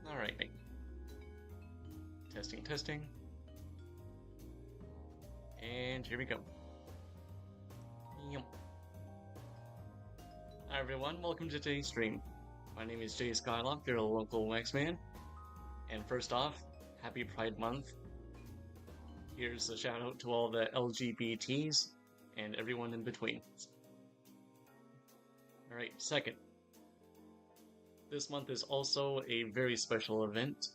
Alright, testing, testing, and here we go. Yum. Hi everyone, welcome to today's stream. My name is Jay Skylock, you're a local Waxman, and first off, happy Pride Month. Here's a shout out to all the LGBTs and everyone in between. Alright, second. This month is also a very special event.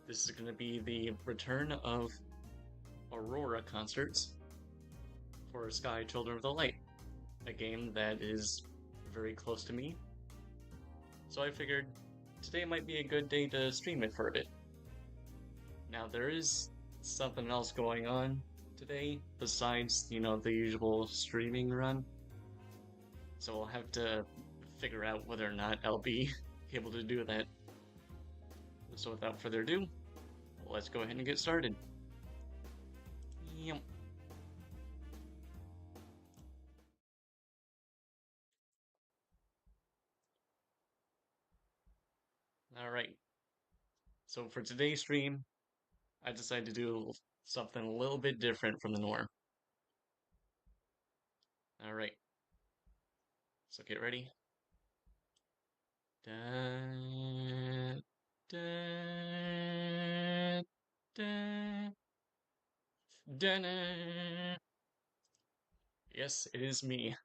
This is going to be the return of Aurora concerts for Sky Children of the Light, a game that is very close to me. So I figured today might be a good day to stream it for a bit. Now there is something else going on today besides, the usual streaming run. So I'll have to figure out whether or not I'll be able to do that. So without further ado, let's go ahead and get started. Yum. Alright, so for today's stream, I decided to do something a little bit different from the norm. Alright, so get ready. Da, da, da, da, Yes, it is me,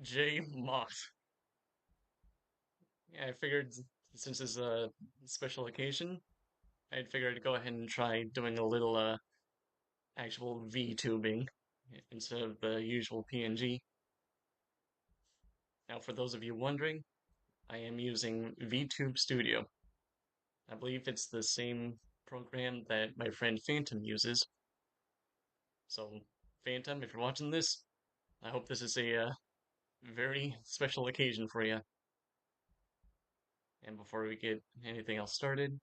J Moth. Yeah, I figured since it's a special occasion, I'd figured I'd go ahead and try doing a little actual VTubing instead of the usual PNG. Now, for those of you wondering, I am using Vtube Studio. I believe it's the same program that my friend Phantom uses. So, Phantom, if you're watching this, I hope this is a very special occasion for you. And before we get anything else started,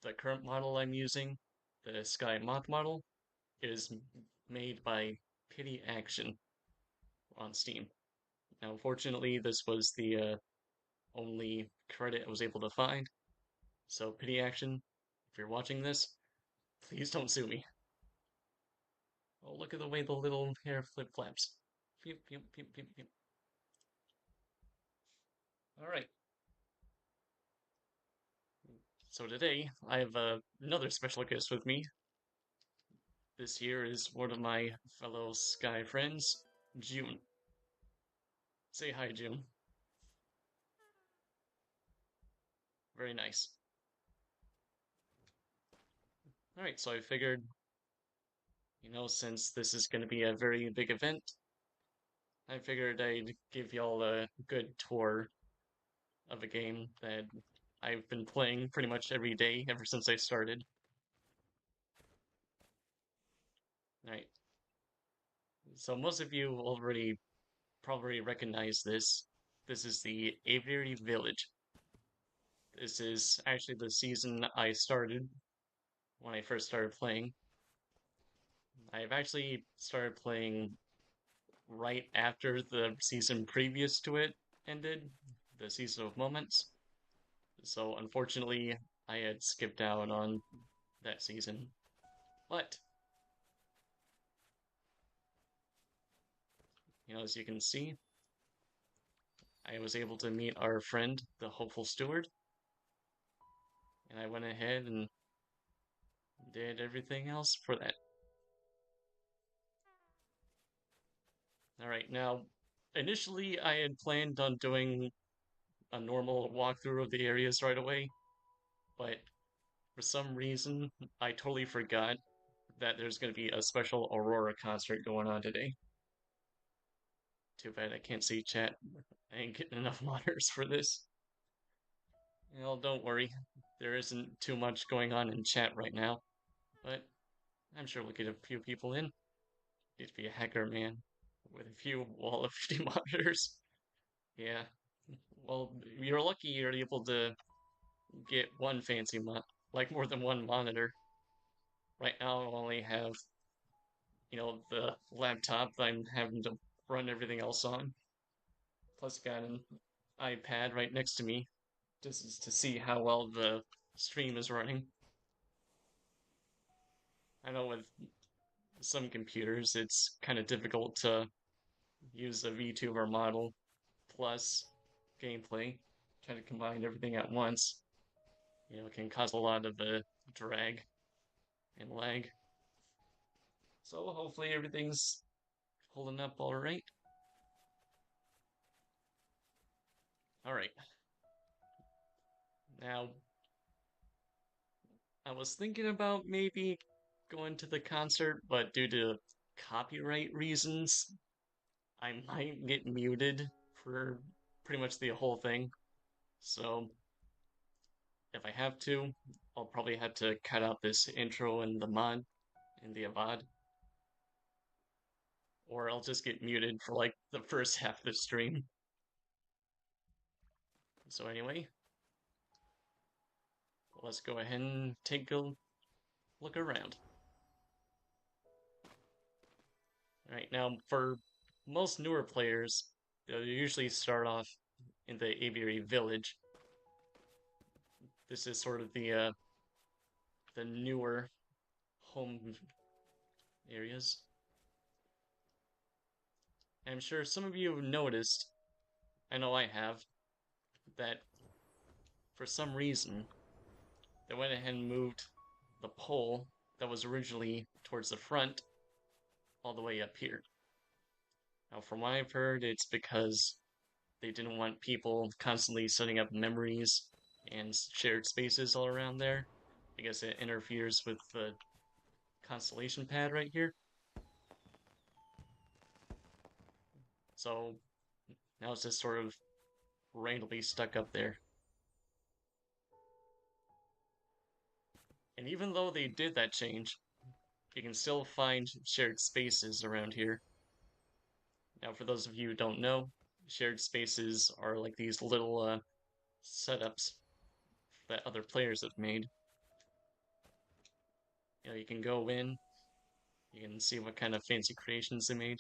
the current model I'm using, the Sky Moth model, is made by PityAction on Steam. Now, unfortunately, this was the only credit I was able to find. So, PityAction, if you're watching this, please don't sue me. Oh, look at the way the little hair flip flaps. Pew, pew, pew, pew, pew. All right. So today I have another special guest with me. This here is one of my fellow Sky friends, June. Say hi, June. Very nice. All right, so I figured, since this is going to be a very big event, I figured I'd give y'all a good tour of a game that I've been playing pretty much every day ever since I started. All right. So most of you already probably recognize this. This is the Aviary Village. This is actually the season I started when I first started playing. I've actually started playing right after the season previous to it ended, the Season of Moments. So unfortunately, I had skipped out on that season. But, as you can see, I was able to meet our friend, the Hopeful Steward, and I went ahead and did everything else for that. Alright, now, initially I had planned on doing a normal walkthrough of the areas right away, but for some reason, I totally forgot that there's going to be a special Aurora concert going on today. Too bad I can't see chat. I ain't getting enough monitors for this. Well, don't worry. There isn't too much going on in chat right now, but I'm sure we'll get a few people in. Need to be a hacker, man, with a few wall of 50 monitors. Yeah. Well, you're lucky you're able to get one fancy like more than one monitor. Right now, I only have, the laptop that I'm having to run everything else on. Plus, got iPad right next to me just to see how well the stream is running. I know with some computers it's kind of difficult to use a VTuber model plus gameplay, try to combine everything at once. It can cause a lot of drag and lag. So hopefully everything's holding up all right. All right. Now, I was thinking about maybe going to the concert, but due to copyright reasons, I might get muted for pretty much the whole thing. So if I have to, I'll probably have to cut out this intro and the mod in the AVOD, or I'll just get muted for like the first half of the stream. So anyway, let's go ahead and take a look around. Alright, now for most newer players, they'll usually start off in the aviary village. This is sort of the newer home areas. I'm sure some of you have noticed, I know I have, that for some reason they went ahead and moved the pole that was originally towards the front all the way up here. Now, from what I've heard, it's because they didn't want people constantly setting up memories and shared spaces all around there. I guess it interferes with the constellation pad right here. So now it's just sort of randomly stuck up there. And even though they did that change, you can still find shared spaces around here. Now, for those of you who don't know, shared spaces are like these little setups that other players have made. You can go in, you can see what kind of fancy creations they made.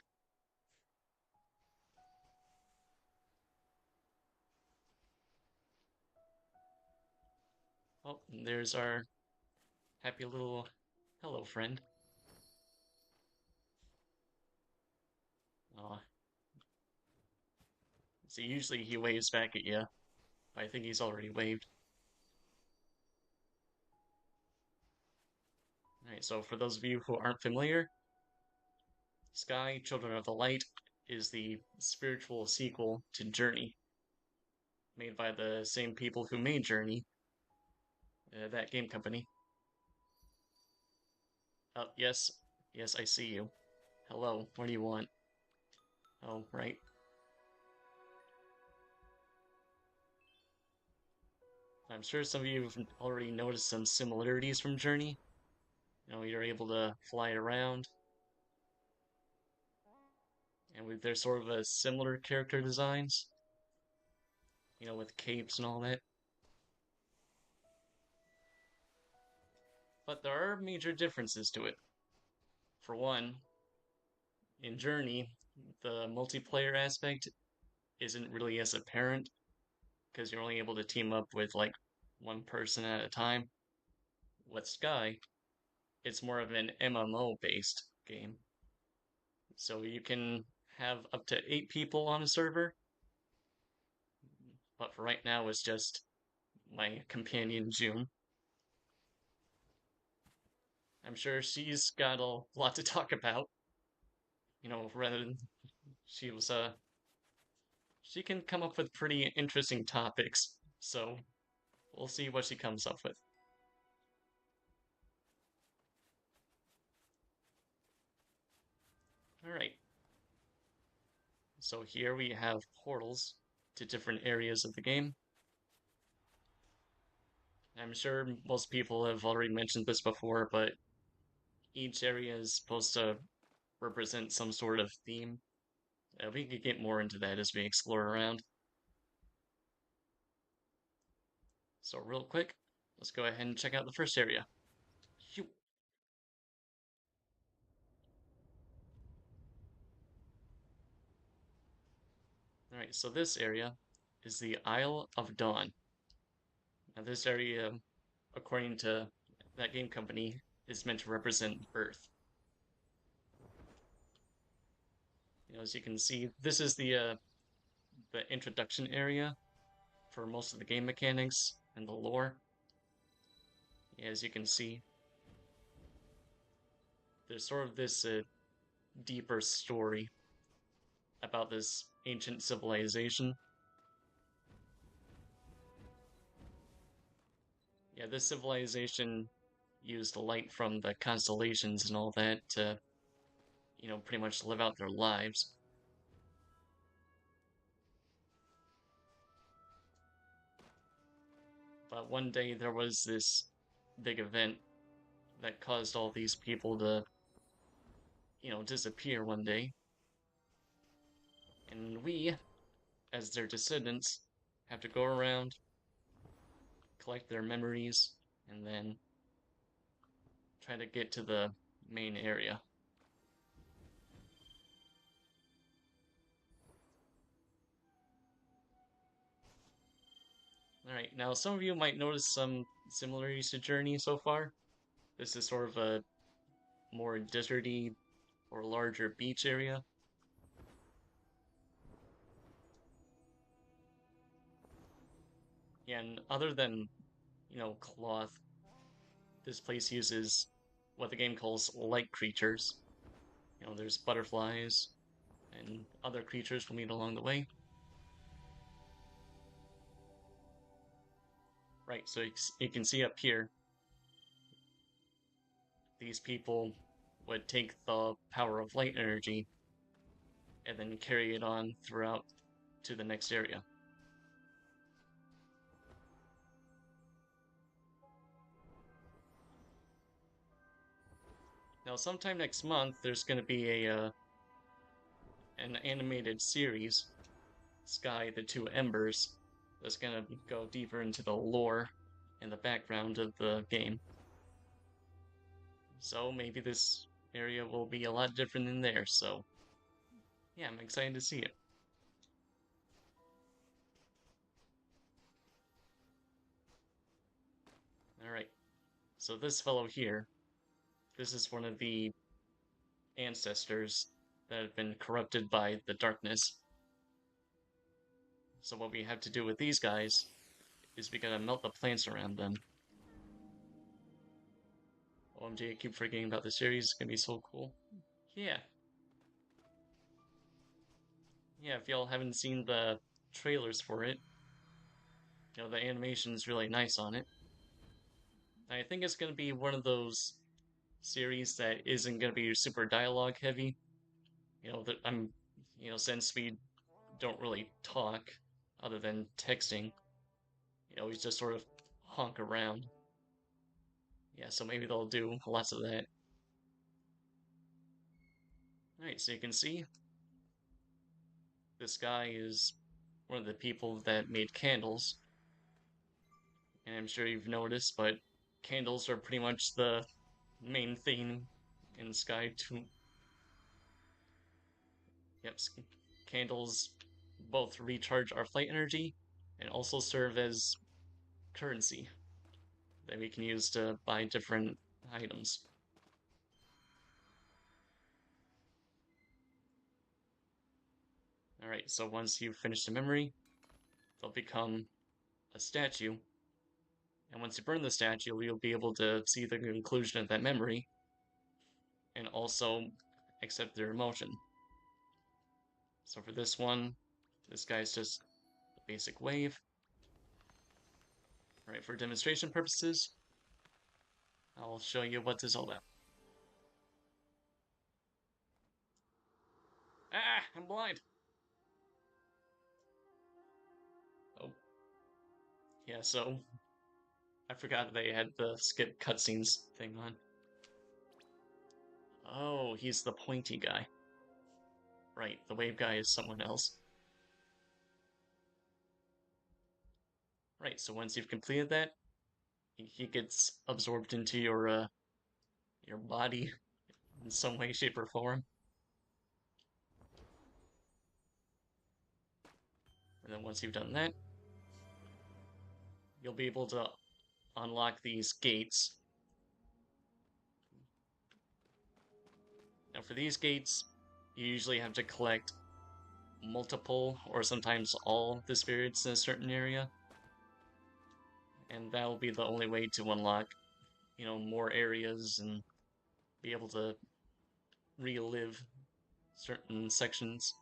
Oh, and there's our happy little hello friend. Aw. So usually he waves back at you, but I think he's already waved. Alright, so for those of you who aren't familiar, Sky, Children of the Light is the spiritual sequel to Journey, made by the same people who made Journey, that game company. Oh, yes, yes, I see you. Hello, what do you want? Oh, right. I'm sure some of you have already noticed some similarities from Journey. You're able to fly around, and there's sort of a similar character designs, with capes and all that. But there are major differences to it. For one, in Journey, the multiplayer aspect isn't really as apparent because you're only able to team up with like one person at a time. With Sky, it's more of an MMO based game. So you can have up to 8 people on a server, but for right now it's just my companion June. I'm sure she's got a lot to talk about. Rather than she was she can come up with pretty interesting topics. So we'll see what she comes up with. All right. So here we have portals to different areas of the game. I'm sure most people have already mentioned this before, but each area is supposed to represent some sort of theme. We could get more into that as we explore around. So real quick, let's go ahead and check out the first area. Phew. Alright, so this area is the Isle of Dawn. Now, this area, according to that game company, is meant to represent Earth. As you can see, this is the introduction area for most of the game mechanics and the lore. As you can see, there's sort of this deeper story about this ancient civilization. This civilization used the light from the constellations and all that to, pretty much live out their lives. But one day there was this big event that caused all these people to, disappear one day. And we, as their descendants, have to go around, collect their memories, and then try to get to the main area. Alright, now some of you might notice some similarities to Journey so far. This is sort of a more deserty or larger beach area. And other than, cloth, this place uses what the game calls light creatures. There's butterflies and other creatures we'll meet along the way. Right, so you can see up here, these people would take the power of light energy and then carry it on throughout to the next area. Now, sometime next month, there's going to be an animated series, Sky the Two Embers, that's going to go deeper into the lore and the background of the game. So maybe this area will be a lot different than there, so yeah, I'm excited to see it. Alright, so this fellow here, this is one of the ancestors that have been corrupted by the darkness. So what we have to do with these guys is we gotta melt the plants around them. OMG, I keep forgetting about the series, it's gonna be so cool. Yeah. Yeah, if y'all haven't seen the trailers for it, the animation's really nice on it. I think it's gonna be one of those series that isn't gonna be super dialogue heavy. Since we don't really talk other than texting, we just sort of honk around. Yeah, so maybe they'll do lots of that. Alright, so you can see this guy is one of the people that made candles. And I'm sure you've noticed, but candles are pretty much the main theme in Sky 2. Yep, candles both recharge our flight energy and also serve as currency that we can use to buy different items. Alright, so once you've finished the memory, they'll become a statue. And once you burn the statue, you'll be able to see the conclusion of that memory and also accept their emotion. So for this one, this guy's just a basic wave. Alright, for demonstration purposes, I'll show you what this is all about. Ah, I'm blind! Oh. Yeah, so I forgot they had the skip cutscenes thing on. Oh, he's the pointy guy. Right, the wave guy is someone else. Right, so once you've completed that, he gets absorbed into your body in some way, shape, or form. And then once you've done that, you'll be able to unlock these gates. Now for these gates, you usually have to collect multiple or sometimes all the spirits in a certain area. And that will be the only way to unlock, more areas and be able to relive certain sections.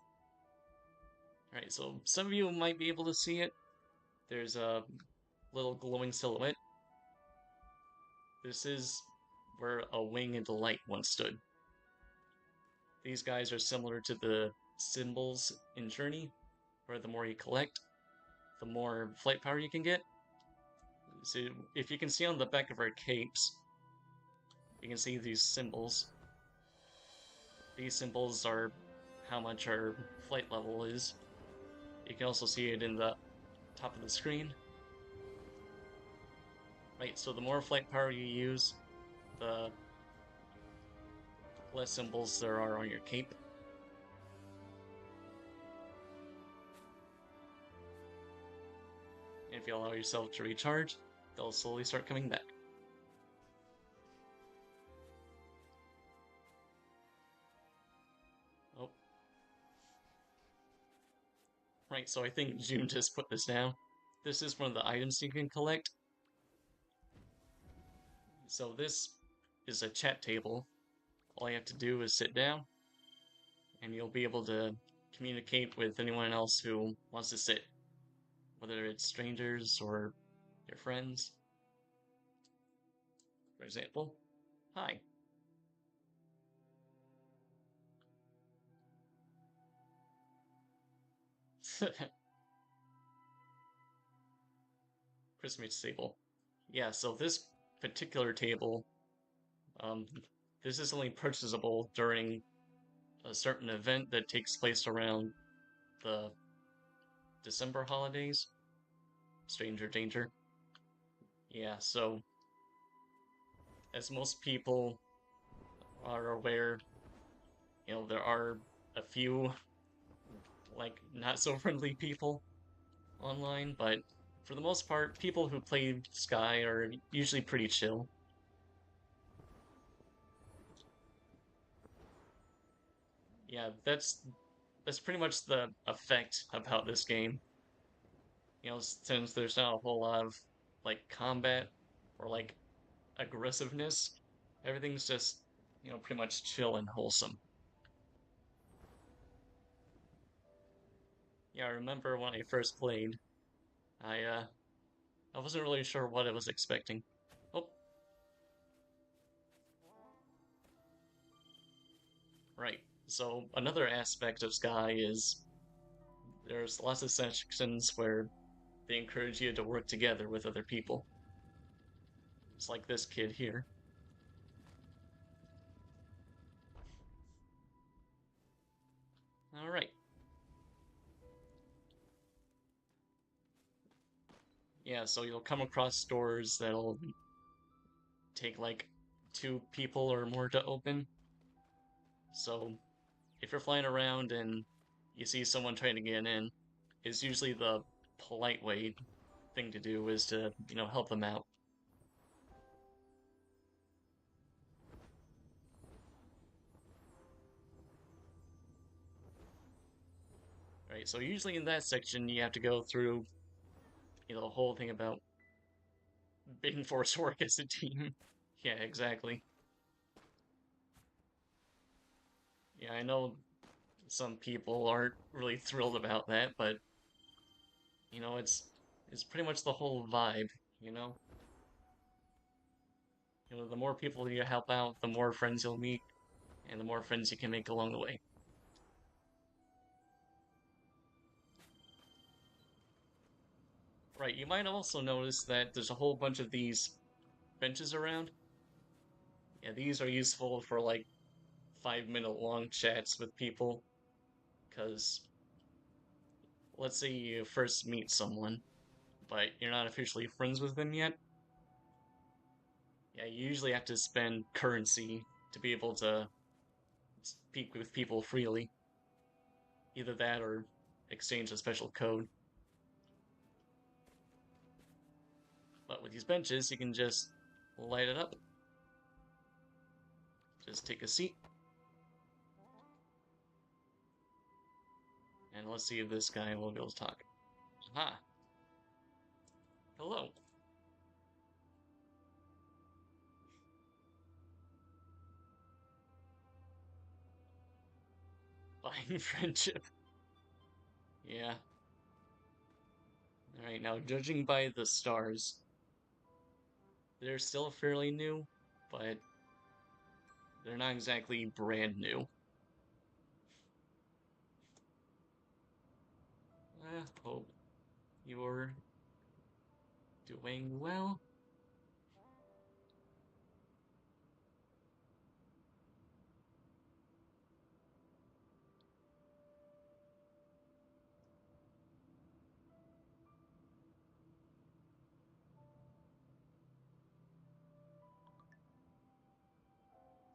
Alright, so some of you might be able to see it. There's a little glowing silhouette. This is where a wing and a light once stood. These guys are similar to the symbols in Journey, where the more you collect, the more flight power you can get. So if you can see on the back of our capes, you can see these symbols. These symbols are how much our flight level is. You can also see it in the top of the screen. Right, so the more flight power you use, the less symbols there are on your cape. And if you allow yourself to recharge, they'll slowly start coming back. Oh. Right, so I think June just put this down. This is one of the items you can collect. So this is a chat table. All you have to do is sit down, and you'll be able to communicate with anyone else who wants to sit, whether it's strangers or your friends. For example, hi. Christmas table. Yeah, so this particular table, um, this is only purchasable during a certain event that takes place around the December holidays. Stranger danger. Yeah, so as most people are aware, there are a few, like, not so friendly people online, but for the most part, people who play Sky are usually pretty chill. Yeah, that's pretty much the effect about this game. Since there's not a whole lot of like combat or like aggressiveness, everything's just, pretty much chill and wholesome. Yeah, I remember when I first played, I wasn't really sure what I was expecting. Oh, right. So another aspect of Sky is there's lots of sections where they encourage you to work together with other people. It's like this kid here. All right. Yeah, so you'll come across stores that'll take like 2 people or more to open. So if you're flying around and you see someone trying to get in, it's usually the polite way thing to do is to, help them out. Right, so usually in that section you have to go through, the whole thing about being forced to work as a team. Yeah, exactly. Yeah, I know some people aren't really thrilled about that, but it's pretty much the whole vibe, you know? The more people you help out, the more friends you'll meet, and the more friends you can make along the way. Right, you might also notice that there's a whole bunch of these benches around. Yeah, these are useful for like 5-minute long chats with people, because let's say you first meet someone, but you're not officially friends with them yet. Yeah, you usually have to spend currency to be able to speak with people freely. Either that or exchange a special code. But with these benches, you can just light it up. Just take a seat. And let's see if this guy will be able to talk. Aha. Hello. Buying friendship. Yeah. Alright, now judging by the stars, they're still fairly new, but they're not exactly brand new. I hope you're doing well.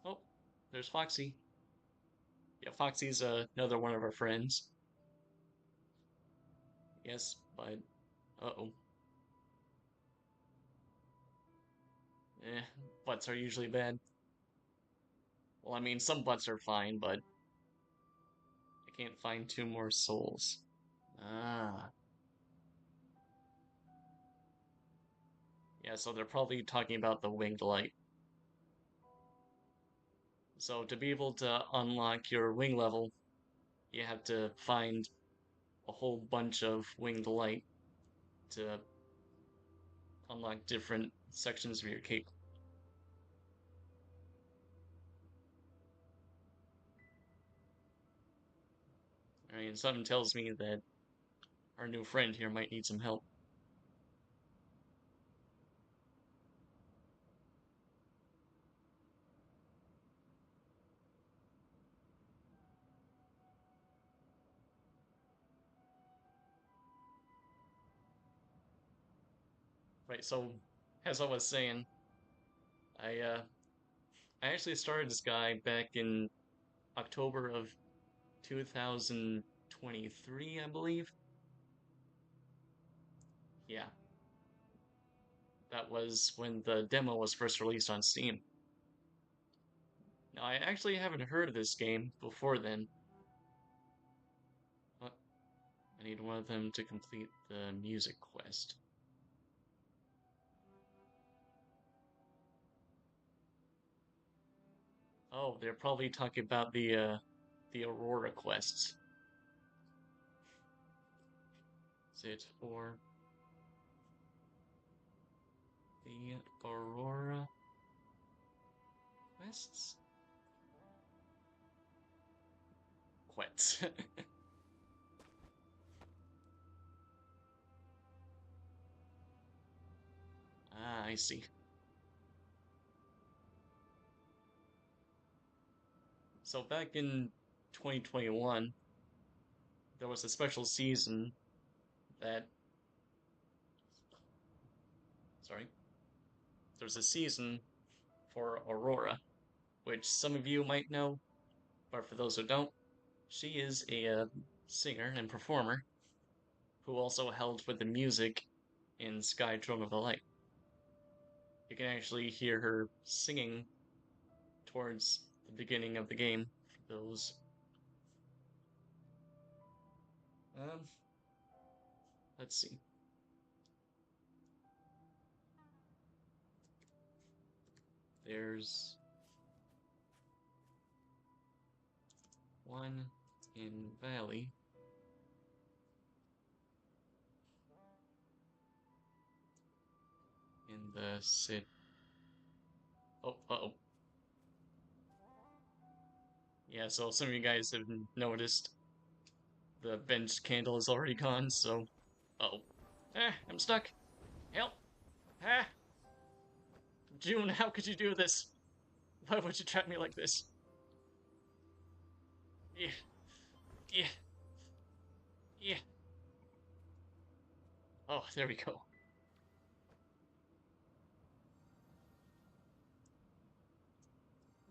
Oh, there's Foxy. Yeah, Foxy's another one of our friends. Yes, but uh-oh. Butts are usually bad. Well, I mean, some butts are fine, but I can't find 2 more souls. Ah. Yeah, so they're probably talking about the winged light. So to be able to unlock your wing level, you have to find a whole bunch of winged light to unlock different sections of your cape. I mean, something tells me that our new friend here might need some help. Right, so as I was saying, I uh I actually started this guy back in October of 2023, I believe. Yeah, that was when the demo was first released on Steam. Now, I actually haven't heard of this game before then, but I need one of them to complete the music quest. Oh, they're probably talking about the Aurora quests. Is it for the Aurora quests? Quests. Ah, I see. So back in 2021, there was a special season that, sorry, there's a season for Aurora, which some of you might know, but for those who don't, she is a singer and performer who also helped with the music in Sky Drum of the Light. You can actually hear her singing towards the beginning of the game for those. Um, let's see. There's one in Valley. In the city. Oh, uh-oh. Yeah, so some of you guys have noticed the bench candle is already gone, so... Uh-oh. I'm stuck. Help! Ah! June, how could you do this? Why would you trap me like this? Yeah, yeah, yeah. Oh, there we go.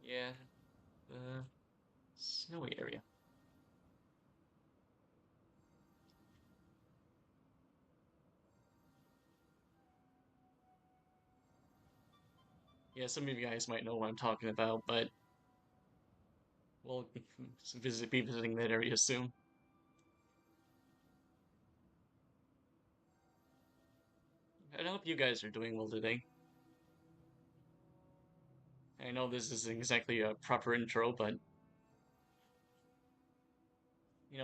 Yeah, the snowy area. Yeah, some of you guys might know what I'm talking about, but we'll be visiting that area soon. And I hope you guys are doing well today. I know this isn't exactly a proper intro, but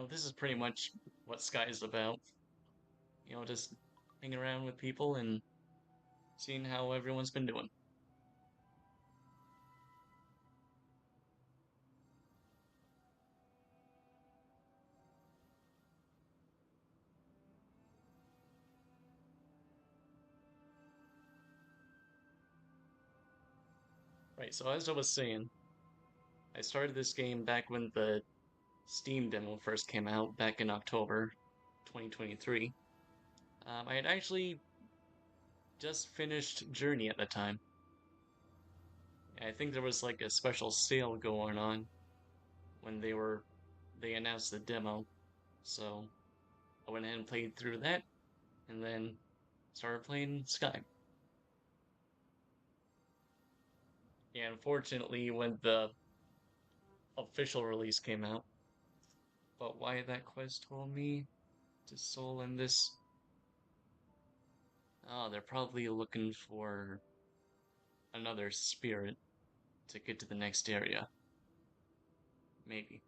this is pretty much what Sky is about. Just hanging around with people and seeing how everyone's been doing. Right, so as I was saying, I started this game back when the Steam demo first came out back in October 2023. I had actually just finished Journey at the time. I think there was like a special sale going on when they announced the demo, so I went ahead and played through that, and then started playing Sky. Yeah, unfortunately, when the official release came out, but why that quest told me to soul in this. Oh, they're probably looking for another spirit to get to the next area. Maybe.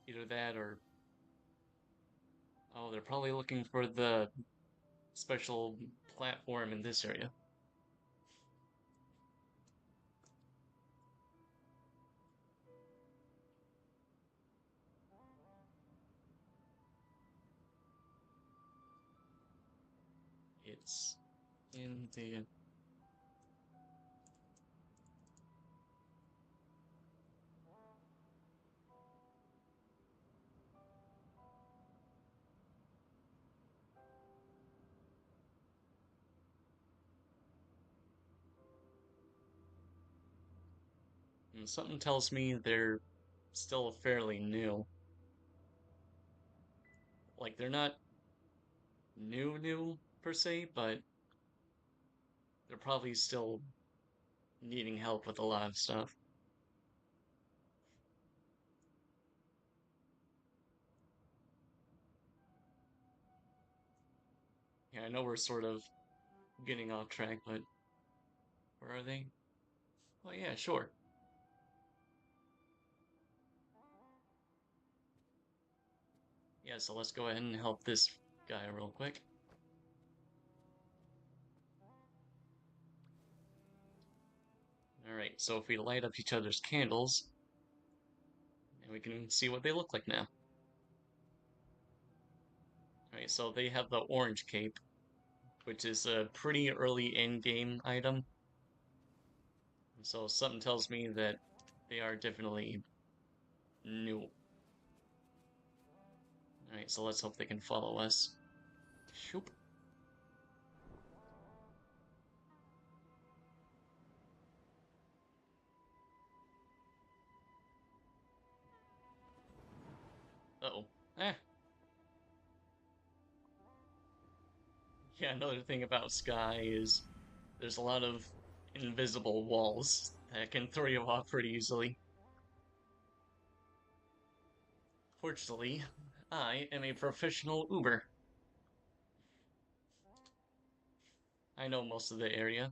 Either that or. Oh, they're probably looking for the special platform in this area. It's in the. Something tells me they're still fairly new. Like, they're not new per se, but they're probably still needing help with a lot of stuff. Yeah, I know we're sort of getting off track, but where are they? Oh, yeah, sure. Yeah, so let's go ahead and help this guy real quick. Alright, so if we light up each other's candles, and we can see what they look like now. Alright, so they have the orange cape, which is a pretty early in-game item. So something tells me that they are definitely new. Alright, so let's hope they can follow us. Shoop. Uh-oh. Eh. Yeah, another thing about Sky is there's a lot of invisible walls that can throw you off pretty easily. Fortunately, I am a professional Uber. I know most of the area.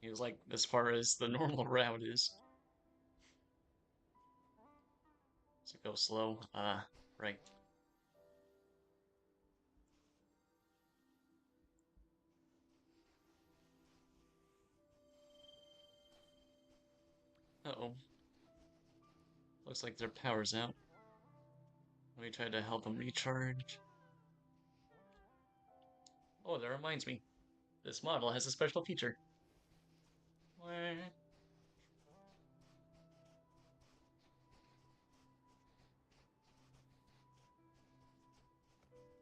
He was like as far as the normal route is. So go slow. Right. Uh-oh. Looks like their power's out. Let me try to help them recharge. Oh, that reminds me. This model has a special feature.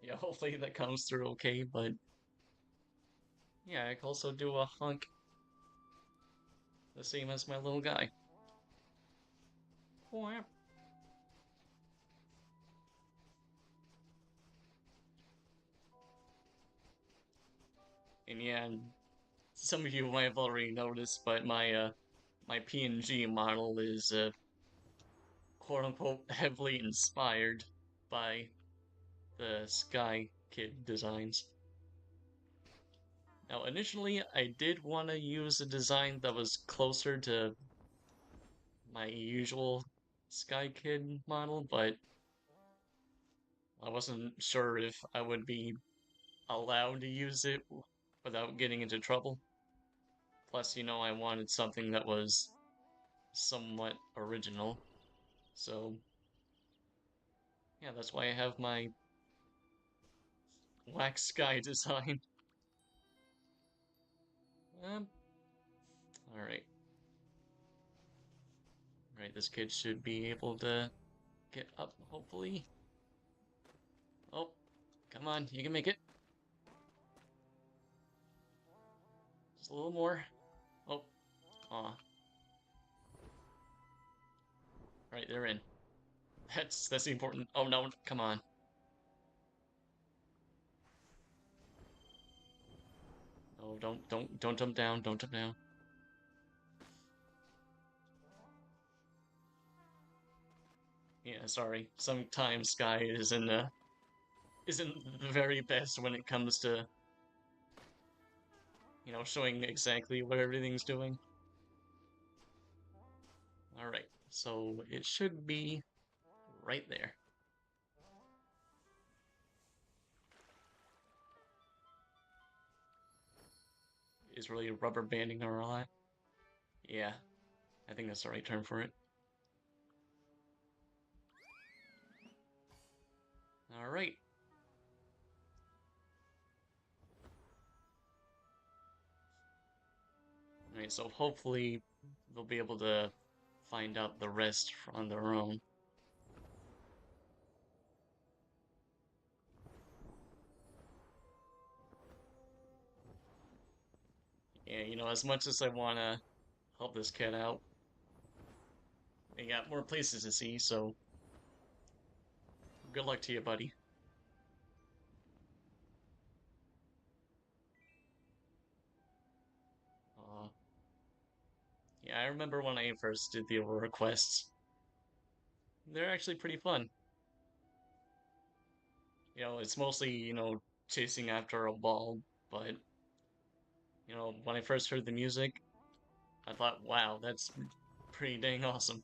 Yeah, hopefully that comes through okay, but yeah, I can also do a hunk the same as my little guy. And yeah, some of you might have already noticed, but my PNG model is quote unquote heavily inspired by the Sky Kid designs. Now, initially, I did want to use a design that was closer to my usual Sky Kid model, but I wasn't sure if I would be allowed to use it without getting into trouble. Plus, I wanted something that was somewhat original. So, yeah, that's why I have my wax sky design. Um, alright. Alright, this kid should be able to get up, hopefully. Oh, come on, you can make it. Just a little more. Oh, aw. Alright, they're in. That's the important. Oh no, come on. Oh, don't jump down, don't jump down. Yeah, sorry. Sometimes Sky isn't the very best when it comes to, showing exactly what everything's doing. Alright, so it should be right there. Is really rubber banding her a lot. Yeah, I think that's the right term for it. Alright. Alright, so hopefully they'll be able to find out the rest on their own. Yeah, as much as I want to help this kid out, they got more places to see, so good luck to you, buddy. Uh, yeah, I remember when I first did the Aurora quests. They're actually pretty fun. It's mostly, chasing after a ball, but, when I first heard the music, I thought, wow, that's pretty dang awesome.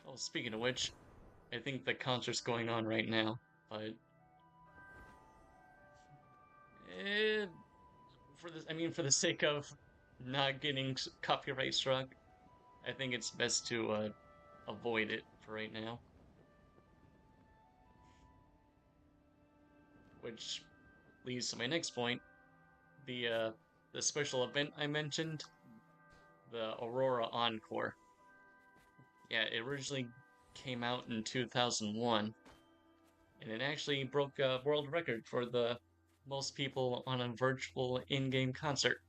Well, speaking of which, I think the concert's going on right now, but eh, for the sake of not getting copyright struck, I think it's best to avoid it for right now. Which leads to my next point, the special event I mentioned, the Aurora Encore. Yeah, it originally came out in 2001, and it actually broke a world record for the most people on a virtual in-game concert.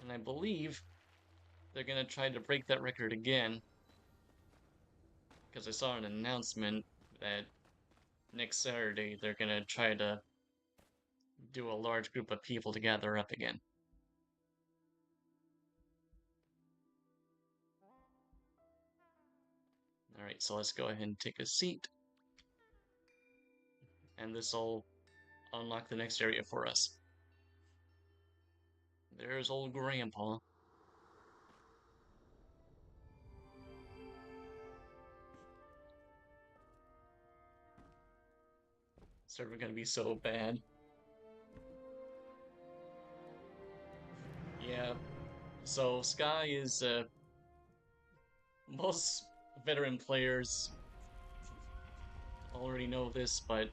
And I believe they're gonna try to break that record again, because I saw an announcement that next Saturday they're gonna try to do a large group of people to gather up again. Alright, so let's go ahead and take a seat. And this'll unlock the next area for us. There's old Grandpa. Server gonna be so bad. Yeah, so Sky is, most veteran players already know this, but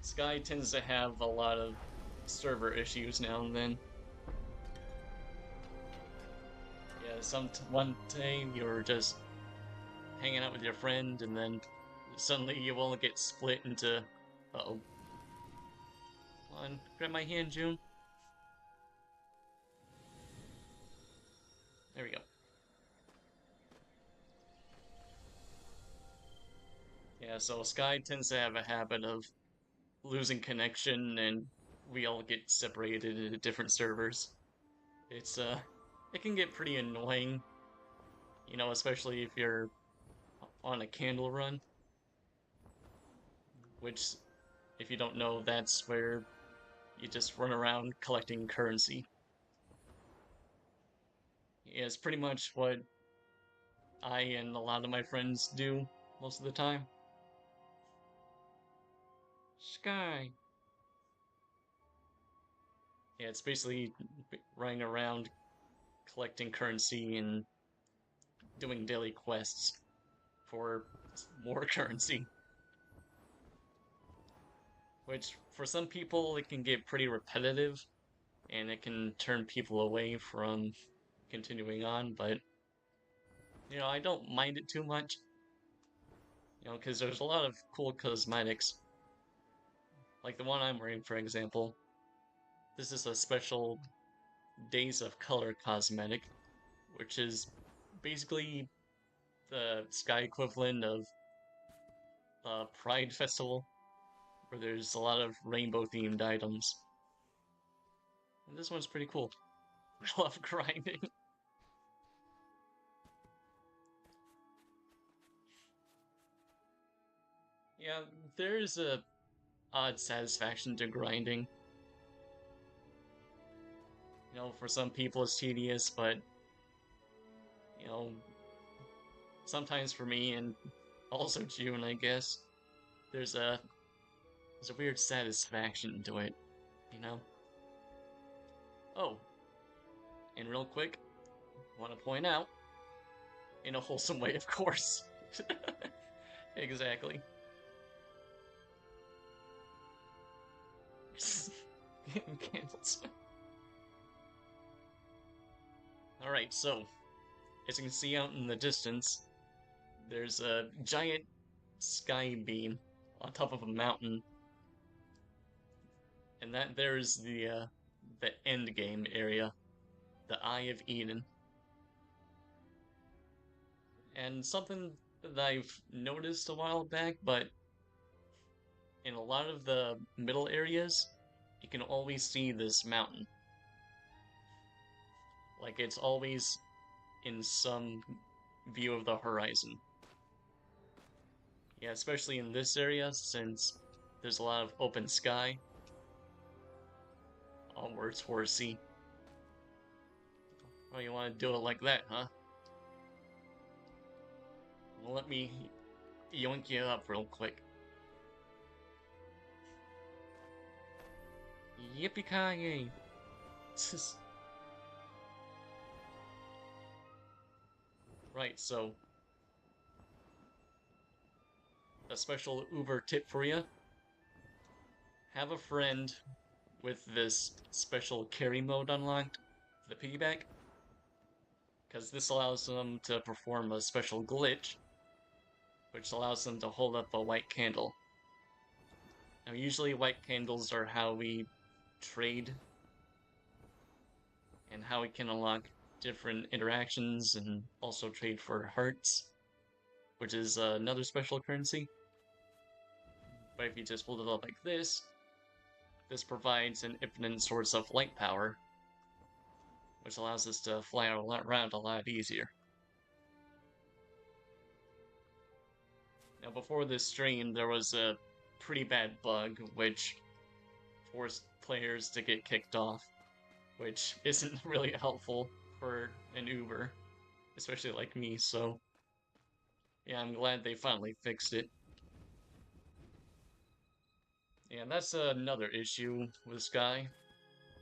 Sky tends to have a lot of server issues now and then. Yeah, one time you're just hanging out with your friend, and then suddenly you all get split into. Uh-oh. Come on, grab my hand, June. Yeah, so Sky tends to have a habit of losing connection and we all get separated into different servers. It's it can get pretty annoying, especially if you're on a candle run, which if you don't know, that's where you just run around collecting currency. Yeah, it's pretty much what I and a lot of my friends do most of the time. Sky. Yeah, it's basically running around collecting currency and doing daily quests for more currency. Which, for some people, it can get pretty repetitive and it can turn people away from continuing on, but, I don't mind it too much. Because there's a lot of cool cosmetics. Like the one I'm wearing, for example. This is a special Days of Color cosmetic, which is basically the Sky equivalent of Pride Festival, where there's a lot of rainbow themed items. And this one's pretty cool. I love grinding. Yeah, there's a odd satisfaction to grinding. For some people it's tedious, but you know, sometimes for me and also June, I guess, there's a there's a weird satisfaction to it, you know? Oh, and real quick, want to point out, in a wholesome way, of course. Exactly. Candles. Alright, so, as you can see out in the distance, there's a giant sky beam on top of a mountain, and that there's the end game area, the Eye of Eden. And something that I've noticed a while back, but in a lot of the middle areas, you can always see this mountain. Like it's always in some view of the horizon. Yeah, especially in this area, since there's a lot of open sky. Onwards, horsey. Oh, you want to do it like that, huh? Well, let me yoink you up real quick. Yippee-ki-yay! Right, so a special Uber tip for you. Have a friend with this special carry mode unlocked, the piggyback, because this allows them to perform a special glitch, which allows them to hold up a white candle. Now, usually white candles are how we trade and how we can unlock different interactions and also trade for hearts, which is another special currency. But if you just hold it up like this provides an infinite source of light power, which allows us to fly around a lot easier. Now, before this stream, there was a pretty bad bug which forced players to get kicked off, which isn't really helpful for an Uber, especially like me, so yeah, I'm glad they finally fixed it. Yeah, that's another issue with Sky.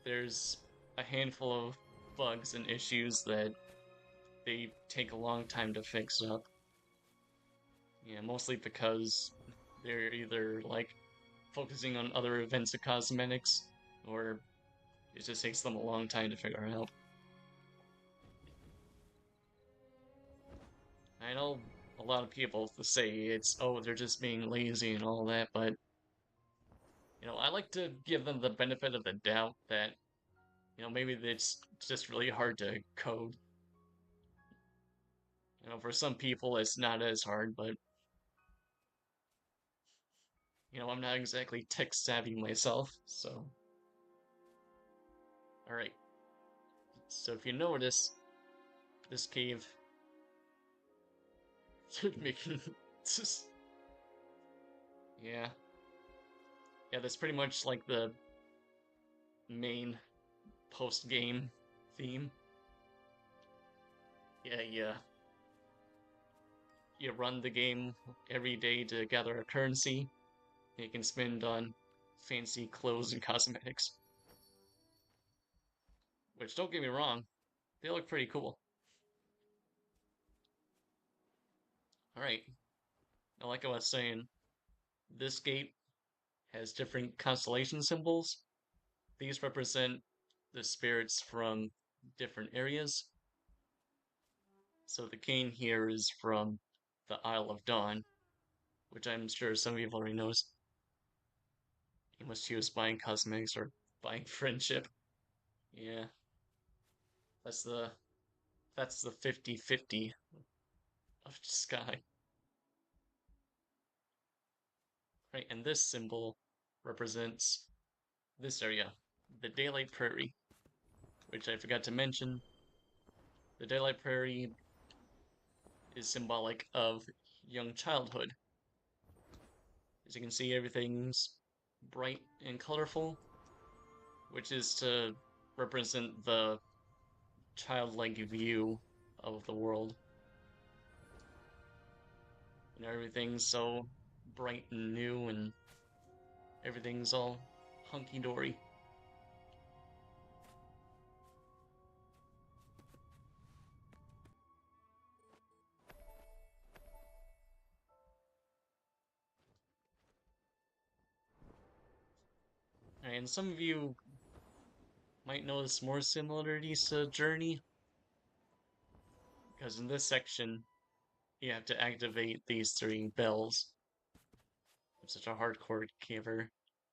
There's a handful of bugs and issues that they take a long time to fix up. Yeah, mostly because they're either like focusing on other events of cosmetics, or it just takes them a long time to figure out. I know a lot of people say it's, oh, they're just being lazy and all that, but I like to give them the benefit of the doubt that, maybe it's just really hard to code. For some people it's not as hard, but I'm not exactly tech savvy myself, so. Alright. So if you notice, this cave making just yeah. Yeah, that's pretty much like the main post-game theme. Yeah, yeah. You run the game every day to gather a currency you can spend on fancy clothes and cosmetics. Which, don't get me wrong, they look pretty cool. Alright, now like I was saying, this gate has different constellation symbols. These represent the spirits from different areas. So the cane here is from the Isle of Dawn, which I'm sure some of you already knows. You must choose buying cosmetics or buying friendship. Yeah, that's the that's the 50-50 of sky. Right, and this symbol represents this area, the Daylight Prairie, which I forgot to mention. The Daylight Prairie is symbolic of young childhood. As you can see, everything's bright and colorful, which is to represent the childlike view of the world. Everything's so bright and new, and everything's all hunky-dory. And some of you might notice more similarities to Journey, because in this section, you have to activate these 3 bells. I'm such a hardcore gamer.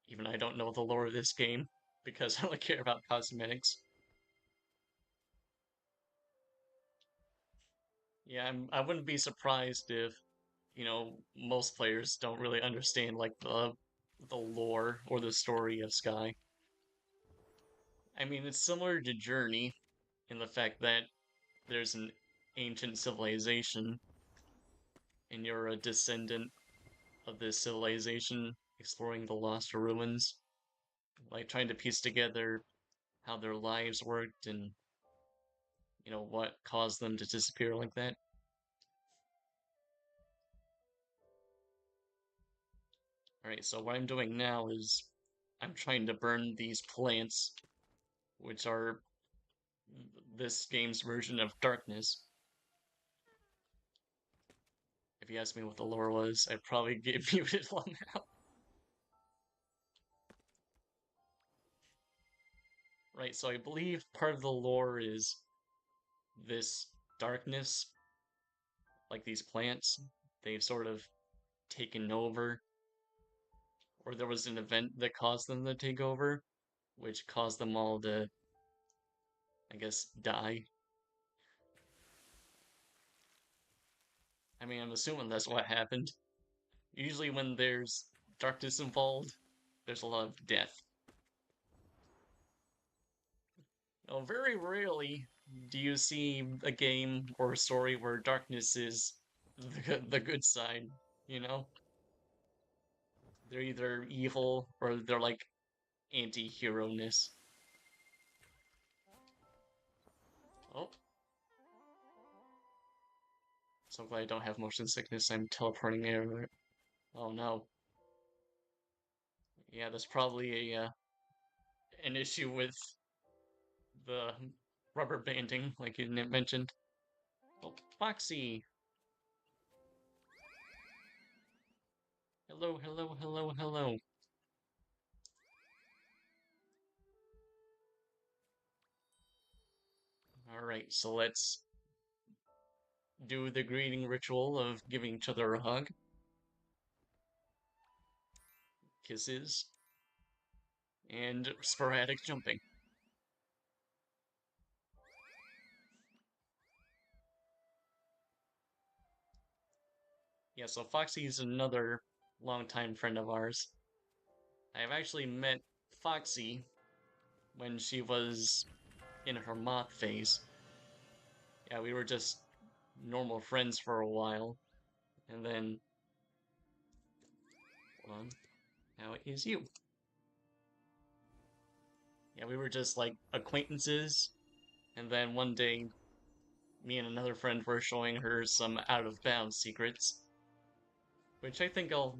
Even I don't know the lore of this game, because I only care about cosmetics. Yeah, I wouldn't be surprised if, most players don't really understand, like, the lore or the story of Sky. I mean, it's similar to Journey in the fact that there's an ancient civilization, and you're a descendant of this civilization exploring the lost ruins, like trying to piece together how their lives worked and, what caused them to disappear like that. Alright, so what I'm doing now is I'm trying to burn these plants, which are this game's version of darkness. If you asked me what the lore was, I'd probably get muted long now. Right, so I believe part of the lore is this darkness, like these plants, they've sort of taken over, or there was an event that caused them to take over, which caused them all to, I guess, die. I mean, I'm assuming that's what happened. Usually when there's darkness involved, there's a lot of death. Very rarely do you see a game or a story where darkness is the good side, you know? They're either evil or they're like anti-hero-ness. Oh, so glad I don't have motion sickness. I'm teleporting everywhere. Oh no. Yeah, that's probably an issue with the rubber banding, like you mentioned. Oh, Foxy! Hello, hello, hello, hello. Alright, so let's do the greeting ritual of giving each other a hug. Kisses. And sporadic jumping. Yeah, so Foxy is another longtime friend of ours. I've actually met Foxy when she was in her moth phase. Yeah, we were just normal friends for a while, and then, hold on, now it is you. Yeah, we were just like acquaintances, and then one day, me and another friend were showing her some out of bounds secrets, which I think I'll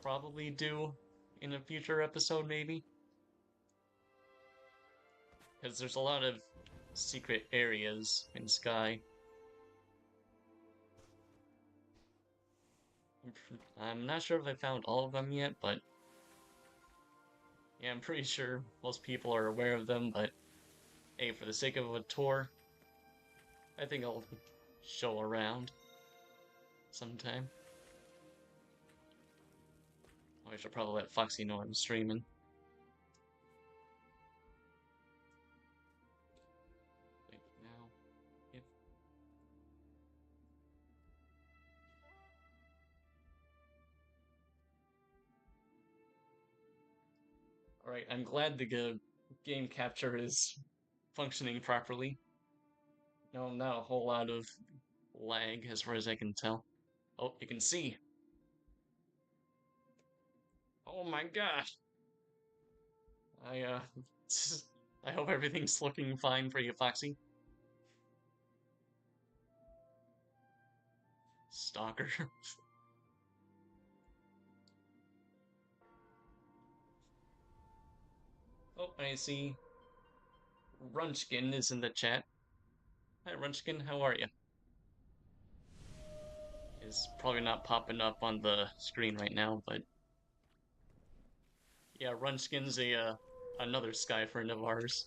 probably do in a future episode, maybe. Because there's a lot of secret areas in Sky. I'm not sure if I found all of them yet, but yeah, I'm pretty sure most people are aware of them, but hey, for the sake of a tour, I think I'll show around sometime. I should probably let Foxy know I'm streaming. Wait, now, if... Alright, I'm glad the game capture is functioning properly. No, not a whole lot of lag as far as I can tell. Oh, you can see. Oh my gosh. I I hope everything's looking fine for you, Foxy. Stalker. Oh, I see. Runchkin is in the chat. Hi, Runchkin, how are you? Is probably not popping up on the screen right now, but yeah, Runchkin's a another Sky friend of ours.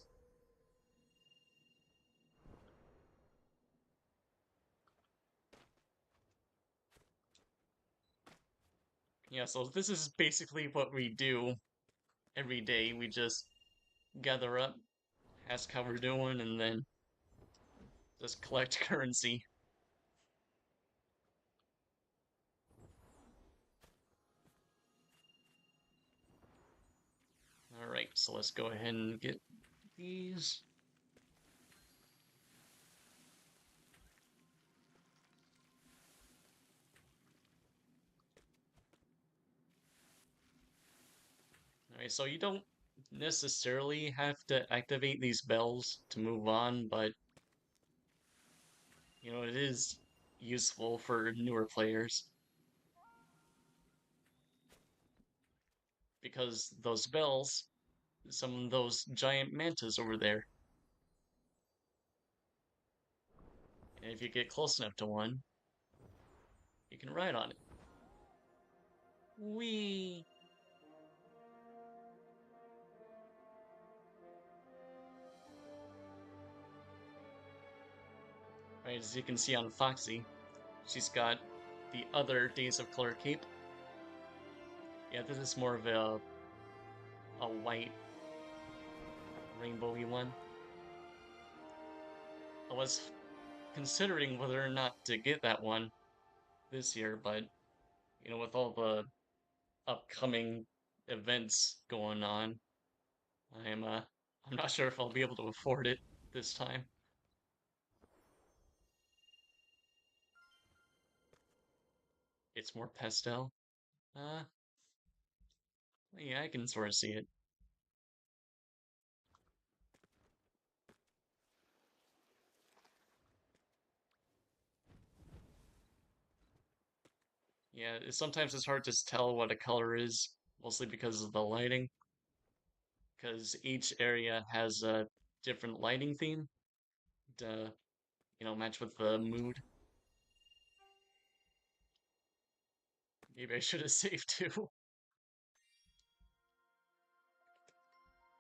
Yeah, so this is basically what we do every day. We just gather up, ask how we're doing, and then just collect currency. Alright, so let's go ahead and get these. Alright, so you don't necessarily have to activate these bells to move on, but you know, it is useful for newer players. Because those bells summon those giant mantas over there. And if you get close enough to one, you can ride on it. Whee! Right, as you can see on Foxy, she's got the other Days of Color cape. Yeah, this is more of a white, rainbowy one. I was considering whether or not to get that one this year, but you know, with all the upcoming events going on, I'm not sure if I'll be able to afford it this time. It's more pastel. Uh, yeah, I can sort of see it. Yeah, sometimes it's hard to tell what a color is, mostly because of the lighting. Because each area has a different lighting theme to, you know, match with the mood. Maybe I should have saved too.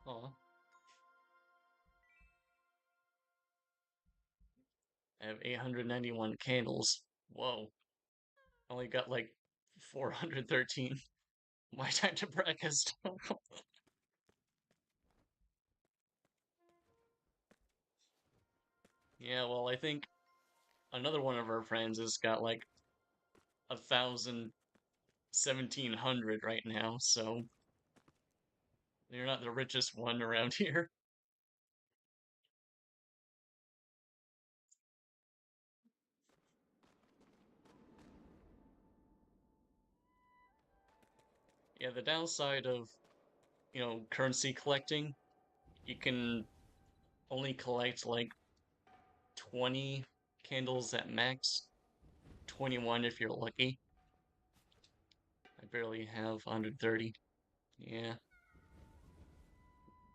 Aw. I have 891 candles. Whoa. Only got like 413. My time to breakfast. Yeah, well, I think another one of our friends has got like 1,000 1700 right now, so you're not the richest one around here. Yeah, the downside of, currency collecting, you can only collect like 20 candles at max, 21 if you're lucky. I barely have 130. Yeah,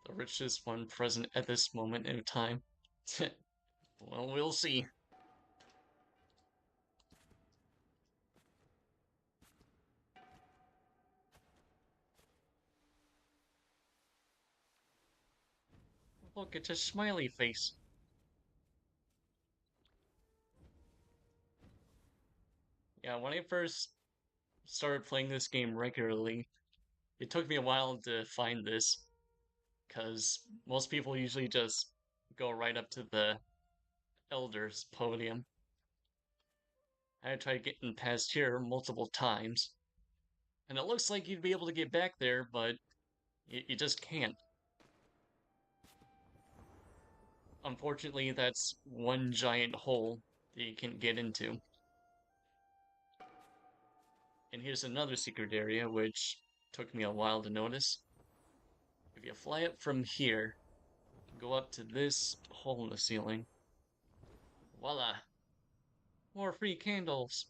the richest one present at this moment in time. Well, we'll see. Look, it's a smiley face. Yeah, when I first started playing this game regularly, it took me a while to find this, because most people usually just go right up to the Elder's podium. I tried getting past here multiple times, and it looks like you'd be able to get back there, but you just can't. Unfortunately, that's one giant hole that you can get into. And here's another secret area, which took me a while to notice. If you fly up from here, go up to this hole in the ceiling. Voila! More free candles!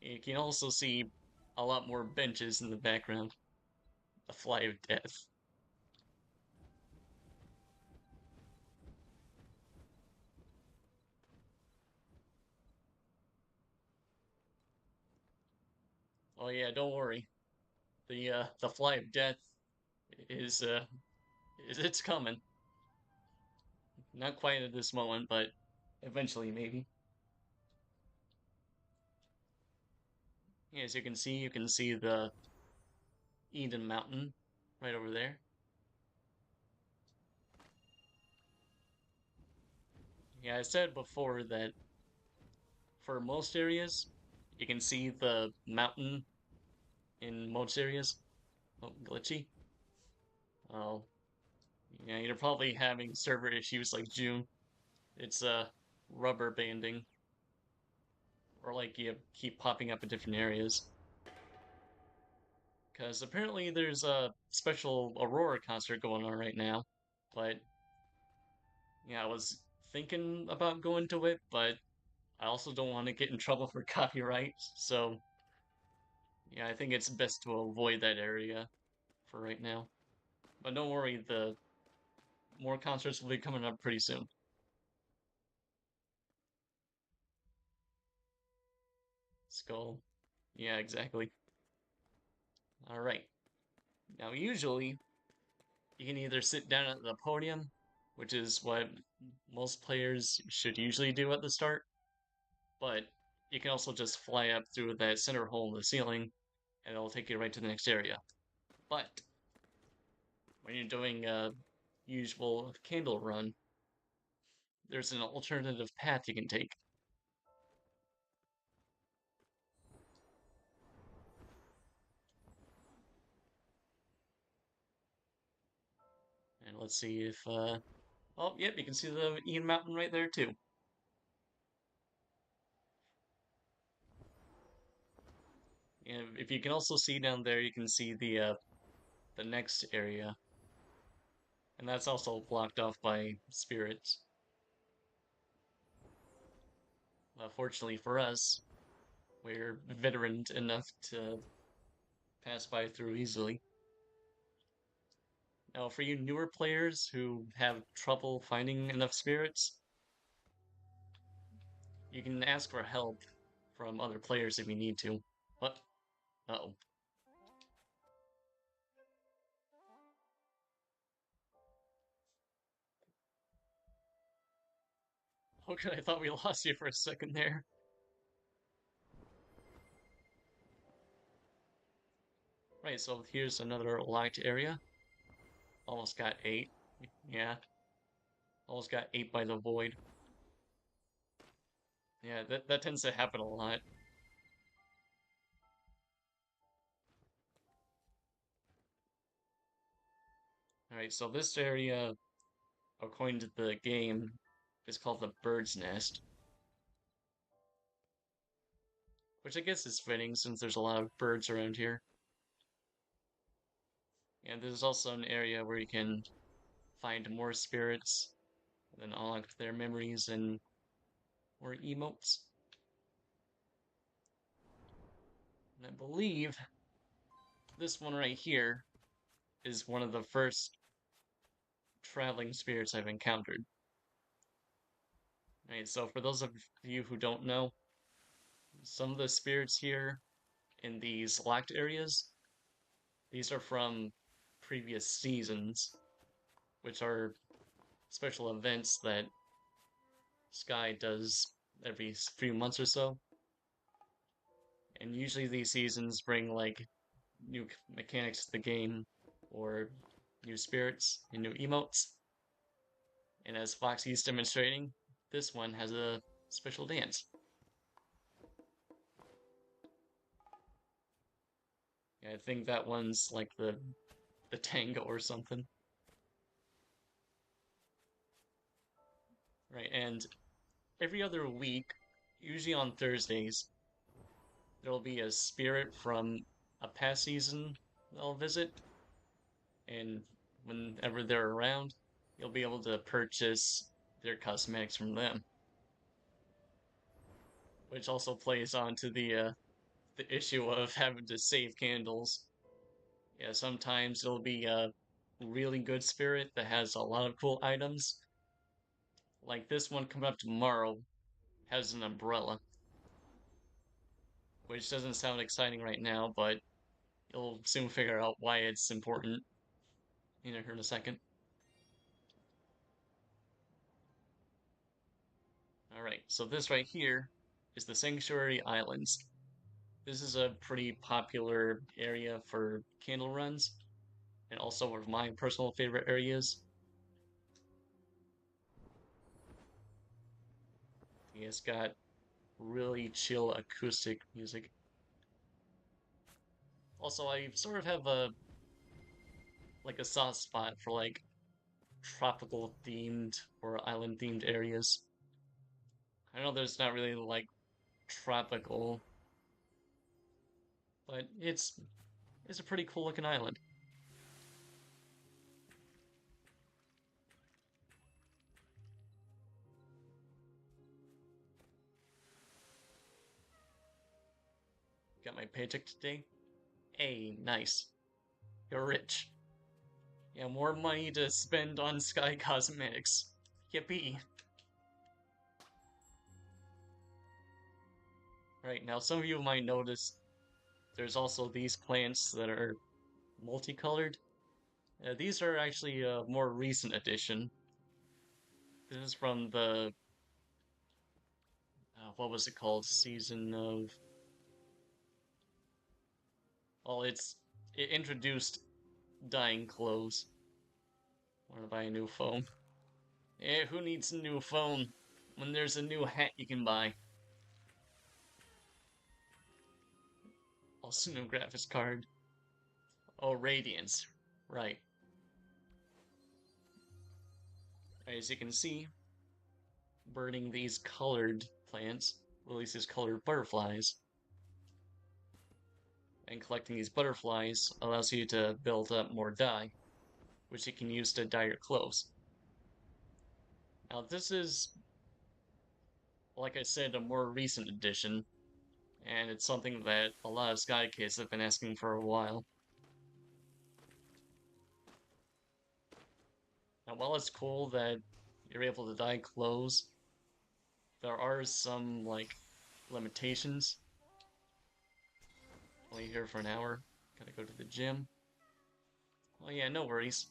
You can also see a lot more benches in the background. The Fly of Death. Oh yeah, don't worry. The Fly of Death is it's coming. Not quite at this moment, but eventually maybe. Yeah, as you can see the Eden Mountain right over there. Yeah, I said before that for most areas, you can see the mountain in most areas. Oh, glitchy. Oh, yeah, you're probably having server issues like June. It's rubber banding, or like you keep popping up in different areas. Because apparently there's a special Aurora concert going on right now, but yeah, I was thinking about going to it, but I also don't want to get in trouble for copyright, so yeah, I think it's best to avoid that area for right now. But don't worry, the more concerts will be coming up pretty soon. Skull. Yeah, exactly. Alright. Now, usually, you can either sit down at the podium, which is what most players should usually do at the start, but you can also just fly up through that center hole in the ceiling, and it'll take you right to the next area. But when you're doing a usual candle run, there's an alternative path you can take. And let's see if, oh, yep, you can see the Ian Mountain right there too. And if you can also see down there, you can see the next area, and that's also blocked off by spirits. Fortunately for us, we're veteran enough to pass by through easily. Now, for you newer players who have trouble finding enough spirits, you can ask for help from other players if you need to. But, uh-oh. Okay, I thought we lost you for a second there. Right, so here's another locked area. Almost got 8. Yeah, almost got 8 by the void. Yeah, that tends to happen a lot. Alright, so this area, according to the game, is called the Bird's Nest, which I guess is fitting since there's a lot of birds around here. And there's also an area where you can find more spirits, and then unlock their memories and more emotes. And I believe this one right here is one of the first traveling spirits I've encountered. Right, so for those of you who don't know, some of the spirits here in these locked areas, these are from previous seasons, which are special events that Sky does every few months or so. And usually these seasons bring like new mechanics to the game, or new spirits and new emotes. And as Foxy's demonstrating, this one has a special dance. Yeah, I think that one's like the tango or something. Right, and every other week, usually on Thursdays, there'll be a spirit from a past season they'll visit, and whenever they're around, you'll be able to purchase their cosmetics from them. Which also plays on to the issue of having to save candles. Yeah, sometimes it'll be a really good spirit that has a lot of cool items. Like this one coming up tomorrow has an umbrella, which doesn't sound exciting right now, but you'll soon figure out why it's important here in a second. Alright, so this right here is the Sanctuary Islands. This is a pretty popular area for candle runs, and also one of my personal favorite areas. It's got really chill acoustic music. Also, I sort of have a soft spot for like tropical themed or island themed areas. I know there's not really like tropical, but it's a pretty cool looking island. Got my paycheck today. Hey, nice. You're rich. Yeah, more money to spend on Sky Cosmetics. Yippee. Right, now some of you might notice there's also these plants that are multicolored. These are actually a more recent addition. This is from the what was it called? Season of. Well, it introduced dyeing clothes. Want to buy a new phone? Eh, who needs a new phone when there's a new hat you can buy? Also, new graphics card. Oh, Radiance. Right. As you can see, burning these colored plants releases colored butterflies. And collecting these butterflies allows you to build up more dye, which you can use to dye your clothes. Now, this is, like I said, a more recent addition, and it's something that a lot of Sky Kids have been asking for a while. Now, while it's cool that you're able to dye clothes, there are some, like, limitations. Only here for an hour. Gotta go to the gym. Oh yeah, no worries.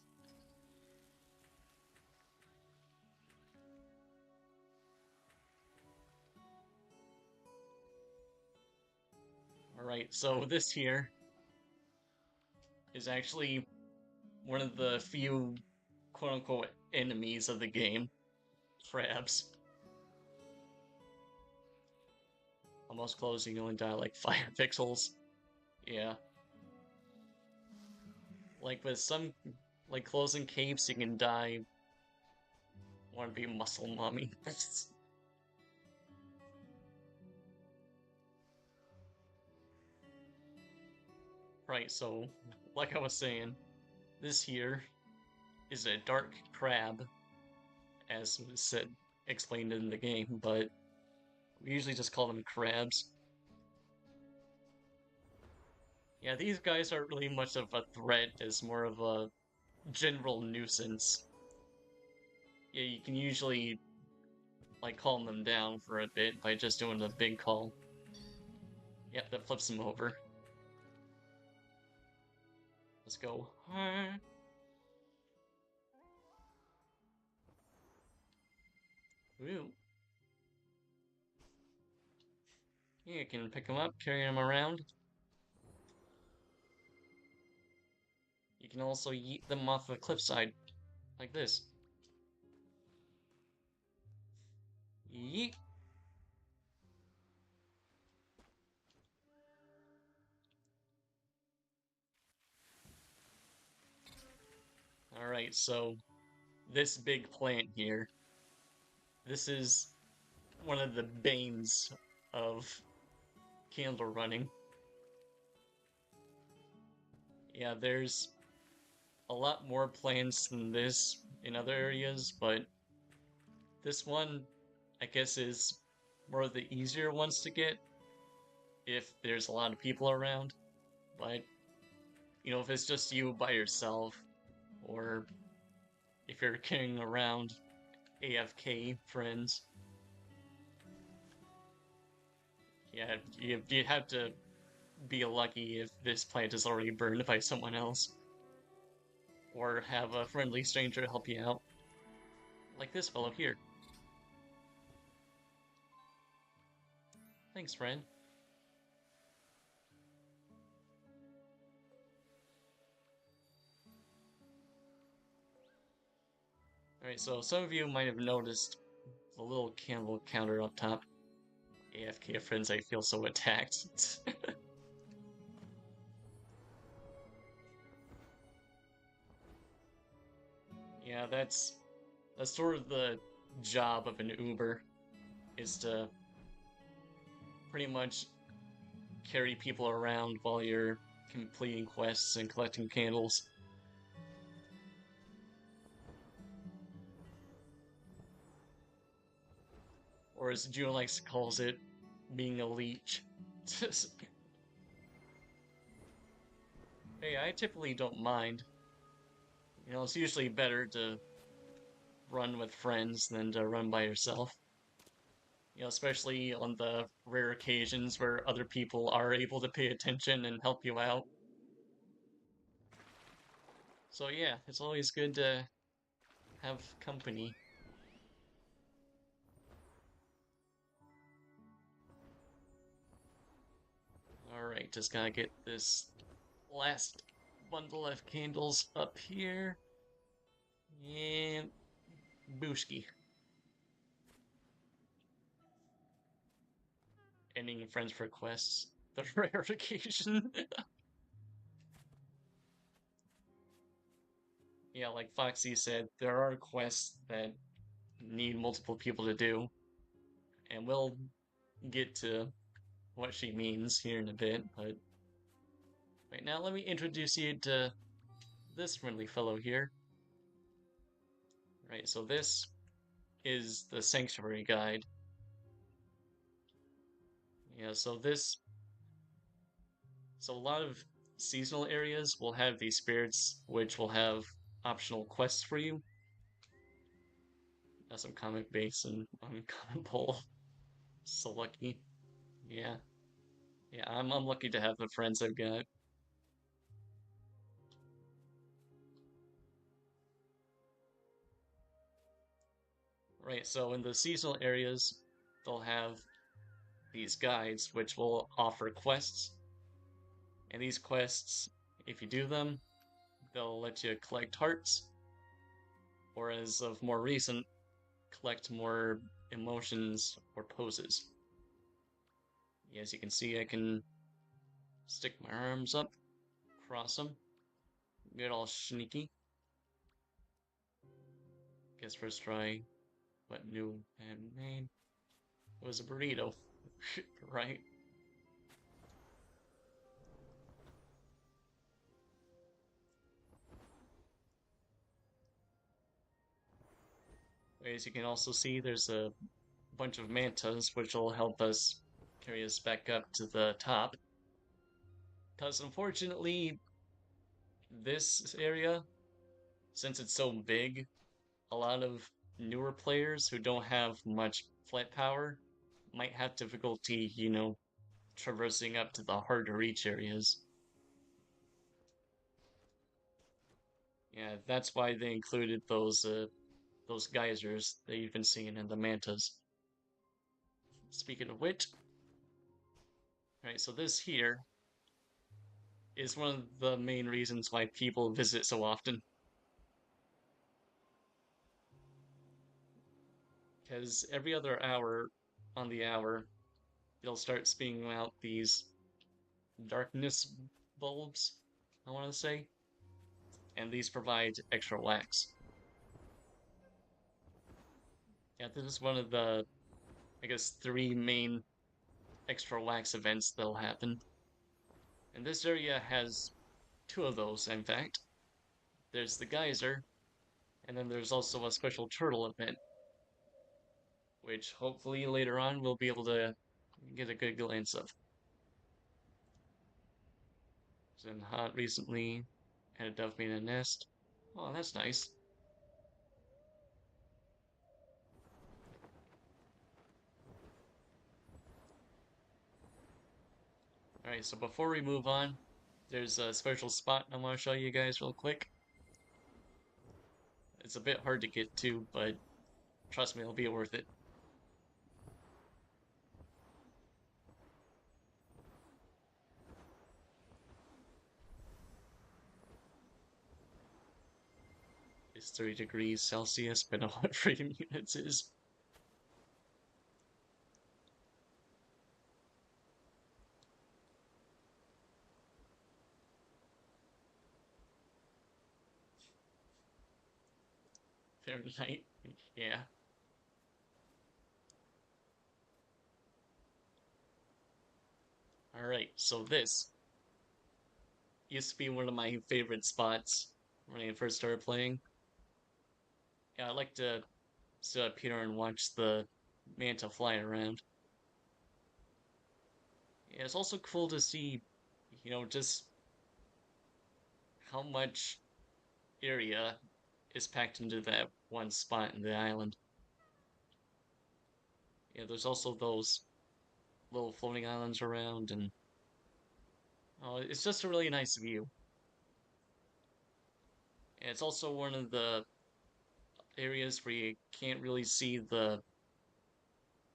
Alright, so this here is actually one of the few quote-unquote enemies of the game. Crabs. almost close, you can only die like 5 pixels. Yeah. Like with some, like closing caves, you can die. Want to be muscle mommy. Right, so, like I was saying, this here is a dark crab, as was said, explained in the game, but we usually just call them crabs. Yeah, these guys aren't really much of a threat, as more of a general nuisance. Yeah, you can usually, like, calm them down for a bit by just doing the big call. Yep, that flips them over. Let's go. Ooh. Yeah, you can pick them up, carry them around. You can also yeet them off the cliffside, like this. Yeet! Alright, so this big plant here, this is one of the banes of candle running. Yeah, there's a lot more plants than this in other areas, but this one, I guess, is one of the easier ones to get if there's a lot of people around. But, you know, if it's just you by yourself, or if you're carrying around AFK friends, yeah, you'd have to be lucky if this plant is already burned by someone else. Or have a friendly stranger help you out. Like this fellow here. Thanks, friend. Alright, so some of you might have noticed the little candle counter up top. AFK friends, I feel so attacked. Yeah, that's sort of the job of an Uber, is to pretty much carry people around while you're completing quests and collecting candles. Or as June likes to calls it, being a leech. Hey, I typically don't mind. You know, it's usually better to run with friends than to run by yourself. You know, especially on the rare occasions where other people are able to pay attention and help you out. So yeah, it's always good to have company. Alright, just gotta get this last bundle of candles up here. And Booshki. Ending friends requests. The rare occasion. Yeah, like Foxy said, there are quests that need multiple people to do. And we'll get to what she means here in a bit, but right now let me introduce you to this friendly fellow here. Right, so this is the Sanctuary Guide. Yeah, so a lot of seasonal areas will have these spirits, which will have optional quests for you. That's some comic base and uncommon pull. So lucky. Yeah. Yeah, I'm lucky to have the friends I've got. Right, so in the seasonal areas, they'll have these guides which will offer quests. And these quests, if you do them, they'll let you collect hearts, or as of more recent, collect more emotions or poses. As you can see, I can stick my arms up, cross them, get all sneaky. Guess first try, what new and main was a burrito, right? As you can also see, there's a bunch of mantas, which will help us carry us back up to the top. Because unfortunately, this area, since it's so big, a lot of newer players who don't have much flight power might have difficulty, traversing up to the hard to reach areas. Yeah, that's why they included those geysers that you've been seeing in the mantas. Speaking of which, right, so this here is one of the main reasons why people visit so often. Because every other hour on the hour, it'll start spinning out these darkness bulbs, I want to say, and these provide extra wax. Yeah, this is one of the, I guess, three main extra wax events that'll happen. And this area has two of those, in fact. There's the geyser, and then there's also a special turtle event, which hopefully later on we'll be able to get a good glance of. It's been hot recently, had a dove made a nest. Oh, that's nice. Alright, so before we move on, there's a special spot I want to show you guys real quick. It's a bit hard to get to, but trust me, it'll be worth it. It's 30 degrees Celsius, but know what freedom units is. Fahrenheit. Yeah. Alright, so this used to be one of my favorite spots when I first started playing. Yeah, I like to sit up here and watch the manta fly around. Yeah, it's also cool to see, just how much area is packed into that one spot in the island. Yeah, there's also those little floating islands around, and oh, it's just a really nice view. And it's also one of the areas where you can't really see the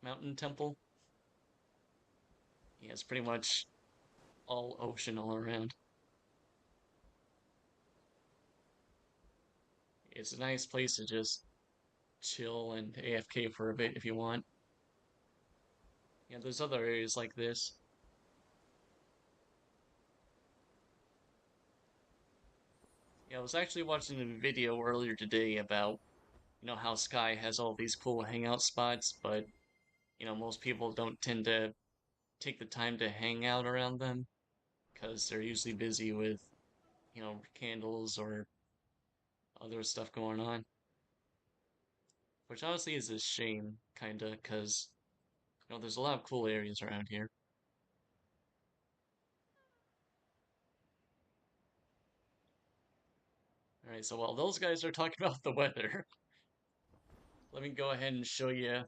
mountain temple. Yeah, it's pretty much all ocean all around. It's a nice place to just chill and AFK for a bit if you want. Yeah, there's other areas like this. Yeah, I was actually watching a video earlier today about, how Sky has all these cool hangout spots, but, most people don't tend to take the time to hang out around them because they're usually busy with, candles or other stuff going on. Which honestly is a shame, kinda, because, there's a lot of cool areas around here. Alright, so while those guys are talking about the weather, let me go ahead and show you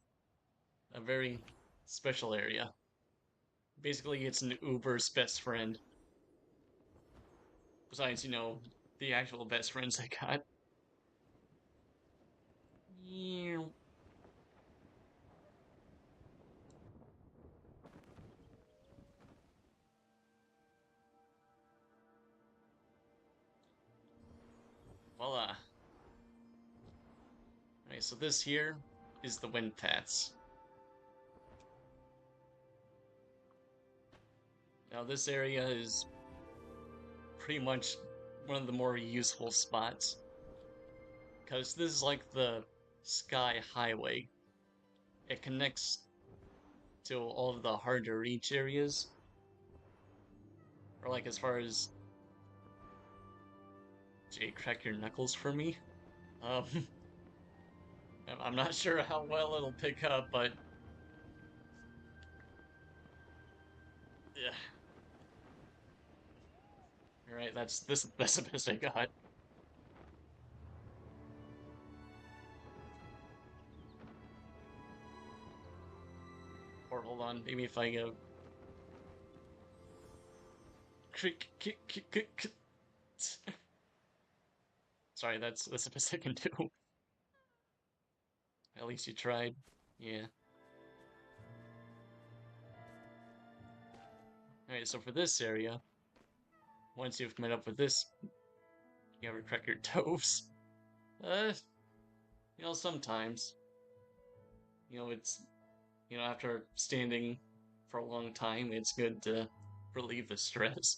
a very special area. Basically, it's an Uber's best friend. Besides, the actual best friends I got. Voila. Alright, so this here is the wind paths. Now this area is pretty much one of the more useful spots, because this is like the Sky Highway. It connects to all of the hard to reach areas, or like as far as Jay, crack your knuckles for me. Um, I'm not sure how well it'll pick up, but yeah. All right, that's the best I got. Or hold on, maybe if I go. Sorry, that's the best I can do. At least you tried. Yeah. Alright, so for this area, once you've met up with this, you ever crack your toes? Uh, sometimes. It's, after standing for a long time, it's good to relieve the stress.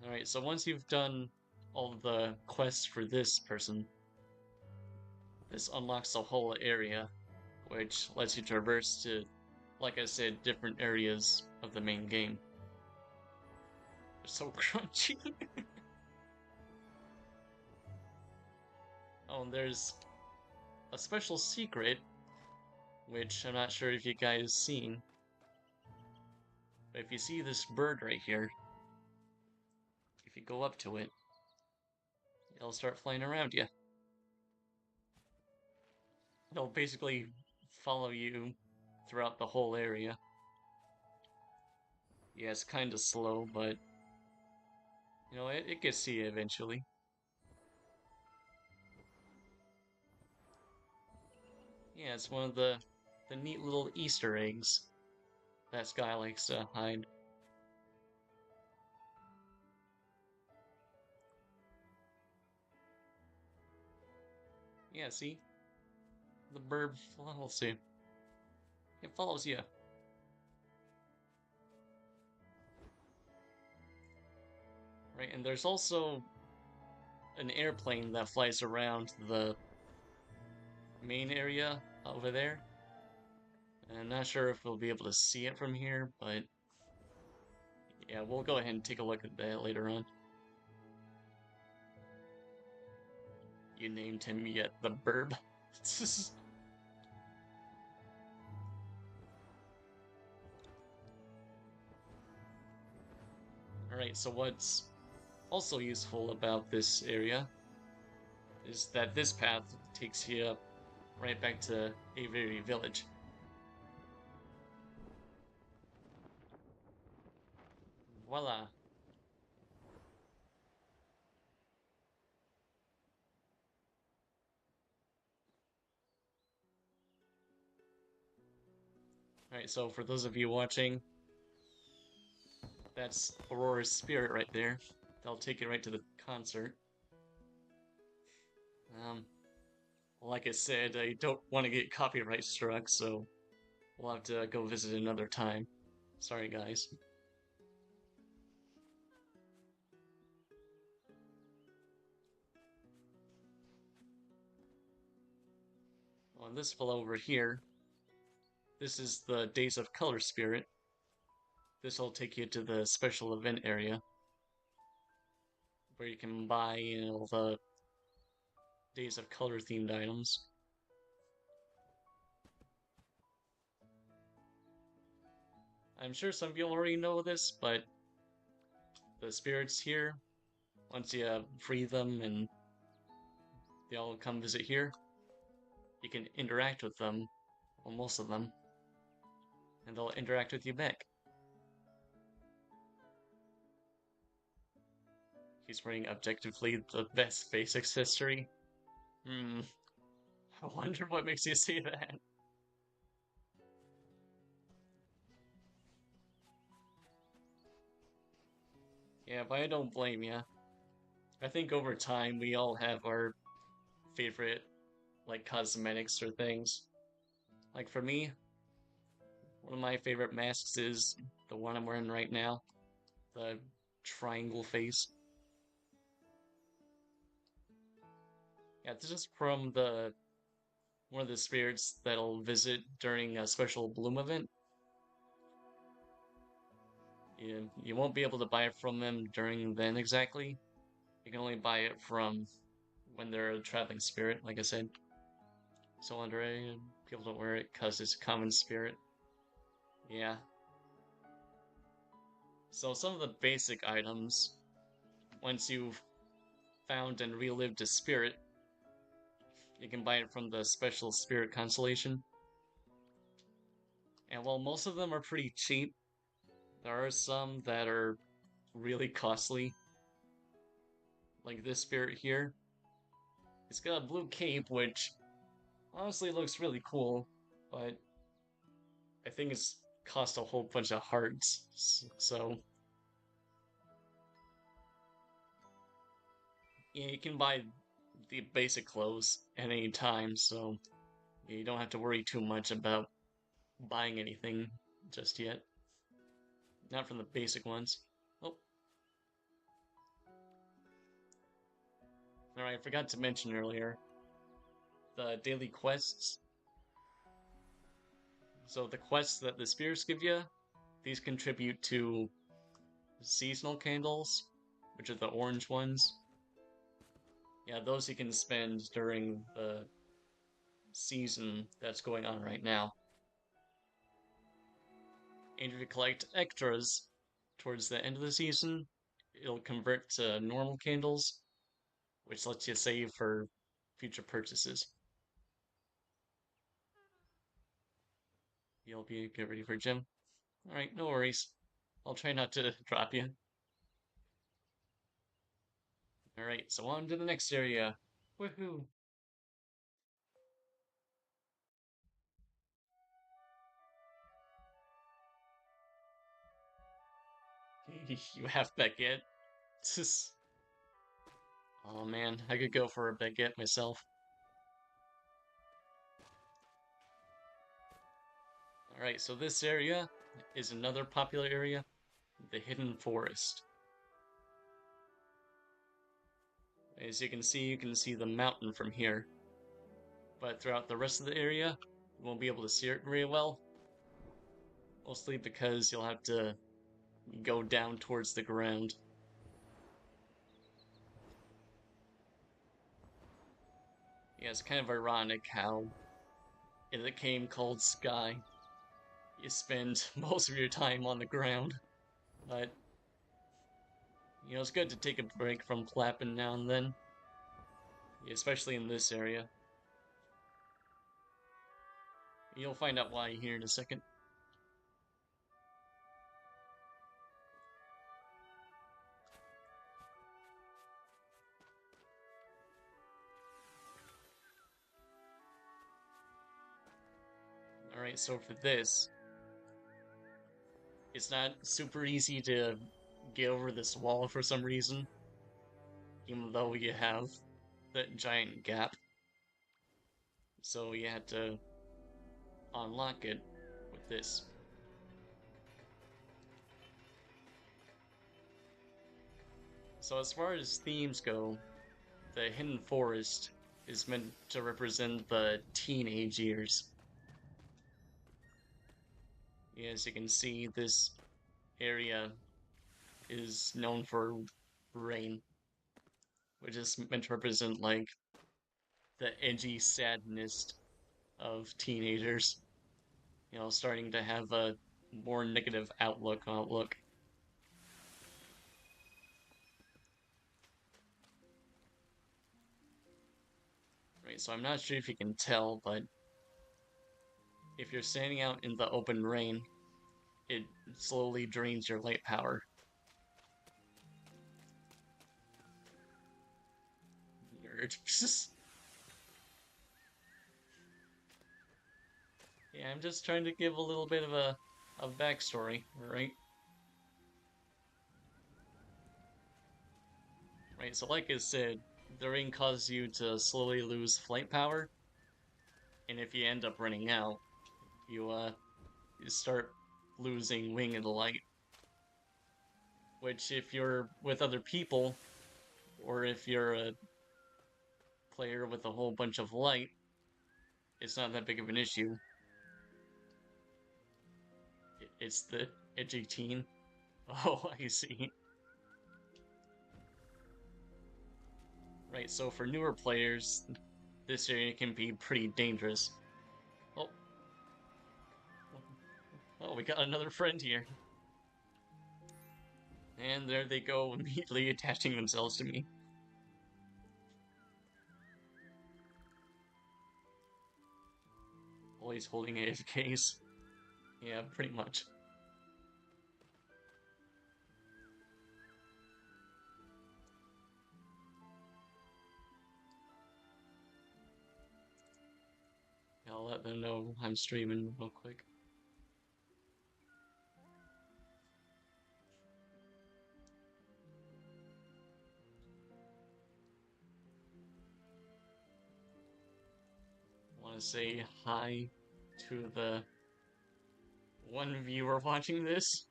Alright, so once you've done all of the quests for this person, this unlocks the whole area, which lets you traverse to, like I said, different areas of the main game. They're so crunchy. Oh, and there's a special secret, which I'm not sure if you guys seen. But if you see this bird right here, if you go up to it, it'll start flying around you. It'll basically follow you throughout the whole area. Yeah, it's kind of slow, but it gets to you eventually. Yeah, it's one of the neat little Easter eggs that Sky likes to hide. Yeah, see? The bird follows you. It follows you. Right, and there's also an airplane that flies around the main area over there. And I'm not sure if we'll be able to see it from here, but yeah, we'll go ahead and take a look at that later on. You named him yet the Burb. Alright, so what's also useful about this area is that this path takes you up right back to Avery Village. Voila. Alright, so for those of you watching, that's Aurora's spirit right there. That'll take you right to the concert. Like I said, I don't want to get copyright struck, so we'll have to go visit another time. Sorry, guys. On this fellow over here, this is the Days of Color spirit. This will take you to the special event area, where you can buy, the Days of Color themed items. I'm sure some of you already know this, but the spirits here, once you free them and they all come visit here, you can interact with them, well, most of them, and they'll interact with you back. He's wearing objectively the best face accessory. I wonder what makes you say that. Yeah, but I don't blame you. I think over time we all have our favorite, like, cosmetics or things. Like for me, One of my favorite masks is the one I'm wearing right now, the triangle face. Yeah, this is from the one of the spirits that'll visit during a special bloom event. You won't be able to buy it from them during then exactly. You can only buy it from when they're a traveling spirit, like I said. So Andre, people don't wear it because it's a common spirit. Yeah. So some of the basic items, once you've found and relived a spirit, you can buy it from the special spirit constellation. And while most of them are pretty cheap, there are some that are really costly. Like this spirit here. It's got a blue cape, which honestly looks really cool, but I think it's cost a whole bunch of hearts. So yeah, you can buy the basic clothes at any time, so you don't have to worry too much about buying anything just yet. Not from the basic ones. Oh. Alright, I forgot to mention earlier the daily quests. So the quests that the spirits give you, these contribute to seasonal candles, which are the orange ones. Yeah, those you can spend during the season that's going on right now. And if you collect extras towards the end of the season, it'll convert to normal candles, which lets you save for future purchases. You'll be get ready for gym. Alright, no worries. I'll try not to drop you. Alright, so on to the next area. Woohoo! You have baguette? Oh man, I could go for a baguette myself. Alright, so this area is another popular area, the Hidden Forest. As you can see the mountain from here. But throughout the rest of the area, you won't be able to see it very well. Mostly because you'll have to go down towards the ground. Yeah, it's kind of ironic how in the game called Sky, you spend most of your time on the ground. But, you know, it's good to take a break from flapping now and then. Especially in this area. You'll find out why here in a second. Alright, so for this, it's not super easy to get over this wall for some reason, even though you have that giant gap. So you had to unlock it with this. So as far as themes go, the Hidden Forest is meant to represent the teenage years. As you can see, this area is known for rain, which is meant to represent like the edgy sadness of teenagers, you know, starting to have a more negative outlook. Right, so I'm not sure if you can tell, but if you're standing out in the open rain, it slowly drains your light power. Nerd. Yeah, I'm just trying to give a little bit of a backstory, right? Right, so like I said, the rain causes you to slowly lose flight power, and if you end up running out, you you start losing wing and light. Which, if you're with other people, or if you're a player with a whole bunch of light, it's not that big of an issue. It's the edgy teen. Oh, I see. Right, so for newer players, this area can be pretty dangerous. Oh, oh, we got another friend here. And there they go, immediately attaching themselves to me. Always holding AFKs. Yeah, pretty much. I'll let them know I'm streaming real quick. I want to say hi to the one viewer watching this.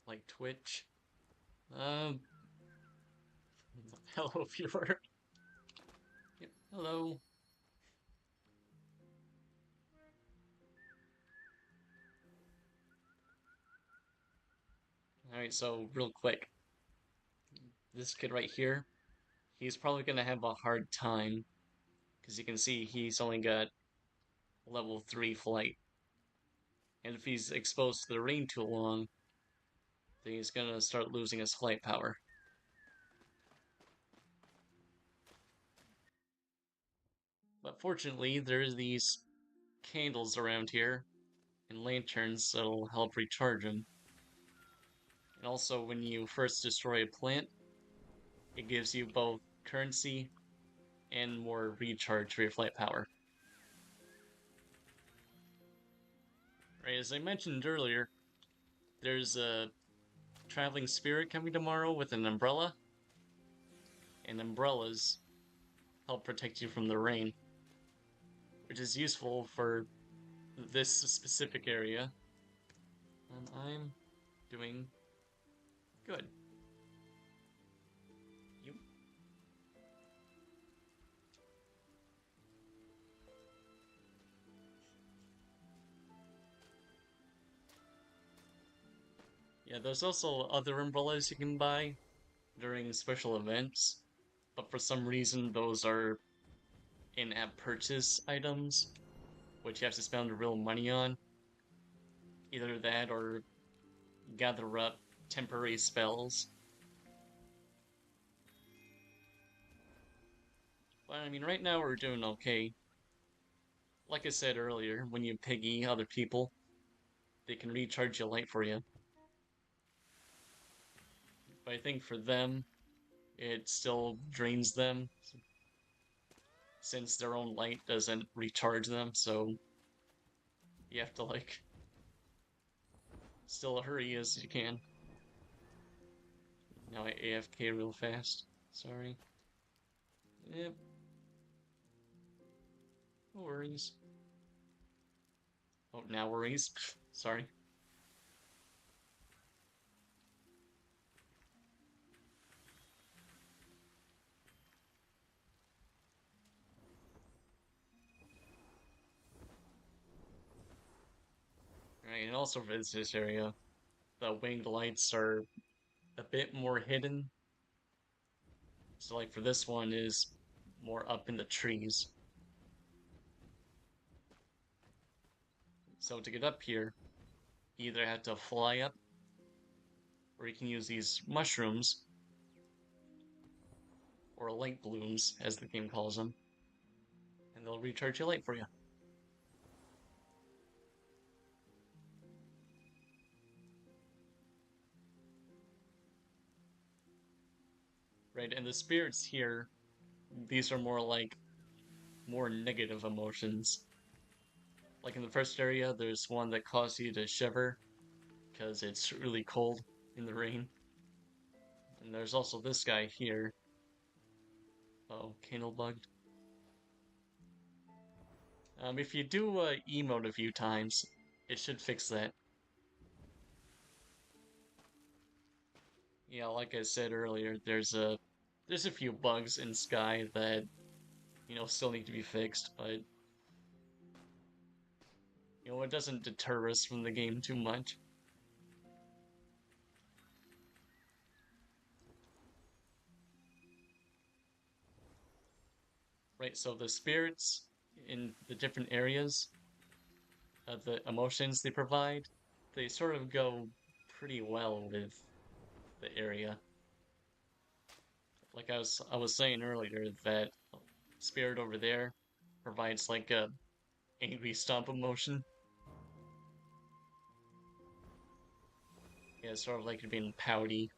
Like Twitch. Hello, viewer. Yep, hello. Alright, so real quick. This kid right here, he's probably gonna have a hard time, because you can see he's only got level 3 flight. And if he's exposed to the rain too long, then he's gonna start losing his flight power. But fortunately, there's these candles around here and lanterns that'll help recharge him. And also, when you first destroy a plant, it gives you both currency and more recharge for your flight power. Right, as I mentioned earlier, there's a traveling spirit coming tomorrow with an umbrella, and umbrellas help protect you from the rain, which is useful for this specific area. And I'm doing good. You? Yeah, there's also other umbrellas you can buy during special events, but for some reason those are in-app purchase items, which you have to spend real money on. Either that or gather up temporary spells. But I mean, right now we're doing okay. Like I said earlier, when you piggy other people, they can recharge your light for you. But I think for them, it still drains them, since their own light doesn't recharge them, so you have to, like, still hurry as you can. Now I AFK real fast. Sorry. Yep. No worries. Oh, now worries. Sorry. Right, and also for this area, the winged lights are a bit more hidden. So like for this one is more up in the trees. So to get up here, you either have to fly up, or you can use these mushrooms, or light blooms, as the game calls them, and they'll recharge your light for you. Right, and the spirits here, these are more like more negative emotions. Like in the first area, there's one that causes you to shiver because it's really cold in the rain. And there's also this guy here. Oh, candle bugged. If you do emote a few times, it should fix that. Yeah, like I said earlier, there's a few bugs in Sky that still need to be fixed, but it doesn't deter us from the game too much. Right, so the spirits in the different areas, the emotions they provide, they sort of go pretty well with the area. Like I was saying earlier, that spirit over there provides like a angry stomp emotion. Yeah, sort of like being pouty.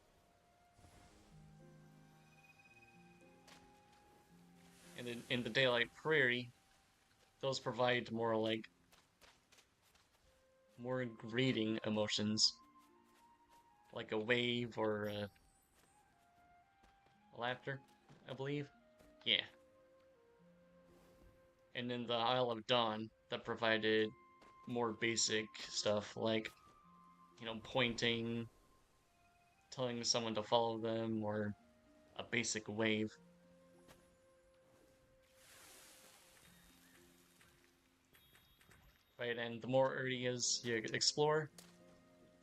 And in the Daylight Prairie, those provide more greeting emotions, like a wave or laughter, I believe. Yeah. And in the Isle of Dawn, that provided more basic stuff like, pointing, telling someone to follow them, or a basic wave. Right, and the more areas you explore,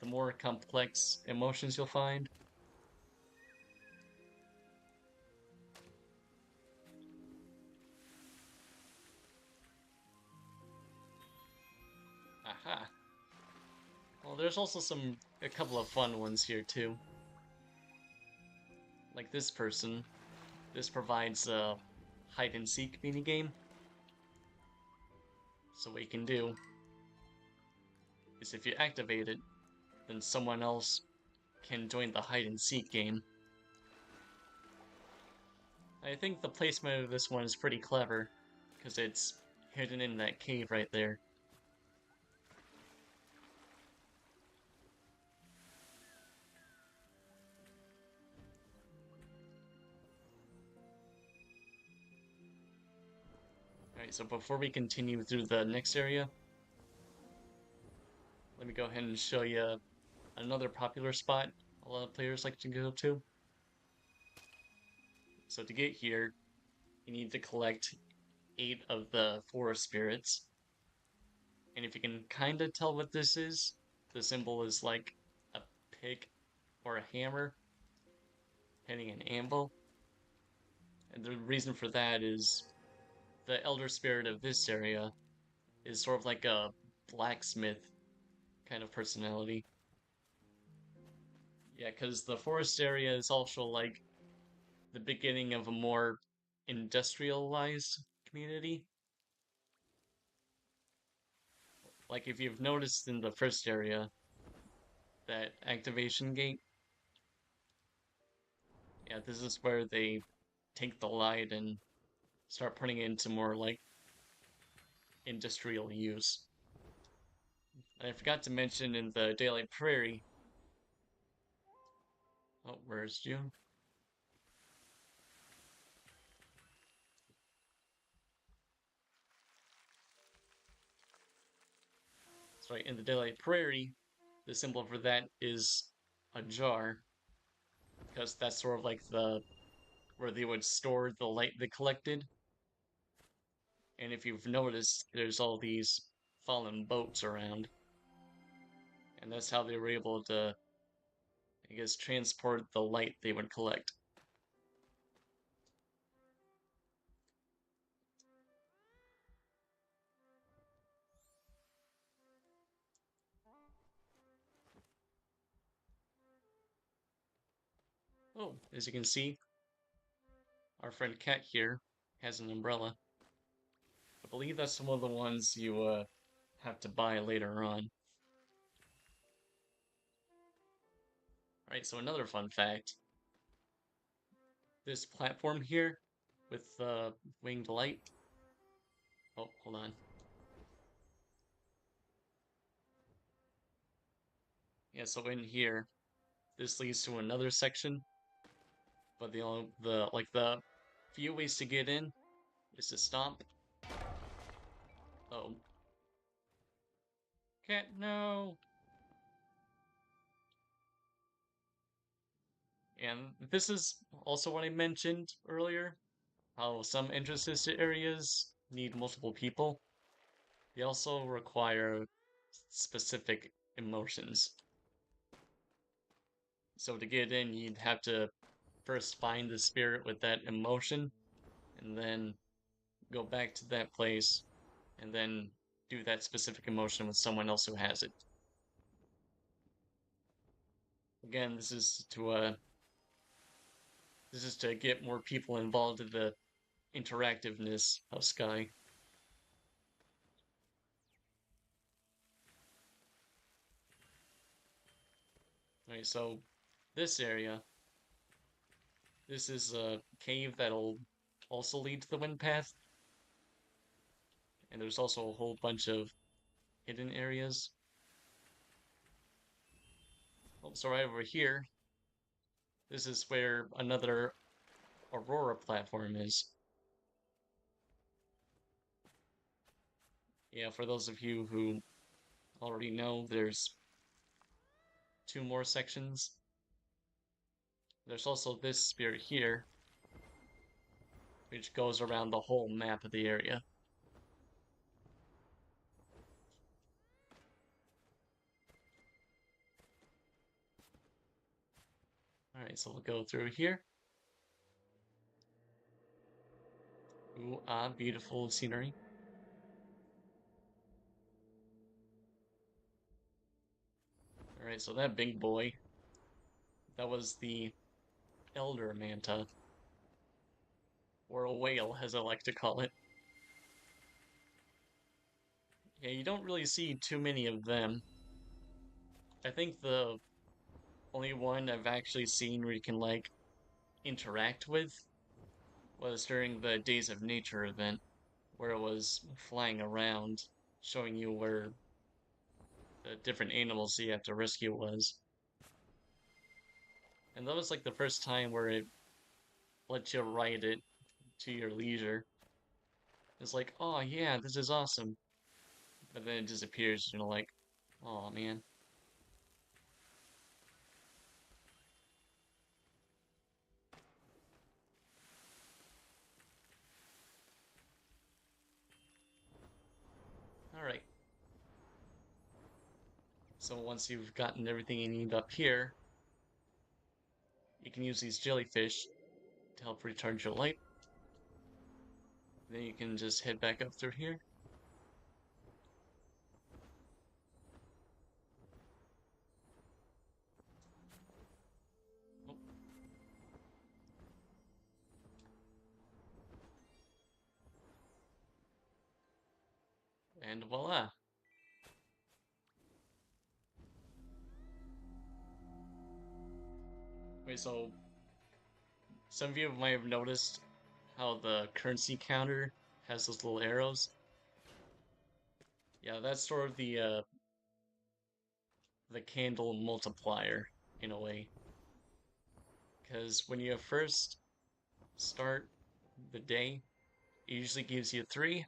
the more complex emotions you'll find. Aha. Well, there's also a couple of fun ones here too. Like this person. This provides a hide and seek minigame. So what you can do is if you activate it, then someone else can join the hide and seek game. I think the placement of this one is pretty clever, because it's hidden in that cave right there. Alright, so before we continue through the next area, let me go ahead and show you another popular spot a lot of players like to go to. So to get here, you need to collect 8 of the forest spirits. And if you can kinda tell what this is, the symbol is like a pick or a hammer hitting an anvil. And the reason for that is the elder spirit of this area is sort of like a blacksmith kind of personality. Yeah, because the forest area is also like the beginning of a more industrialized community. Like if you've noticed in the first area, that activation gate, yeah, this is where they take the light and start putting it into more like industrial use. And I forgot to mention in the Daylight Prairie. Oh, where's June? That's right, in the Daylight Prairie, the symbol for that is a jar, because that's sort of like where they would store the light they collected. And if you've noticed, there's all these fallen boats around. And that's how they were able to, I guess, transport the light they would collect. Oh, as you can see, our friend Cat here has an umbrella. I believe that's one of the ones you have to buy later on. Alright, so another fun fact. This platform here with the winged light, Oh, hold on. Yeah, so in here, this leads to another section, but the few ways to get in is to stomp. Oh, cat, no! And this is also what I mentioned earlier, how some entrances to areas need multiple people. They also require specific emotions. So to get in, you'd have to first find the spirit with that emotion, and then go back to that place, and then do that specific emotion with someone else who has it. Again, this is to get more people involved in the interactiveness of Sky. Alright, so this area, this is a cave that'll also lead to the wind path, and there's also a whole bunch of hidden areas. Oh, so right over here, this is where another Aurora platform is. Yeah, for those of you who already know, there's two more sections. There's also this spear here, which goes around the whole map of the area. Alright, so we'll go through here. Ooh, ah, beautiful scenery. Alright, so that big boy, that was the Elder Manta, or a whale, as I like to call it. Yeah, you don't really see too many of them. I think the only one I've actually seen where you can, like, interact with was during the Days of Nature event, where it was flying around, showing you where the different animals you have to rescue was. And that was like the first time where it lets you ride it to your leisure. It's like, oh yeah, this is awesome. But then it disappears, and you're like, oh man. Alright. So once you've gotten everything you need up here, you can use these jellyfish to help recharge your light. Then you can just head back up through here. Oh. And voila. Wait, so some of you might have noticed how the currency counter has those little arrows. Yeah, that's sort of the candle multiplier in a way. Because when you first start the day, it usually gives you 3,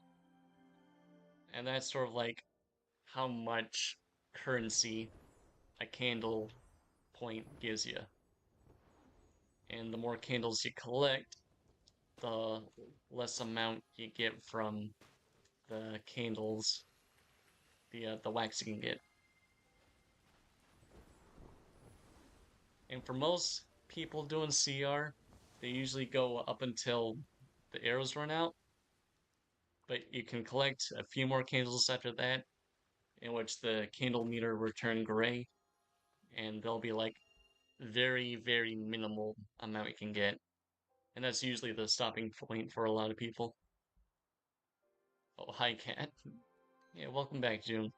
and that's sort of like how much currency a candle point gives you. And the more candles you collect, the less amount you get from the candles, the wax you can get. And for most people doing CR, they usually go up until the arrows run out, but you can collect a few more candles after that, in which the candle meter will turn gray, and there'll be like very, very minimal amount you can get. And that's usually the stopping point for a lot of people. Oh, hi, cat. Yeah, welcome back, June.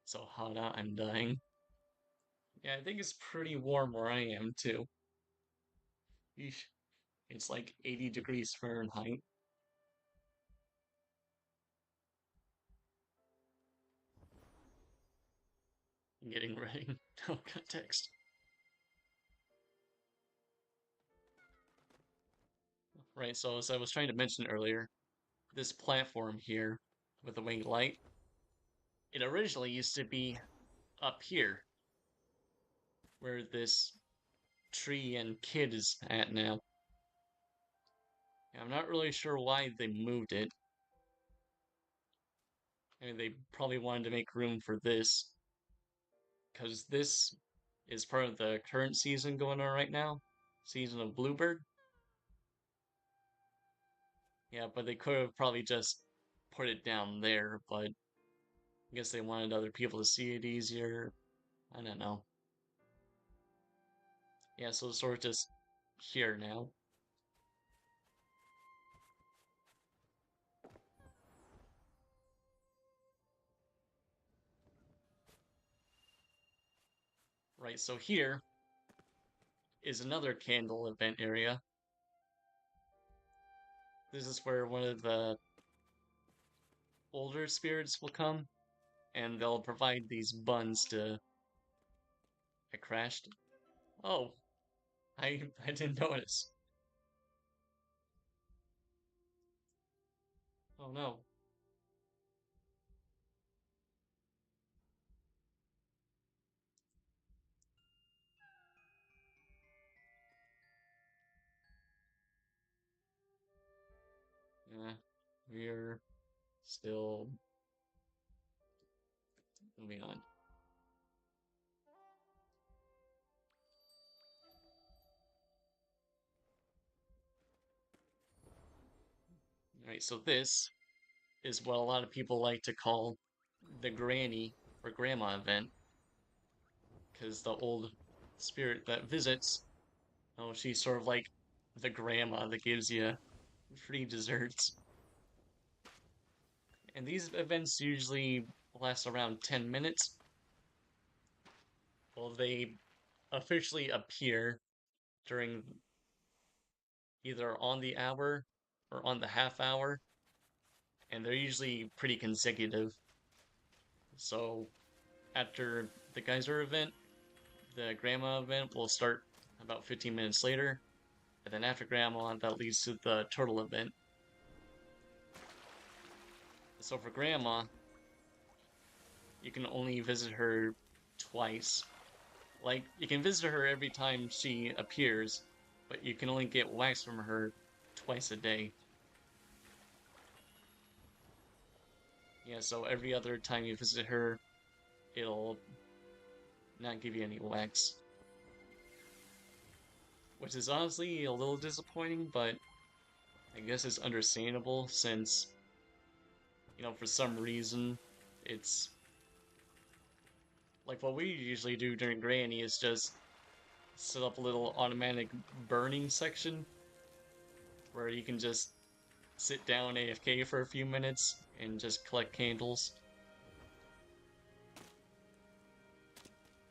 So hot out, I'm dying. Yeah, I think it's pretty warm where I am, too. Eesh. It's like 80 degrees Fahrenheit. Getting ready. No context. Right, so as I was trying to mention earlier, this platform here with the winged light, it originally used to be up here where this tree and kid is at now. I'm not really sure why they moved it. I mean, they probably wanted to make room for this, because this is part of the current season going on right now, season of Bluebird. Yeah, but they could have probably just put it down there, but I guess they wanted other people to see it easier. I don't know. Yeah, so it's sort of just here now. Right, so here is another candle event area. This is where one of the older spirits will come, and they'll provide these buns to... I crashed. Oh, I didn't notice. Oh no. Yeah, we're still moving on. Alright, so this is what a lot of people like to call the granny or grandma event, because the old spirit that visits, oh, she's sort of like the grandma that gives you free desserts. And these events usually last around 10 minutes. Well, they officially appear during either on the hour or on the half hour, and they're usually pretty consecutive. So after the geyser event, the grandma event will start about 15 minutes later, and then after grandma, that leads to the turtle event. So for grandma, you can only visit her twice. Like, you can visit her every time she appears, but you can only get wax from her twice a day. Yeah, so every other time you visit her, it'll not give you any wax. Which is honestly a little disappointing, but I guess it's understandable since, for some reason, it's like what we usually do during Granny is just set up a little automatic burning section where you can just sit down AFK for a few minutes and just collect candles.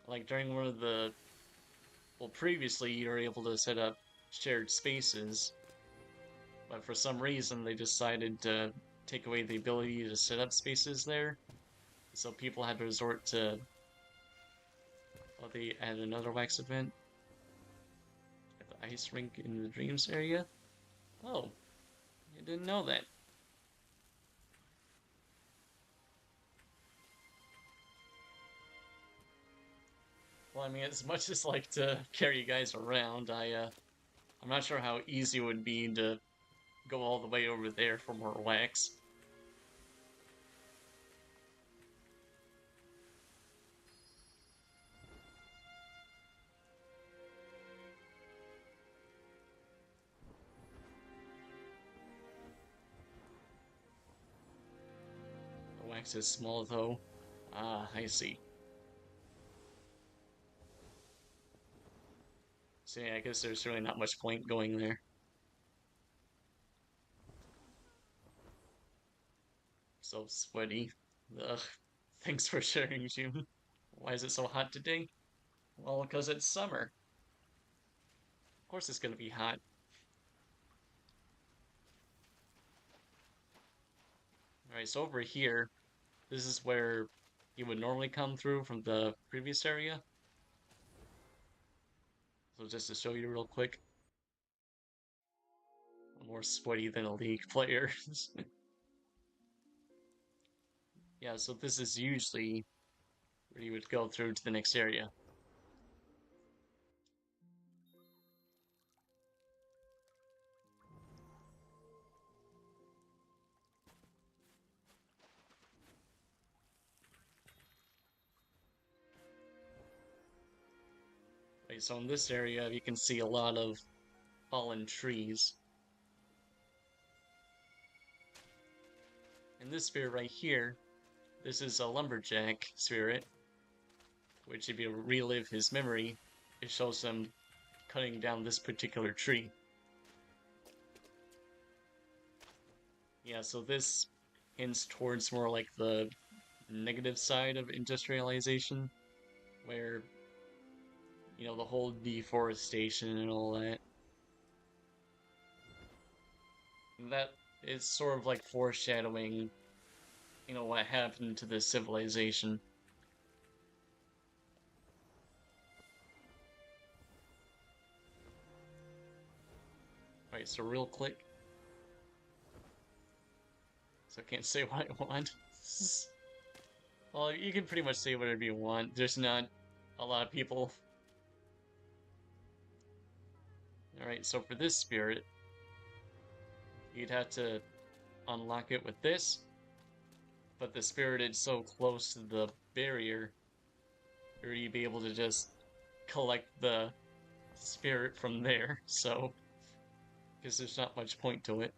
Like during one of the, well, previously you were able to set up shared spaces, but for some reason they decided to take away the ability to set up spaces there, so people had to resort to, well, they added another wax event at the ice rink in the dreams area. Oh, I didn't know that. Well, I mean, as much as I like to carry you guys around, I'm not sure how easy it would be to go all the way over there for more wax. The wax is small though. Ah, I see. So yeah, I guess there's really not much point going there. So sweaty. Ugh. Thanks for sharing, June. Why is it so hot today? Well, because it's summer. Of course it's gonna be hot. Alright, so over here, this is where he would normally come through from the previous area. So just to show you real quick, I'm more sweaty than a League player. Yeah, so this is usually where you would go through to the next area. Right, so in this area, you can see a lot of fallen trees. And this sphere right here, this is a lumberjack spirit, which if you relive his memory, it shows him cutting down this particular tree. Yeah, so this hints towards more like the negative side of industrialization, where, you know, the whole deforestation and all that. And that is sort of like foreshadowing, you know, what happened to this civilization. Right, so real quick. So I can't say what I want. Well, you can pretty much say whatever you want. There's not a lot of people. Alright, so for this spirit, you'd have to unlock it with this, but the spirit is so close to the barrier, you'd be able to just collect the spirit from there, so because there's not much point to it.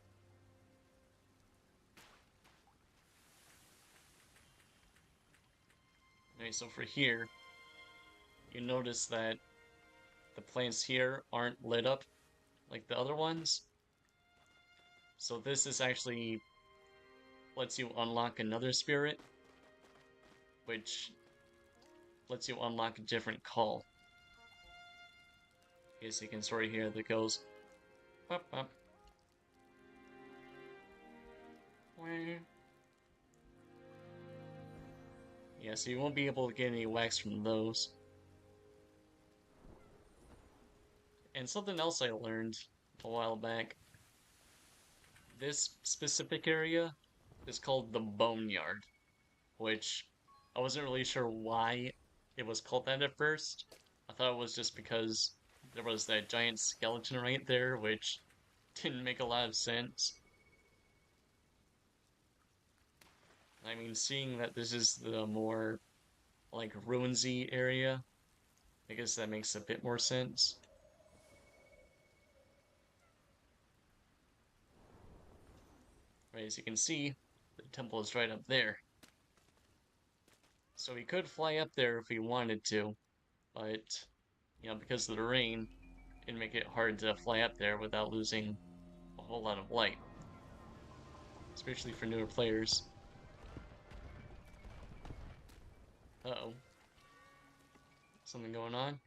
Alright, so for here, you notice that the plants here aren't lit up like the other ones. So this is actually lets you unlock another spirit, which lets you unlock a different call. I guess you can sort of hear that goes pop pop. Yeah, so you won't be able to get any wax from those. And something else I learned a while back. This specific area is called the Boneyard, which I wasn't really sure why it was called that at first. I thought it was just because there was that giant skeleton right there, which didn't make a lot of sense. I mean, seeing that this is the more, like, ruinsy area, I guess that makes a bit more sense. Right, as you can see, the temple is right up there. So we could fly up there if we wanted to, but, you know, because of the rain, it'd make it hard to fly up there without losing a whole lot of light. Especially for newer players. Uh-oh. Something going on?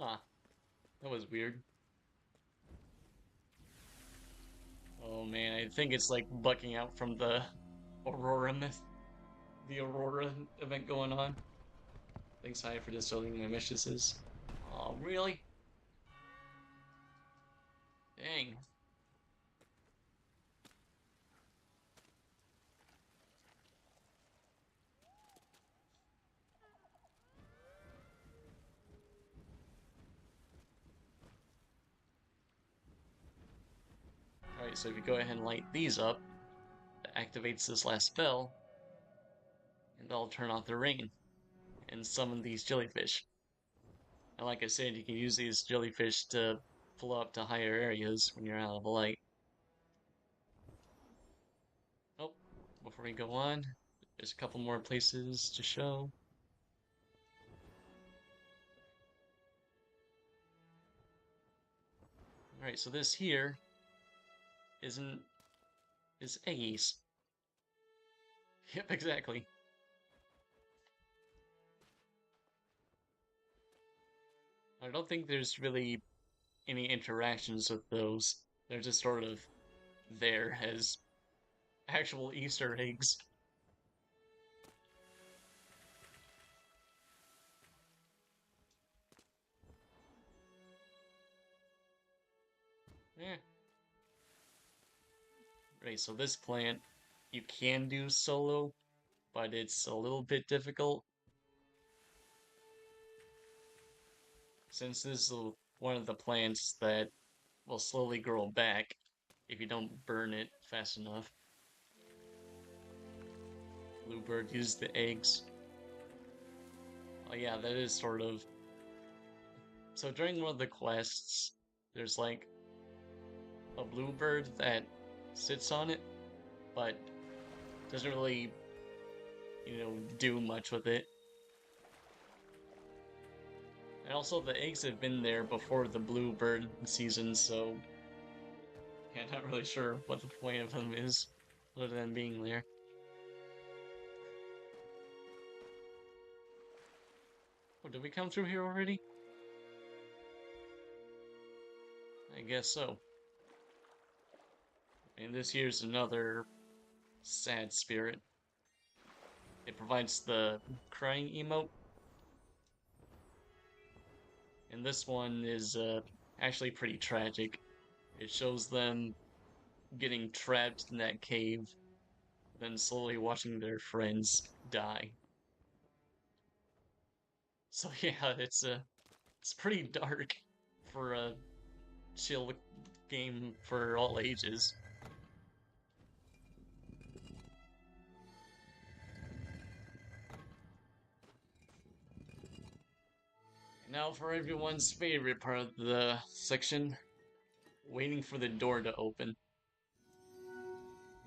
Huh. That was weird. Oh man, I think it's like bucking out from the Aurora myth, the Aurora event going on. Thanks, Hi, for disturbing my mistresses. Oh, really? Dang. Alright, so if you go ahead and light these up, it activates this last spell, and that'll turn off the rain and summon these jellyfish. And like I said, you can use these jellyfish to pull up to higher areas when you're out of light. Oh, before we go on, There's a couple more places to show. Alright, so this here isn't is eggies. Yep, exactly. I don't think there's really any interactions with those. They're just sort of there as actual Easter eggs. Eh. Right, so this plant you can do solo, but it's a little bit difficult since this is one of the plants that will slowly grow back if you don't burn it fast enough. Bluebird used the eggs. Oh yeah, that is sort of... So during one of the quests, there's like a bluebird that sits on it, but doesn't really, do much with it. And also the eggs have been there before the bluebird season, so yeah, not really sure what the point of them is, other than being there. Oh, did we come through here already? I guess so. And this here's another sad spirit. It provides the crying emote. And this one is actually pretty tragic. It shows them getting trapped in that cave, then slowly watching their friends die. So yeah, it's pretty dark for a chill game for all ages. Now for everyone's favorite part of the section, waiting for the door to open.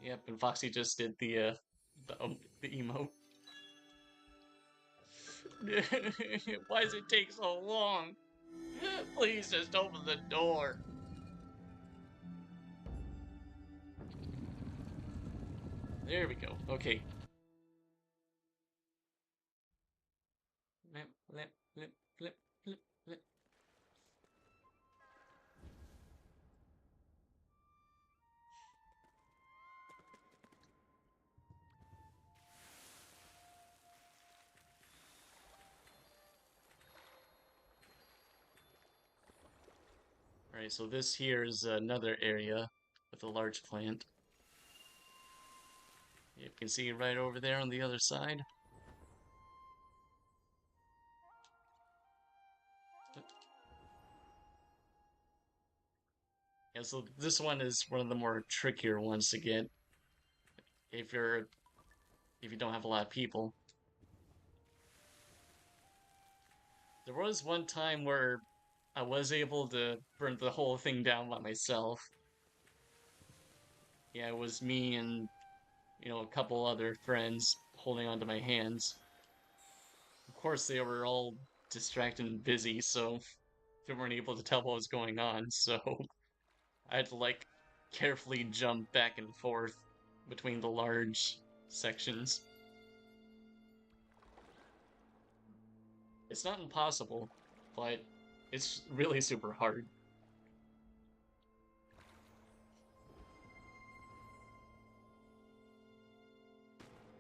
Yep, and Foxy just did the emote. Why does it take so long? Please just open the door. There we go. Okay. Flip, flip, flip, flip, flip, flip. Alright, so this here is another area with a large plant. You can see it right over there on the other side. Yeah, so this one is one of the more trickier ones to get if you don't have a lot of people. There was one time where I was able to burn the whole thing down by myself. Yeah, it was me and, a couple other friends holding onto my hands. Of course, they were all distracted and busy, so they weren't able to tell what was going on, so I had to, like, carefully jump back and forth between the large sections. It's not impossible, but it's really super hard.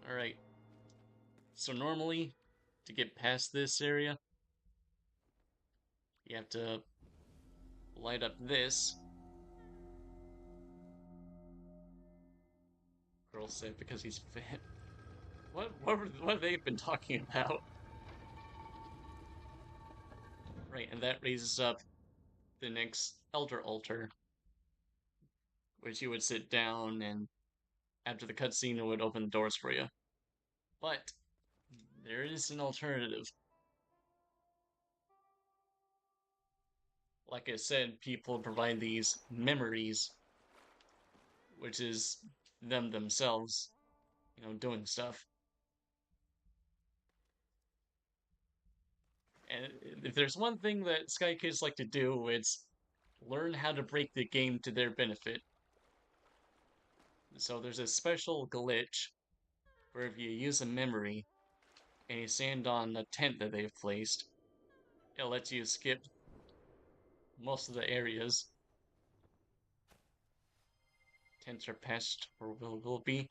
Alright, so normally, to get past this area, you have to light up this. Girl said because he's fat. What have they been talking about? Right, and that raises up the next Elder Altar, which you would sit down and after the cutscene it would open the doors for you. But there is an alternative. Like I said, people provide these memories, which is them themselves, doing stuff. And if there's one thing that Sky Kids like to do, it's learn how to break the game to their benefit. So there's a special glitch where if you use a memory and you stand on a tent that they've placed, it lets you skip most of the areas. Tents are pest, or will be.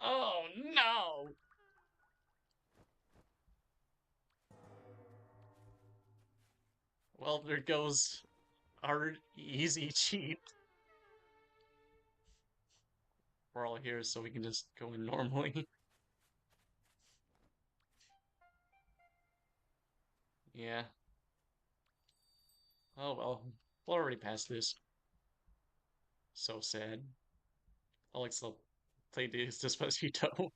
Oh no! Well, there goes our easy cheat. We're all here so we can just go in normally. Yeah. Oh well. We'll already passed this. So sad. Alex will play this Despacito.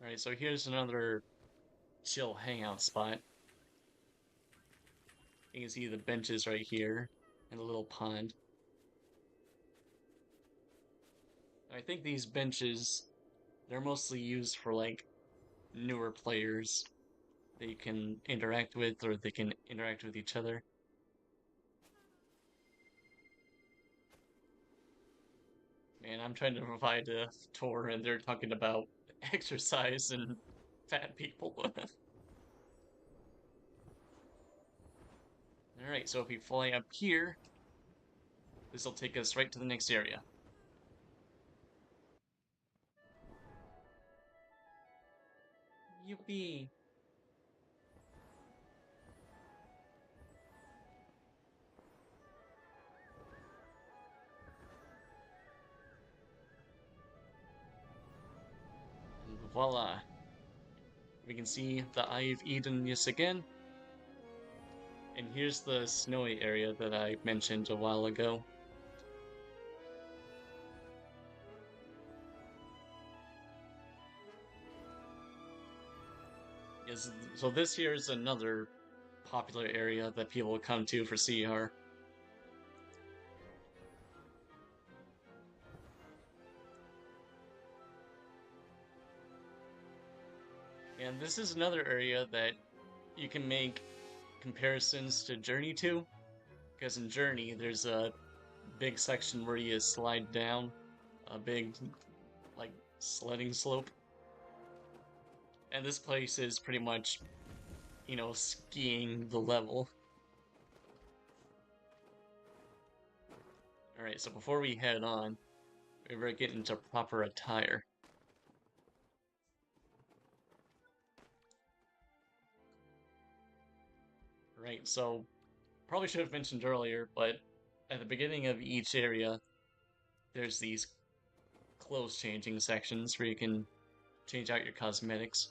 Alright, so here's another chill hangout spot. You can see the benches right here and a little pond. I think these benches, they're mostly used for like newer players that you can interact with or they can interact with each other. Man, I'm trying to provide a tour and they're talking about exercise and fat people. Alright, so if we fly up here, this will take us right to the next area. Yippee! And voila! We can see the Eye of Eden yet again. And here's the snowy area that I mentioned a while ago. So this here is another popular area that people come to for CR. And this is another area that you can make comparisons to Journey to, because in Journey there's a big section where you slide down a big, like, sledding slope. And this place is pretty much, skiing the level. Alright, so before we head on, we better get into proper attire. Right, so probably should have mentioned earlier, but at the beginning of each area, there's these clothes changing sections where you can change out your cosmetics.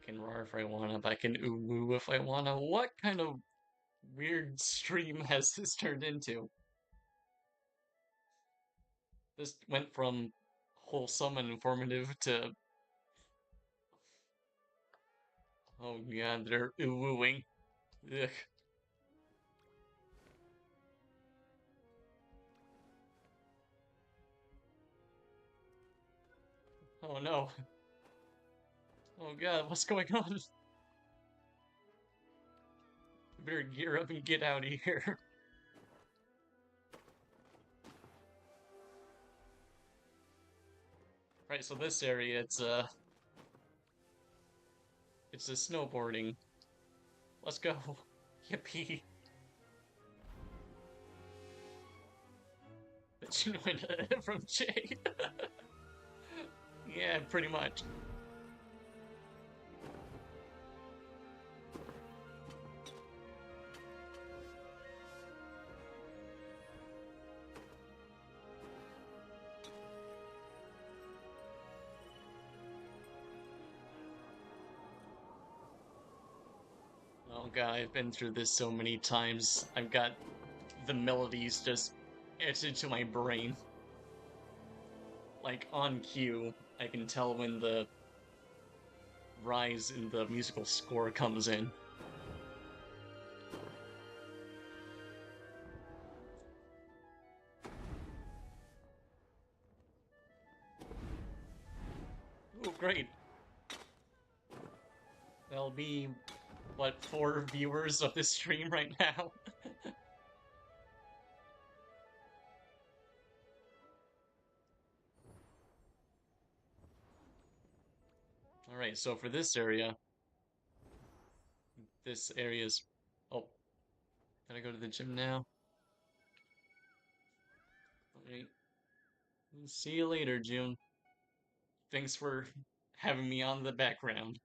I can roar if I wanna, but I can ooh woo if I wanna. What kind of weird stream has this turned into? This went from wholesome and informative to, oh god, they're ooh wooing. Ugh. Oh no. Oh god, what's going on? Better gear up and get out of here. Right, so this area, it's a snowboarding. Let's go. Yippee. That you went from Jay. Yeah, pretty much. Oh god, I've been through this so many times. I've got the melodies just etched into my brain. Like, on cue, I can tell when the rise in the musical score comes in. Great. There'll be, what, 4 viewers of this stream right now? Alright, so for this area is... Oh, gotta go to the gym now. Alright. See you later, June. Thanks for having me on the background.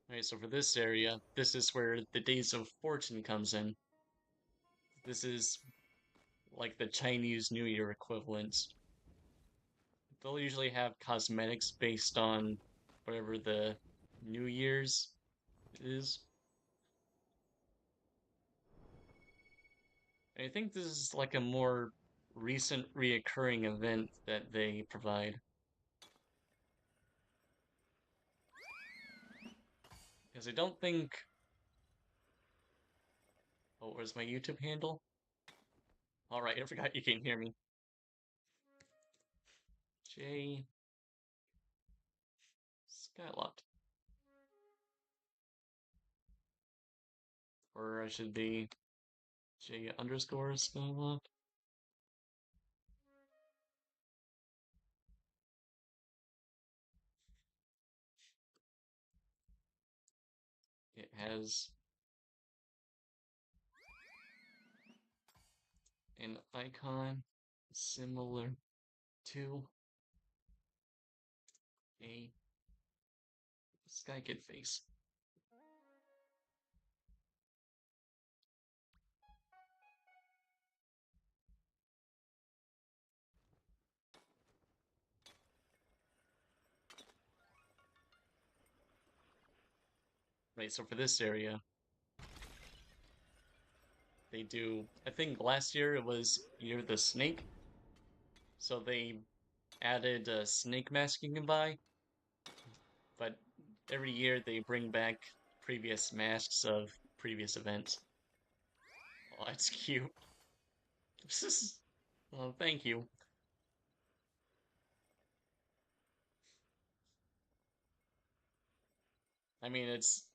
Alright, so for this area, this is where the Days of Fortune comes in. This is like the Chinese New Year equivalent. They'll usually have cosmetics based on whatever the New Year's is. I think this is like a more recent reoccurring event that they provide. Because I don't think... Oh, where's my YouTube handle? Alright, I forgot you can hear me. J... Skylocked. Or I should be J underscore Skylocked. It has an icon similar to a Sky Kid face. Right, so for this area, they do, I think last year it was Year of the Snake, so they added a snake mask you can buy, but every year they bring back previous masks of previous events. Oh, that's cute. This is... Oh, thank you. I mean, it's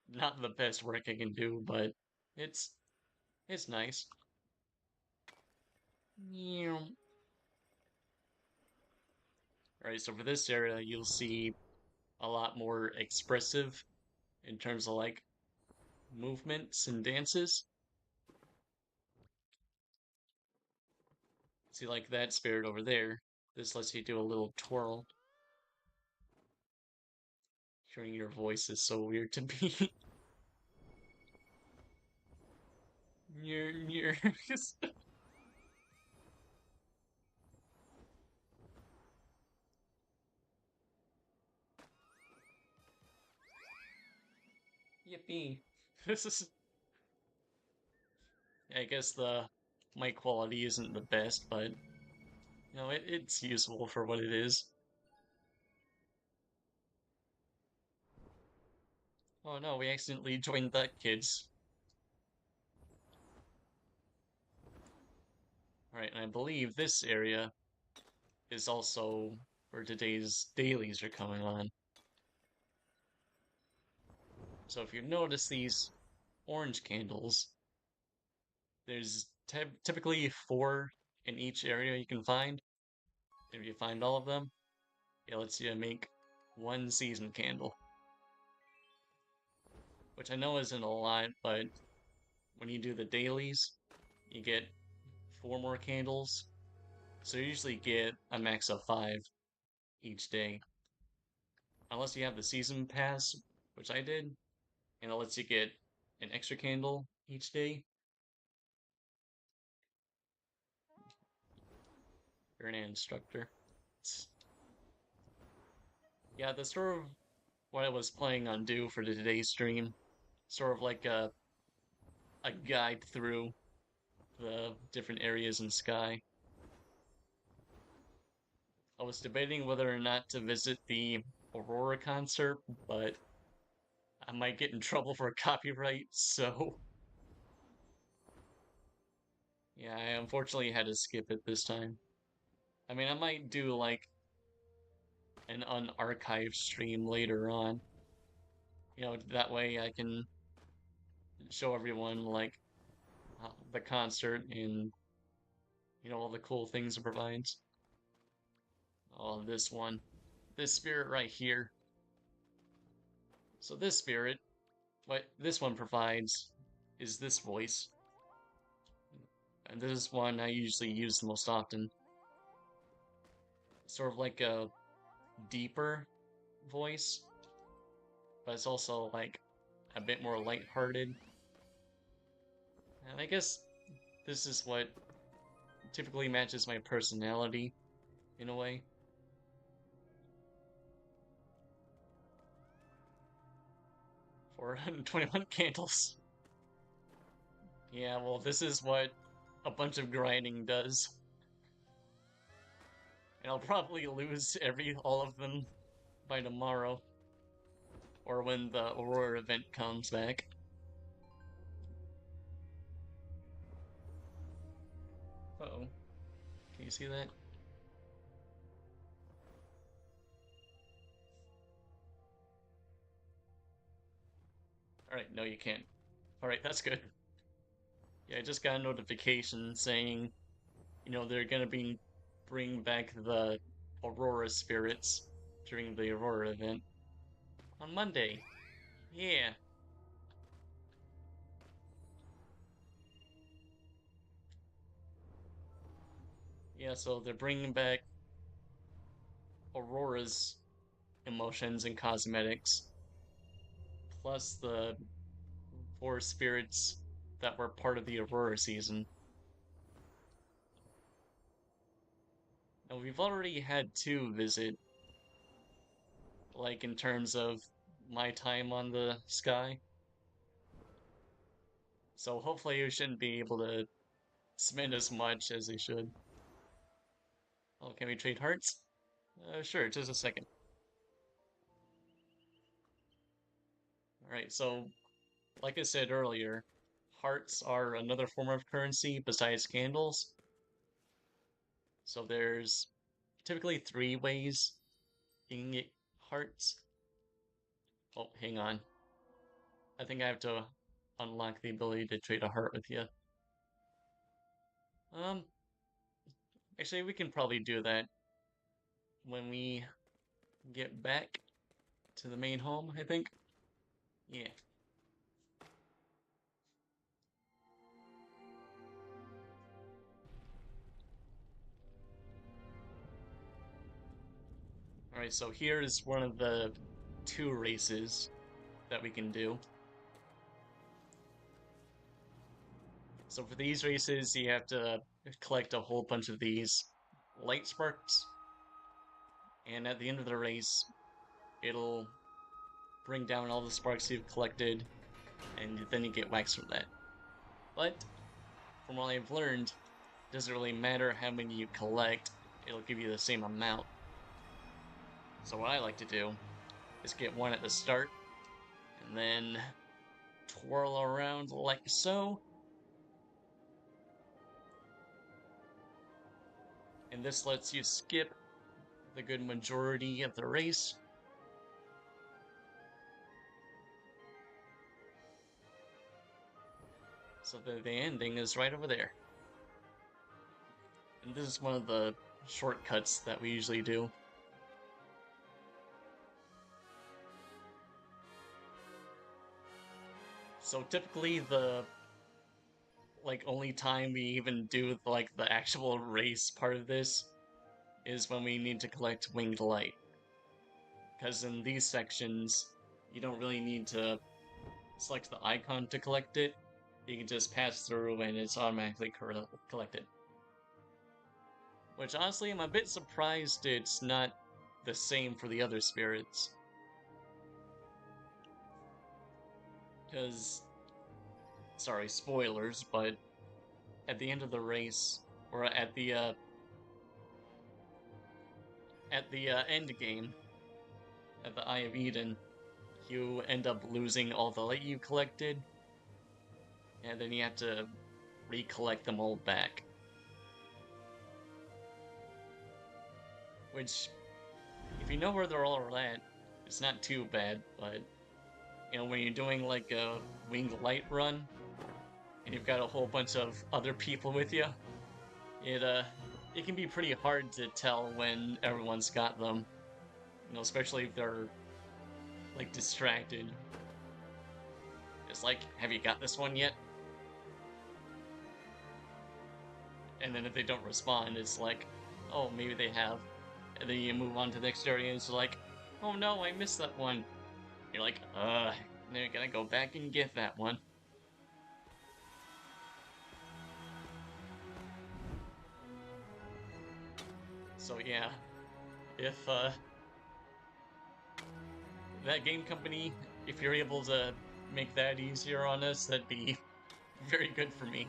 not the best work I can do, but it's it's nice. Alright, so for this area, you'll see a lot more expressive in terms of like movements and dances. See, like that spirit over there. This lets you do a little twirl. Hearing your voice is so weird to me. You're Yippee. This is... I guess the mic quality isn't the best, but you know, it's useful for what it is. Oh no, we accidentally joined that kids. Alright, and I believe this area is also where today's dailies are coming on. So if you notice these orange candles, there's typically 4 in each area you can find. If you find all of them, it lets you make 1 season candle. Which I know isn't a lot, but when you do the dailies, you get 4 more candles. So you usually get a max of 5 each day. Unless you have the season pass, which I did, and it lets you get an extra candle each day. You're an instructor. Yeah, that's sort of what I was planning on do for today's stream. Sort of like a guide through the different areas in Sky. I was debating whether or not to visit the Aurora concert, but I might get in trouble for copyright, so Yeah, I unfortunately had to skip it this time. I mean, I might do like an unarchived stream later on. That way I can show everyone like the concert and all the cool things it provides. Oh, this one. This spirit right here. So this spirit, what this one provides is this voice. And this is one I usually use the most often. Sort of like a deeper voice, but it's also like a bit more lighthearted. And I guess this is what typically matches my personality in a way. For 121 candles. Yeah, well, this is what a bunch of grinding does. And I'll probably lose all of them by tomorrow. Or when the Aurora event comes back. Uh-oh. Can you see that? Alright, no you can't. Alright, that's good. Yeah, I just got a notification saying, they're gonna bring back the Aurora spirits during the Aurora event on Monday. Yeah. Yeah, so they're bringing back Aurora's emotions and cosmetics, plus the four spirits that were part of the Aurora season. Now, we've already had two visit, like in terms of my time on the sky. So hopefully you shouldn't be able to spend as much as they should. Oh, can we trade hearts? Sure, just a second. Alright, so like I said earlier, hearts are another form of currency besides candles. So there's typically three ways you can get hearts. Oh, hang on. I think I have to unlock the ability to trade a heart with you. Um, Actually, we can probably do that when we get back to the main home, I think. Yeah. Alright, so here is one of the two races that we can do. So for these races, you have to collect a whole bunch of these light sparks, and at the end of the race, it'll bring down all the sparks you've collected, and then you get wax from that. But from what I've learned, it doesn't really matter how many you collect, it'll give you the same amount. So what I like to do is get one at the start, and then twirl around like so. And this lets you skip the good majority of the race. So the ending is right over there. And this is one of the shortcuts that we usually do. So typically the only time we even do the actual race part of this is when we need to collect winged light. Because in these sections, you don't really need to select the icon to collect it. You can just pass through and it's automatically collected. Which honestly, I'm a bit surprised it's not the same for the other spirits. Because, sorry, spoilers, but at the end of the race, or at the end game, at the Eye of Eden, you end up losing all the light you collected, and then you have to recollect them all back. Which, if you know where they're all at, it's not too bad, but, you know, when you're doing like a winged light run, and you've got a whole bunch of other people with you, it can be pretty hard to tell when everyone's got them. You know, especially if they're like distracted. It's like, have you got this one yet? And then if they don't respond, it's like, oh, maybe they have. And then you move on to the next area and it's like, oh no, I missed that one. You're like, then you're gonna go back and get that one. So yeah, if that game company, if you're able to make that easier on us, that'd be very good for me.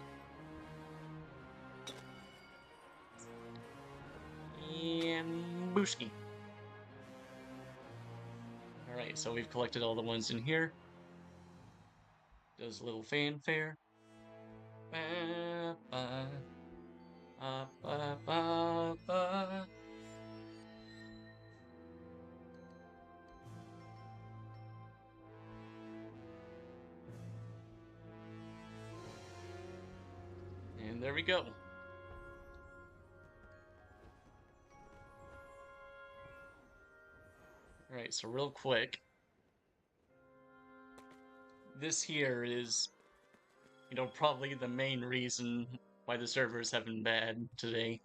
And Booski. Alright, so we've collected all the ones in here. Does a little fanfare. Ba, ba, ba, ba, ba, ba. And there we go. Alright, so real quick. This here is, you know, probably the main reason why the servers have been bad today.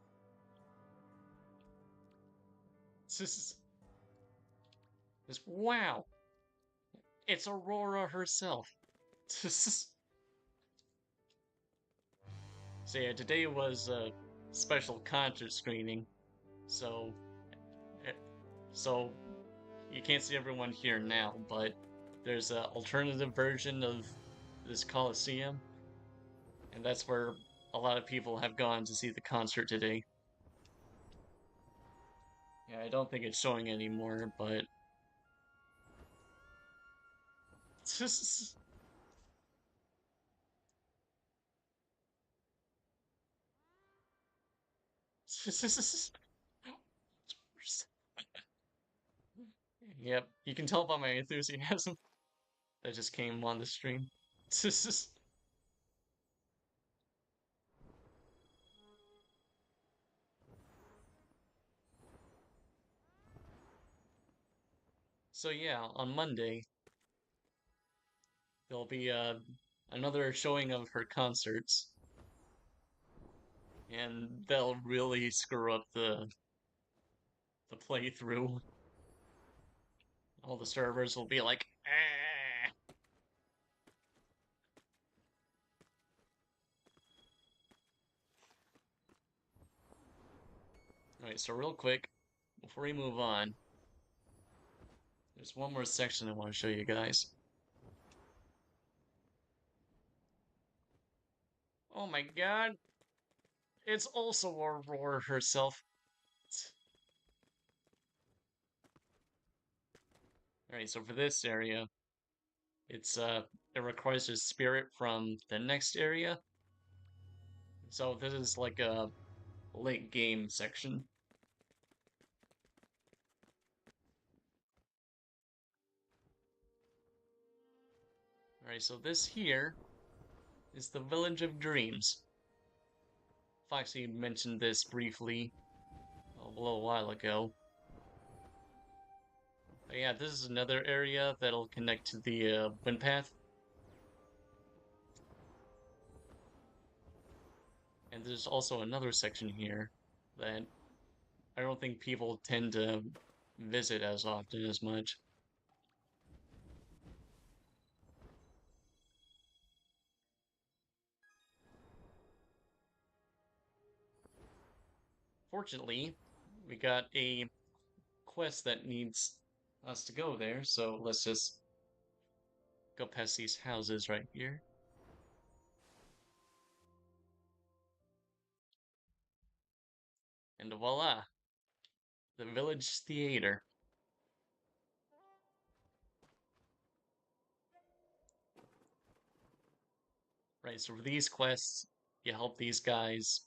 This, wow! It's Aurora herself. So yeah, today was a special concert screening, so eh, so you can't see everyone here now, but there's an alternative version of this Coliseum, and that's where a lot of people have gone to see the concert today. Yeah, I don't think it's showing anymore, but yep, you can tell by my enthusiasm that just came on the stream. So yeah, on Monday there'll be another showing of her concerts, and they'll really screw up the playthrough. All the servers will be like, ah. Alright, so real quick, before we move on, there's one more section I want to show you guys. Oh my god, it's also Aurora herself. Alright, so for this area, it requires a spirit from the next area. So this is like a late game section. Alright, so this here is the Village of Dreams. Foxy mentioned this briefly a little while ago. But yeah, this is another area that'll connect to the wind path. And there's also another section here that I don't think people tend to visit as often as much. Fortunately, we got a quest that needs us to go there, so let's just go past these houses right here. And voila! The Village Theater. Right, so for these quests, you help these guys,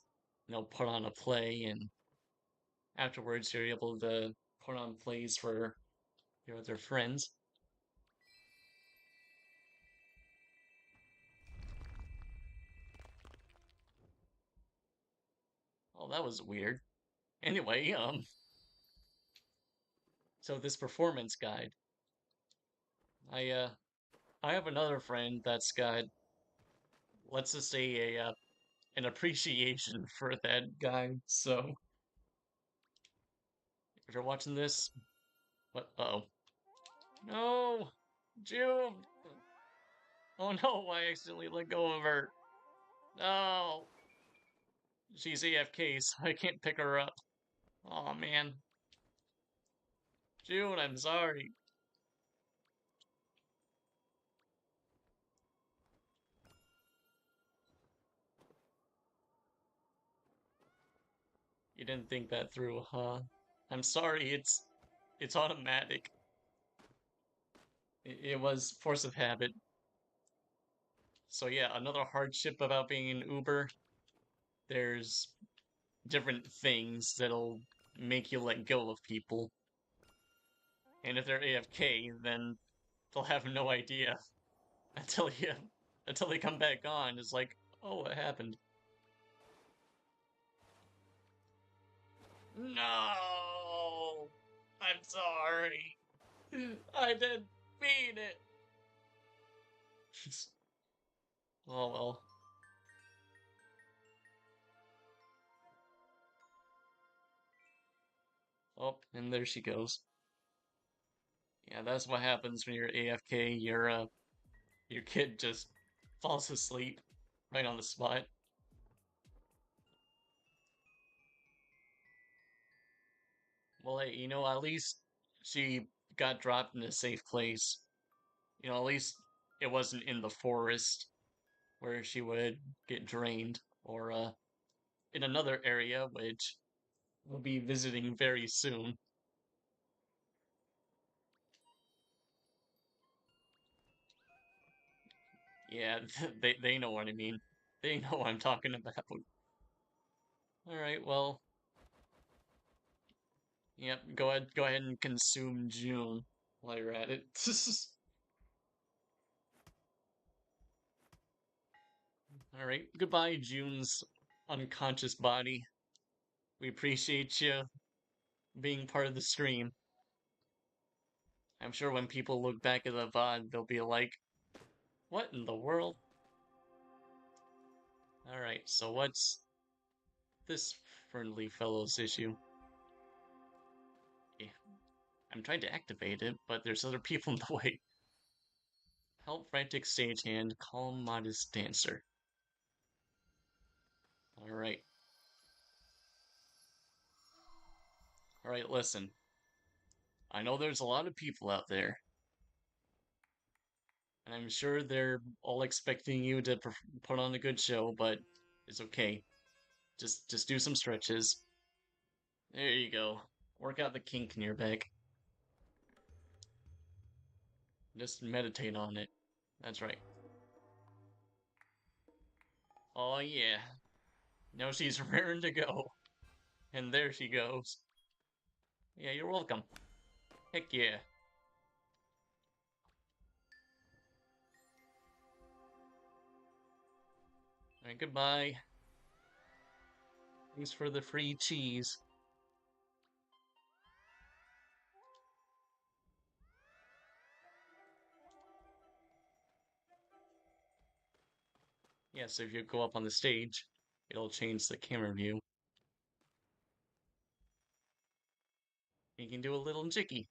put on a play, and afterwards you're able to put on plays for your other friends. Oh, that was weird. Anyway, so this performance guide, I uh, I have another friend that's got, let's just say, an appreciation for that guy. So if you're watching this, what? Uh-oh. No, June. Oh no, I accidentally let go of her. No, she's AFK, so I can't pick her up. Oh man, June, I'm sorry. You didn't think that through, huh? I'm sorry. It's automatic. It was force of habit. So yeah, another hardship about being an Uber, there's different things that'll make you let go of people. And if they're AFK, then they'll have no idea until you until they come back on. It's like, oh, what happened? No, I'm sorry. I didn't mean it. Oh well. Oh, and there she goes. Yeah, that's what happens when you're AFK. Your kid just falls asleep right on the spot. Well, hey, at least she got dropped in a safe place. At least it wasn't in the forest where she would get drained, or in another area which we'll be visiting very soon. Yeah, they know what I mean. They know what I'm talking about. All right, well, yep. Go ahead and consume June while you're at it. All right, goodbye, June's unconscious body. We appreciate you being part of the stream. I'm sure when people look back at the VOD, they'll be like, "What in the world?" All right, so what's this friendly fellow's issue? Yeah, I'm trying to activate it, but there's other people in the way. Help frantic stagehand, calm modest dancer. Alright. Alright, listen. I know there's a lot of people out there, and I'm sure they're all expecting you to put on a good show, but it's okay. Just do some stretches. There you go. Work out the kink in your back. Just meditate on it. That's right. Oh yeah. Now she's raring to go. And there she goes. Yeah, you're welcome. Heck yeah. Alright, goodbye. Thanks for the free cheese. Yeah, so if you go up on the stage, it'll change the camera view. You can do a little jiggy.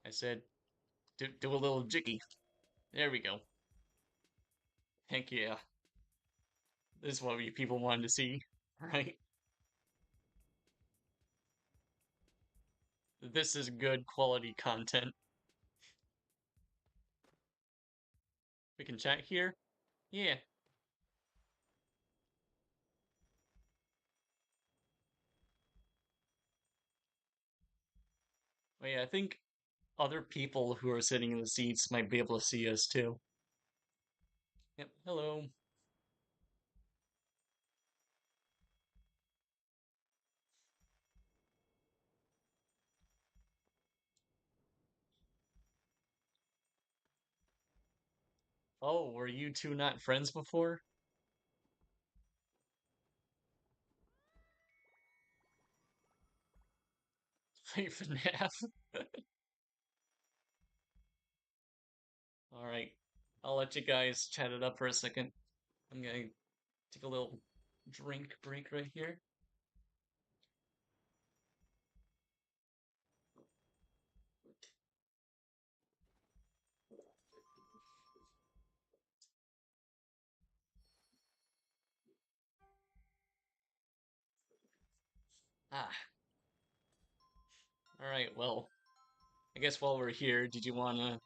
I said, do a little jiggy. There we go. Heck yeah. This is what you people wanted to see, right? This is good quality content. We can chat here? Yeah. Oh yeah, I think other people who are sitting in the seats might be able to see us too. Yep, hello. Oh, were you two not friends before? Play FNAF? Alright. I'll let you guys chat it up for a second. I'm gonna take a little drink break right here. Ah, alright, well, I guess while we're here, did you wanna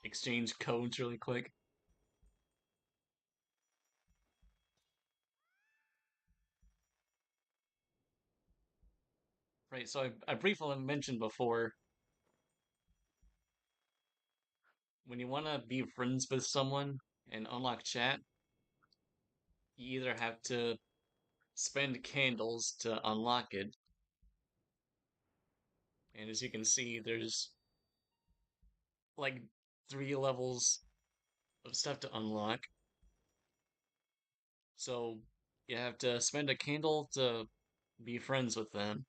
exchange codes really quick? Right, so I briefly mentioned before, when you wanna be friends with someone and unlock chat, you either have to spend candles to unlock it, and as you can see, there's like 3 levels of stuff to unlock. So you have to spend a candle to be friends with them,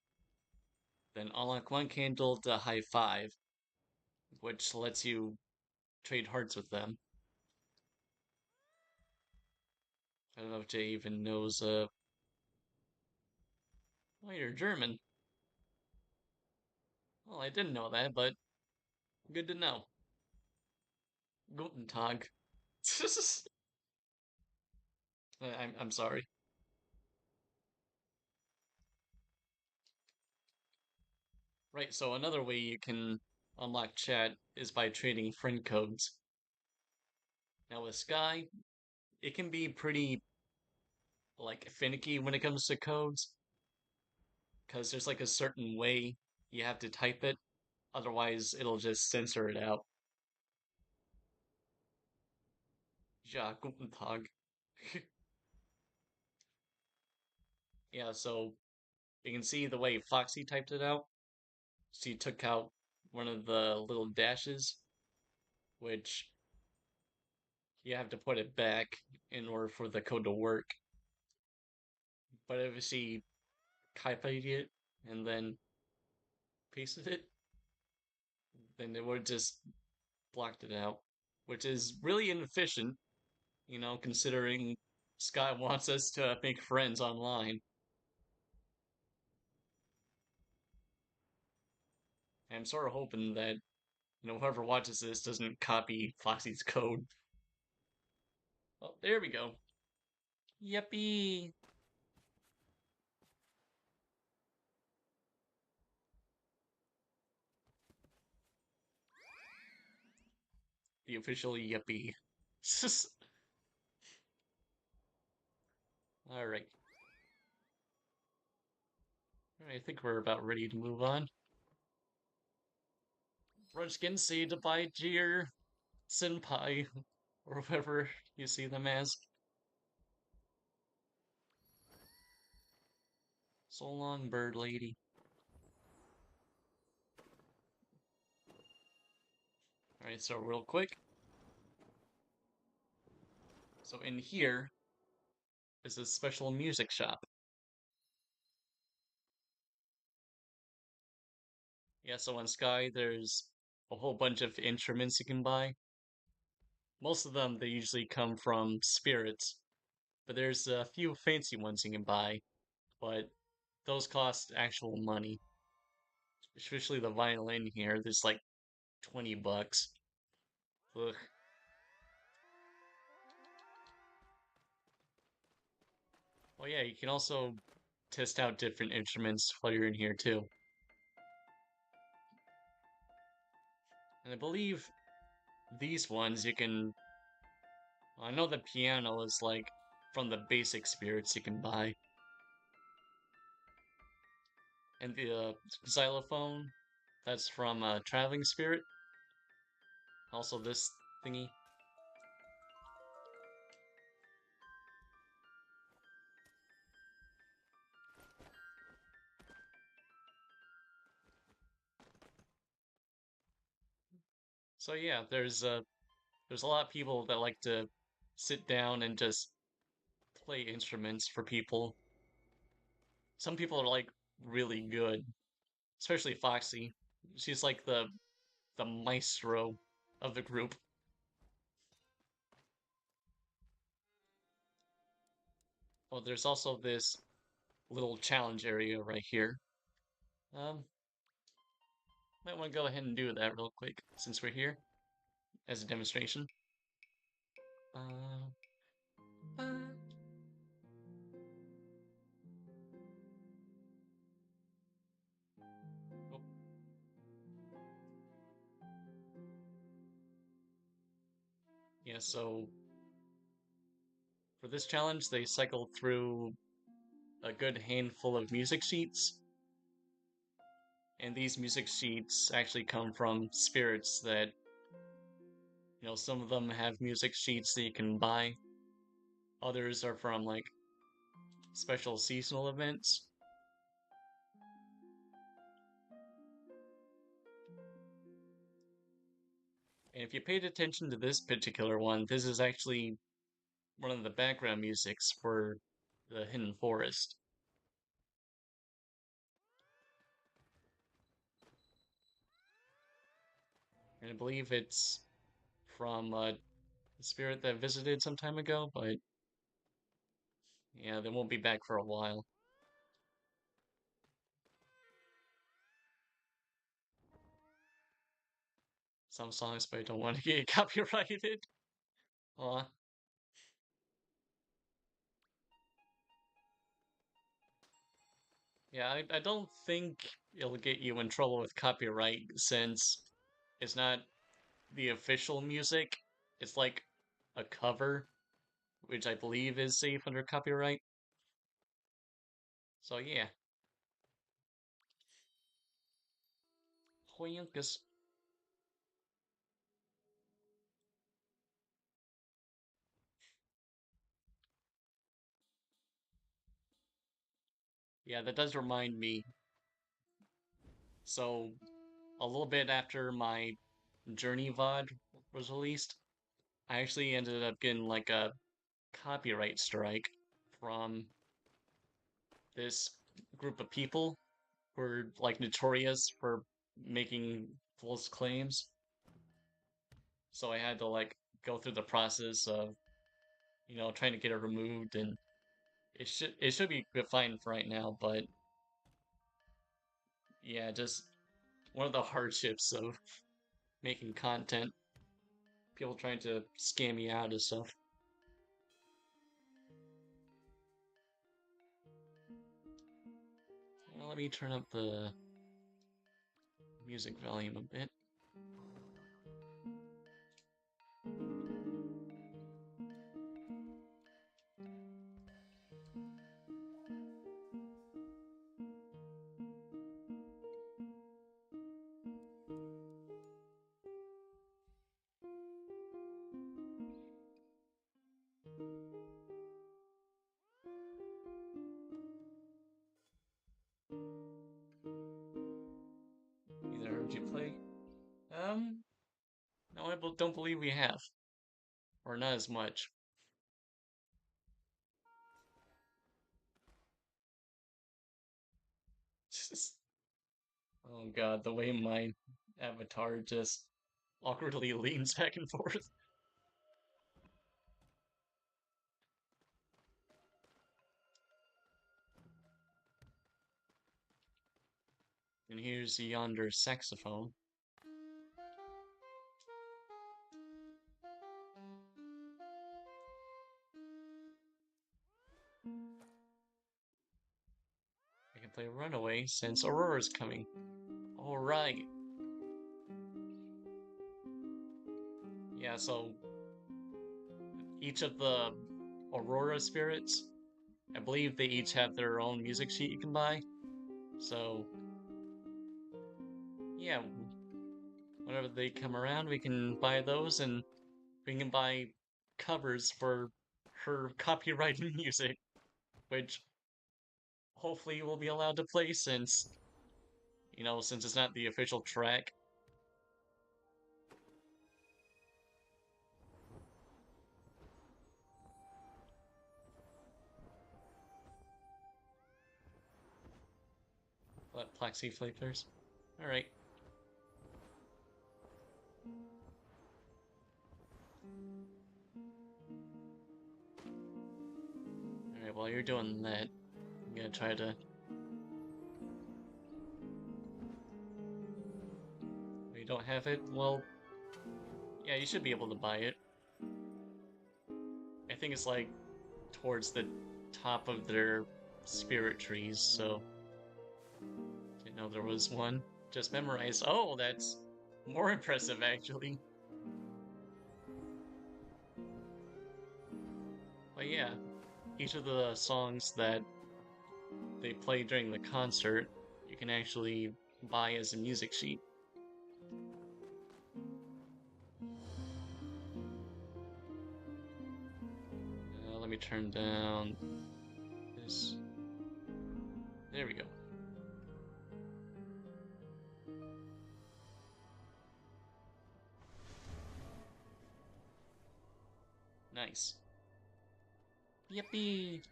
then unlock 1 candle to high five, which lets you trade hearts with them. I don't know if Jay even knows, oh, you're German. Well, I didn't know that, but good to know. Guten Tag. I'm sorry. Right, so another way you can unlock chat is by trading friend codes. Now with Sky, it can be pretty like finicky when it comes to codes, because there's like a certain way you have to type it, otherwise it'll just censor it out. Ja, guten Tag. Yeah, so you can see the way Foxy typed it out. She took out one of the little dashes, which you have to put it back in order for the code to work. But if she copied it and then pasted it, then it would just blocked it out, which is really inefficient, considering Sky wants us to make friends online. I'm sort of hoping that, whoever watches this doesn't copy Foxy's code. Oh, there we go. Yippee! The official yippee. Alright. I think we're about ready to move on. Rushkin, say goodbye to your senpai, or whoever you see them as. So long, bird lady. Alright, so real quick. So in here is a special music shop. Yeah, so on Sky, there's a whole bunch of instruments you can buy. Most of them, they usually come from spirits, but there's a few fancy ones you can buy, but those cost actual money. Especially the violin here, there's like 20 bucks. Ugh. Oh yeah, you can also test out different instruments while you're in here too. And I believe these ones you can. Well, I know the piano is like from the basic spirits you can buy. And the xylophone, that's from Traveling Spirit. Also, this thingy. So yeah, there's there's a lot of people that like to sit down and just play instruments for people. Some people are like really good, especially Foxy. She's like the maestro of the group. Oh, there's also this little challenge area right here. Um, might want to go ahead and do that real quick since we're here as a demonstration. Uh, uh, oh, yeah, so for this challenge, they cycle through a good handful of music sheets, and these music sheets actually come from spirits that, some of them have music sheets that you can buy. Others are from like special seasonal events. And if you paid attention to this particular one, this is actually one of the background musics for the Hidden Forest. And I believe it's from a spirit that visited some time ago, but yeah, they won't be back for a while. Some songs, but I don't want to get copyrighted. Aw. Yeah, I don't think it'll get you in trouble with copyright since it's not the official music. It's like a cover, which I believe is safe under copyright. So yeah. Hoyunkus. Yeah, that does remind me. So, a little bit after my Journey VOD was released, I actually ended up getting like a copyright strike from this group of people who are like notorious for making false claims. So I had to like go through the process of, trying to get it removed, and it should be fine for right now, but yeah, just one of the hardships of making content. People trying to scam me out of stuff. Let me turn up the music volume a bit. Either heard you play? No, I don't believe we have, or not as much. Oh god, the way my avatar just awkwardly leans back and forth. And here's yonder saxophone. I can play Runaway since Aurora's coming. Alright. Yeah, so each of the Aurora spirits, I believe they each have their own music sheet you can buy. So, yeah, whenever they come around, we can buy those and we can buy covers for her copyrighted music, which hopefully we'll be allowed to play since it's not the official track. What, Plexi Flippers? Alright. Alright, while you're doing that, I'm gonna try to... You don't have it? Well, yeah, you should be able to buy it. I think it's like towards the top of their spirit trees, so didn't know there was one. Just memorize. Oh, that's more impressive actually. But yeah, each of the songs that they play during the concert, you can actually buy as a music sheet. Let me turn down this. There we go. Nice. Yippee!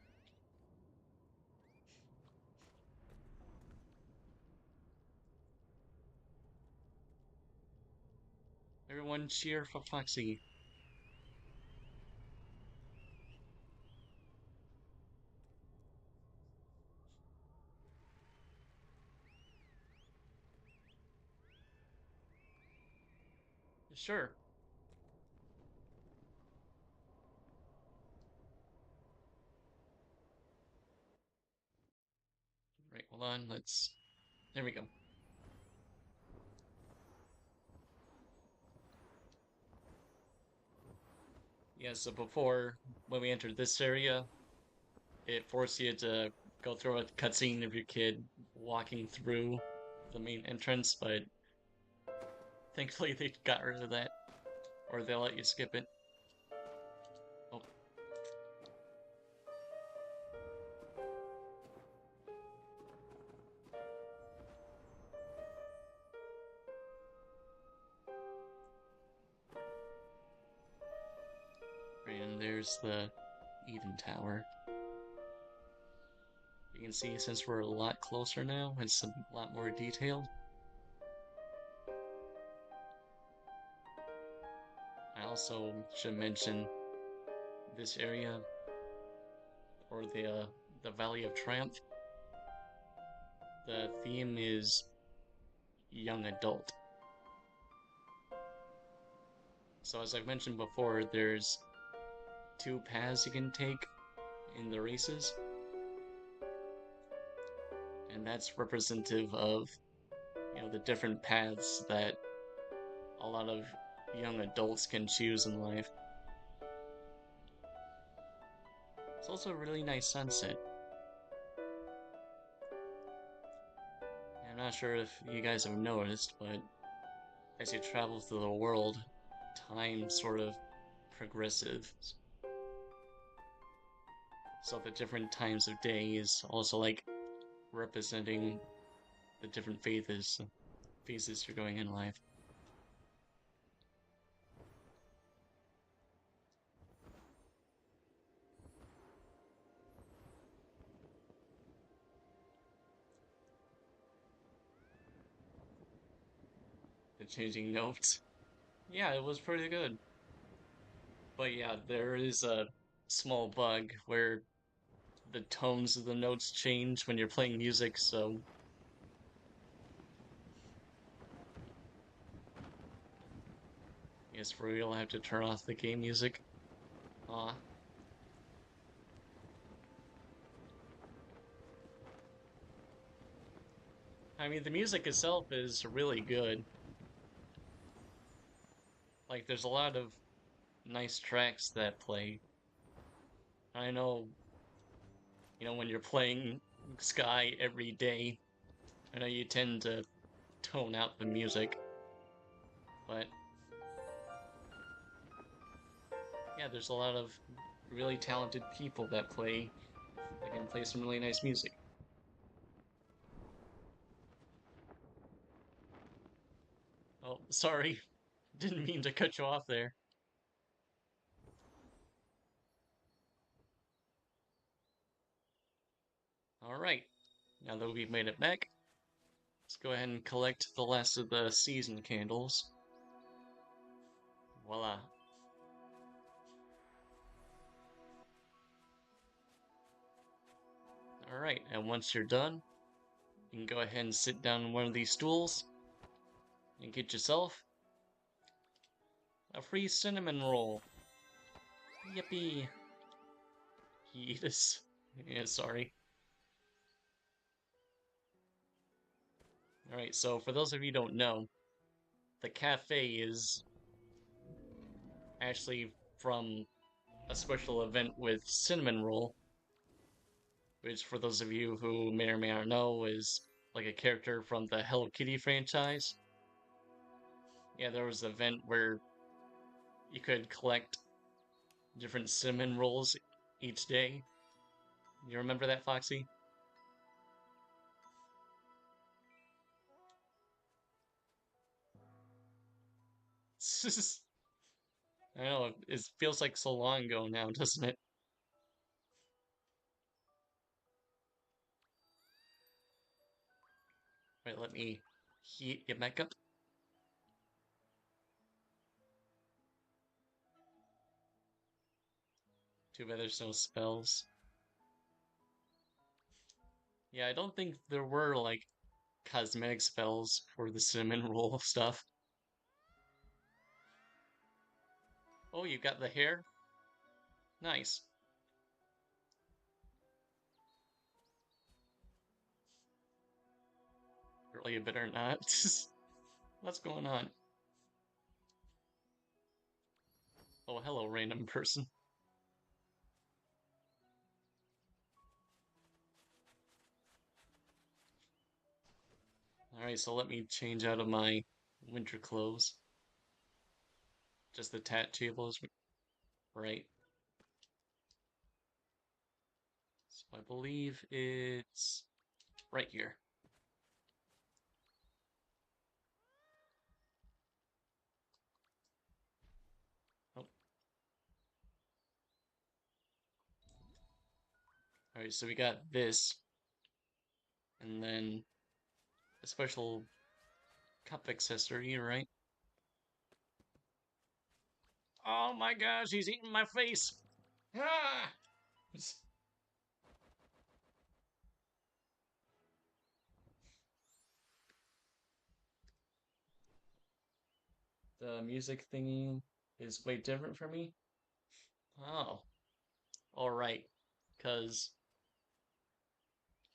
Everyone cheer for Foxy. Sure. Right, hold on, let's... There we go. Yeah, so before, when we entered this area, it forced you to go through a cutscene of your kid walking through the main entrance, but thankfully they got rid of that, or they'll let you skip it. Oh. And there's the Eden Tower. You can see since we're a lot closer now, it's a lot more detailed. I also should mention this area, or the Valley of Triumph. The theme is young adult. So as I've mentioned before, there's two paths you can take in the races. And that's representative of, you know, the different paths that a lot of young adults can choose in life. It's also a really nice sunset. I'm not sure if you guys have noticed, but as you travel through the world, time sort of progressive. So the different times of day is also like representing the different phases you're going in life. The changing notes. Yeah, it was pretty good. But yeah, there is a small bug where the tones of the notes change when you're playing music, so yes, for real, I have to turn off the game music. Aw. I mean, the music itself is really good. Like, there's a lot of nice tracks that play. I know, you know, when you're playing Sky every day, I know you tend to tone out the music, but yeah, there's a lot of really talented people that can play some really nice music. Oh, sorry. Didn't mean to cut you off there. Alright, now that we've made it back, Let's go ahead and collect the last of the season candles. Voila. Alright, and once you're done, you can go ahead and sit down on one of these stools and get yourself a free cinnamon roll. Yippee! Yes. Yeah, sorry. Alright, so for those of you who don't know, the cafe is actually from a special event with Cinnamon Roll, which for those of you who may or may not know is like a character from the Hello Kitty franchise. Yeah, there was an event where you could collect different cinnamon rolls each day. You remember that, Foxy? I know, it feels like so long ago now, doesn't it? Wait, let me heat it back up. Too bad there's no spells. Yeah, I don't think there were, like, cosmetic spells for the cinnamon roll stuff. Oh, you got the hair? Nice. Really, you better not. What's going on? Oh, hello, random person. Alright, so let me change out of my winter clothes. Just the tat tables, right? So I believe it's right here. Oh. Alright, so we got this. And then a special cup accessory, right? Oh my gosh, he's eating my face! Ah! The music thingy is way different for me. Oh, alright. Because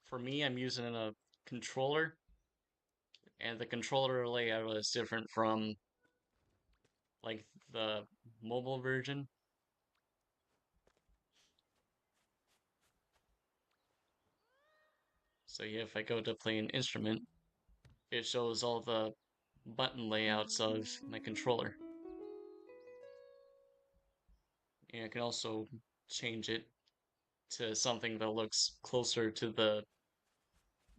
for me, I'm using a controller, and the controller layout is different from like the mobile version. So yeah, if I go to play an instrument, it shows all the button layouts of my controller. And I can also change it to something that looks closer to the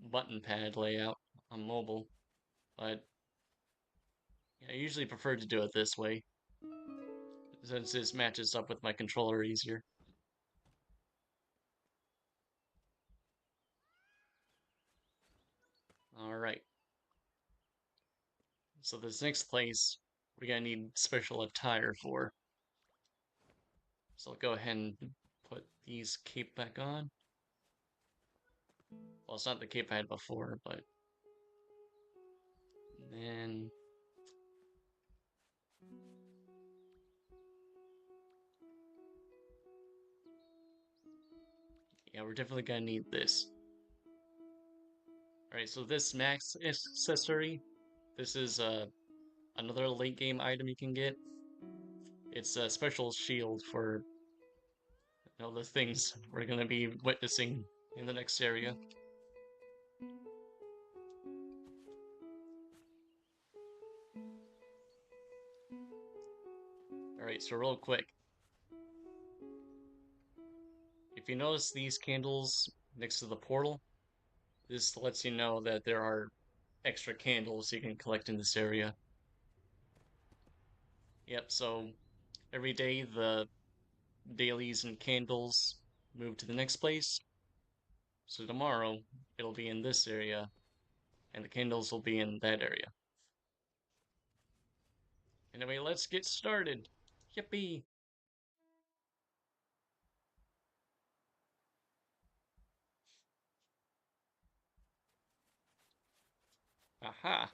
button pad layout on mobile, but I usually prefer to do it this way, since this matches up with my controller easier. Alright, so this next place we're gonna need special attire for. So I'll go ahead and put these cape back on. Well, it's not the cape I had before, but then yeah, we're definitely gonna need this. Alright, so this max accessory, this is another late game item you can get. It's a special shield for the things we're gonna be witnessing in the next area. Alright, so real quick. If you notice these candles next to the portal, this lets you know that there are extra candles you can collect in this area. Yep, so every day the dailies and candles move to the next place. So tomorrow it'll be in this area, and the candles will be in that area. Anyway, let's get started. Yippee! Aha!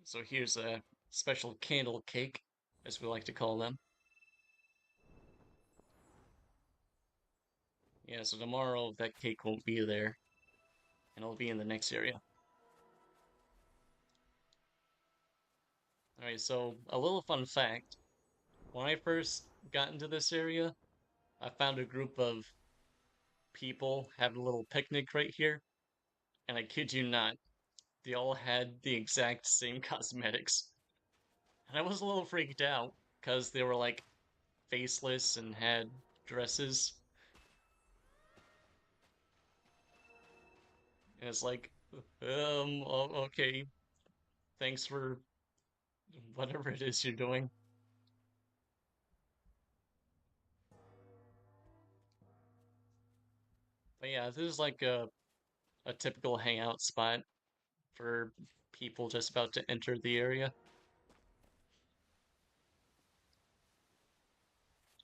So here's a special candle cake, as we like to call them. Yeah, so tomorrow that cake won't be there, and it'll be in the next area. Alright, so a little fun fact. When I first got into this area, I found a group of people having a little picnic right here, and I kid you not, they all had the exact same cosmetics. And I was a little freaked out, because they were like faceless and had dresses. And it's like, okay, thanks for whatever it is you're doing. But yeah, this is like a typical hangout spot for people just about to enter the area.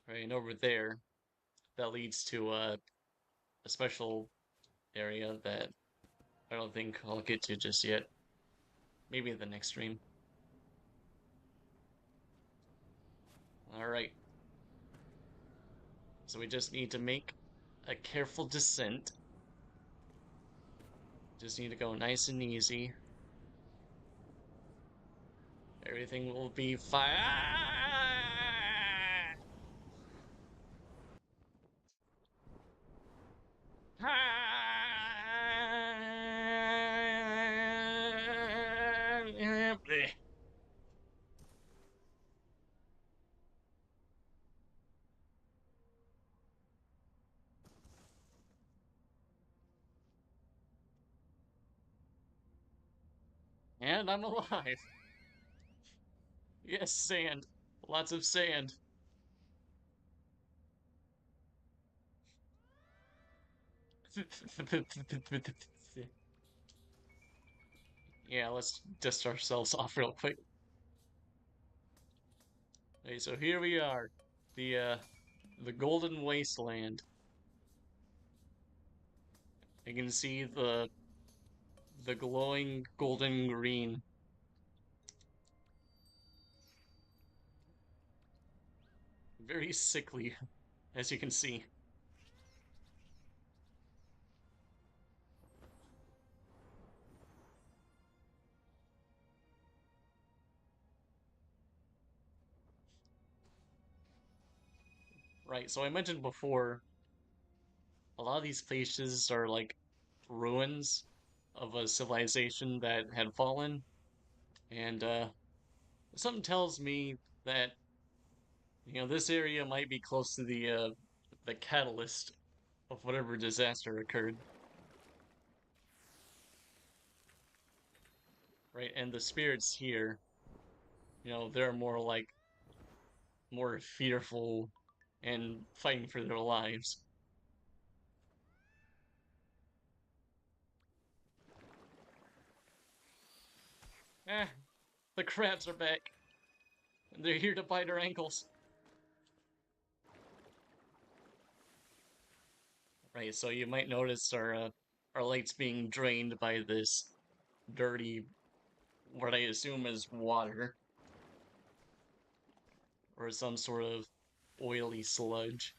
Right, and over there, that leads to a special area that I don't think I'll get to just yet. Maybe in the next stream. Alright. So we just need to make a careful descent. Just need to go nice and easy. Everything will be fine. And I'm alive. Yes, sand. Lots of sand. Yeah, let's dust ourselves off real quick. Okay, so here we are. The Golden Wasteland. You can see the glowing golden green. Very sickly, as you can see. Right, so I mentioned before, a lot of these places are like ruins of a civilization that had fallen, and something tells me that this area might be close to the catalyst of whatever disaster occurred. Right, and the spirits here, they're more like more fearful and fighting for their lives. Ah, the crabs are back. And they're here to bite our ankles. Right, so you might notice our lights being drained by this dirty, what I assume is water, or some sort of oily sludge.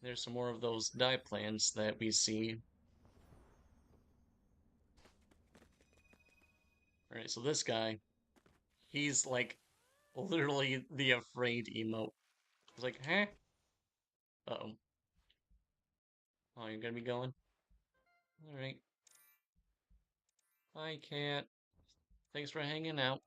There's some more of those dye plants that we see. Alright, so this guy, he's like literally the afraid emote. He's like, huh? Uh-oh. Oh, you're gonna be going? Alright. Hi, cat. Thanks for hanging out.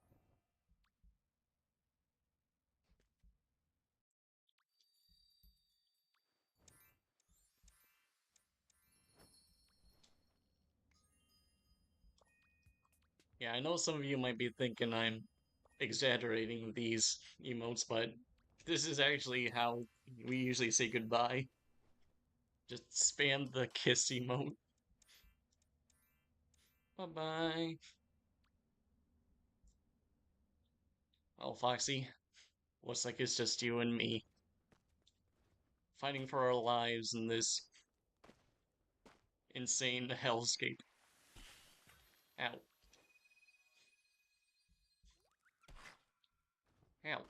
Yeah, I know some of you might be thinking I'm exaggerating these emotes, but This is actually how we usually say goodbye. Just spam the kiss emote. Bye-bye. Oh, Foxy, looks like it's just you and me. Fighting for our lives in this insane hellscape. Ow. Ow.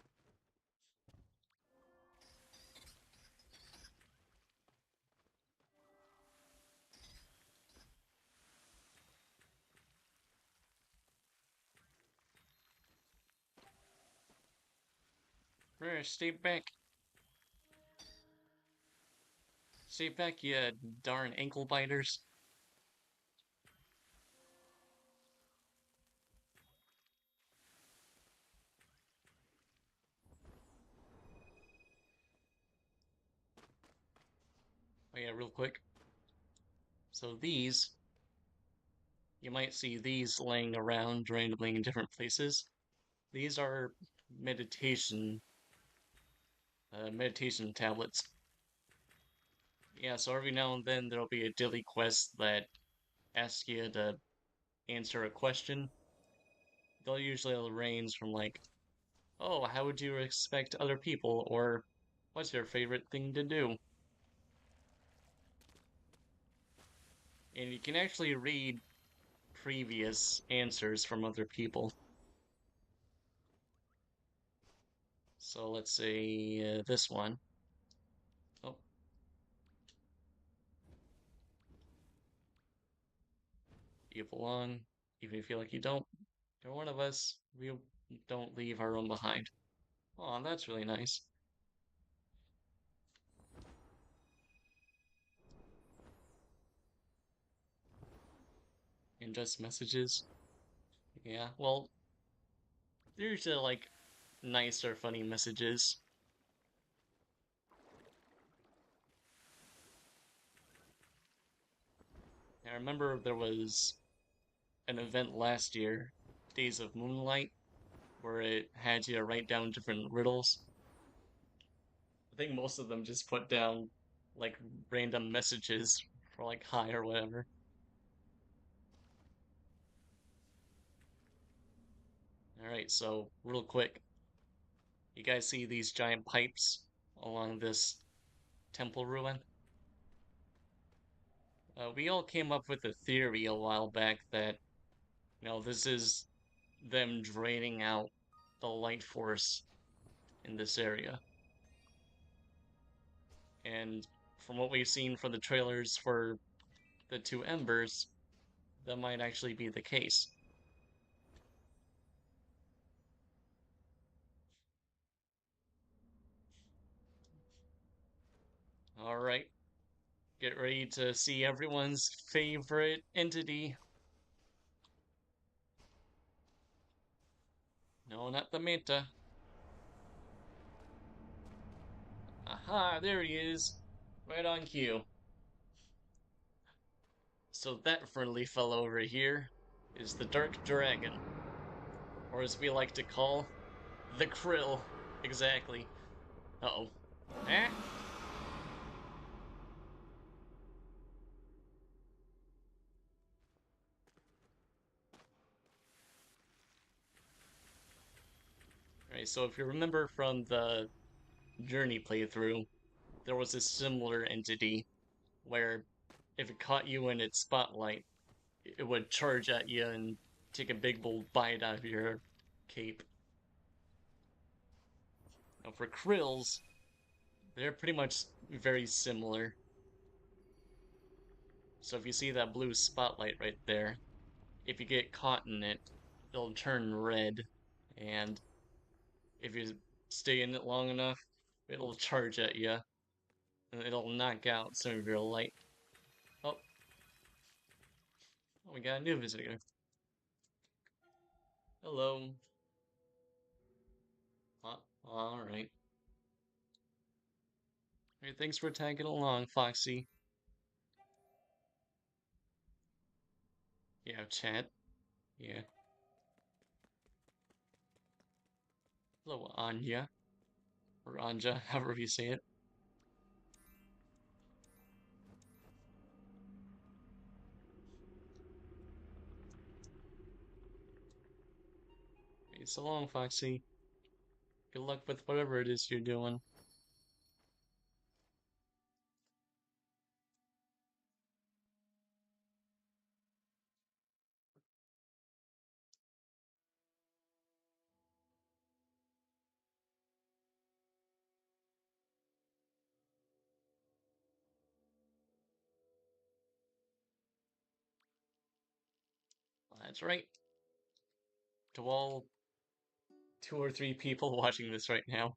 Stay back. Stay back, you darn ankle biters. Oh yeah, real quick. So these, you might see these laying around randomly in different places. These are meditation, meditation tablets. Yeah, so every now and then there'll be a daily quest that asks you to answer a question. They'll usually range from like, oh, how would you expect other people? Or what's your favorite thing to do? And you can actually read previous answers from other people. So let's say this one. Oh, you belong, even if you feel like you don't. You're one of us. We don't leave our own behind. Oh, that's really nice. And just messages. Yeah, well, they're usually like nice or funny messages. I remember there was an event last year, Days of Moonlight, where it had you write down different riddles. I think most of them just put down like random messages for like hi or whatever. Alright, so real quick, you guys see these giant pipes along this temple ruin? We all came up with a theory a while back that, this is them draining out the light force in this area. And from what we've seen from the trailers for the two embers, that might actually be the case. Alright, get ready to see everyone's favorite entity. No, not the Manta. Aha, there he is. Right on cue. So that friendly fellow over here is the Dark Dragon. Or as we like to call, the Krill. Exactly. Uh-oh. Eh? Alright, so if you remember from the Journey playthrough, there was a similar entity where if it caught you in its spotlight, it would charge at you and take a big bold bite out of your cape. Now for Krills, they're pretty much very similar. So if you see that blue spotlight right there, if you get caught in it, it'll turn red, and if you stay in it long enough, it'll charge at you, and it'll knock out some of your light. Oh, we got a new visitor. Hello. Alright. Hey, thanks for tagging along, Foxy. Yeah, chat. Yeah. Hello, Anya. or Anja, however you say it. Hey, so long, Foxy. Good luck with whatever it is you're doing. That's right. To all 2 or 3 people watching this right now.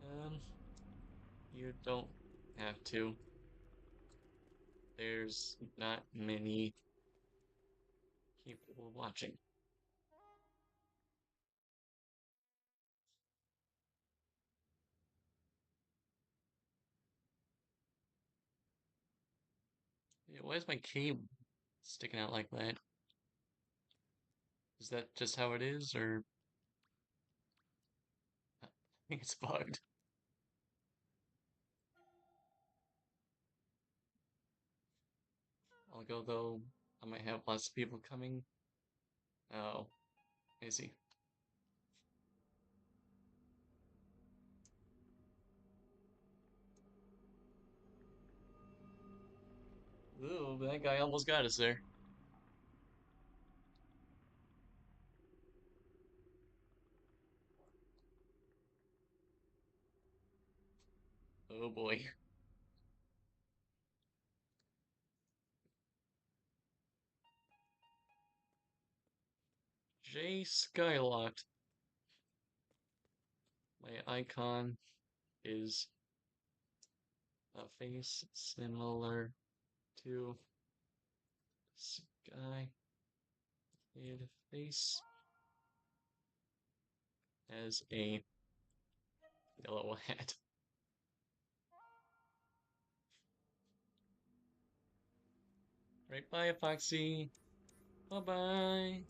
Um, you don't have to. There's not many people watching. Yeah, why is my cape sticking out like that? Is that just how it is, or I think it's bugged? I'll go though. I might have lots of people coming. Oh, I see. Ooh, that guy almost got us there. Oh boy. J Skylocked. My icon is a face similar to Sky. And face as a yellow hat. Right, bye, Epoxy. Bye bye.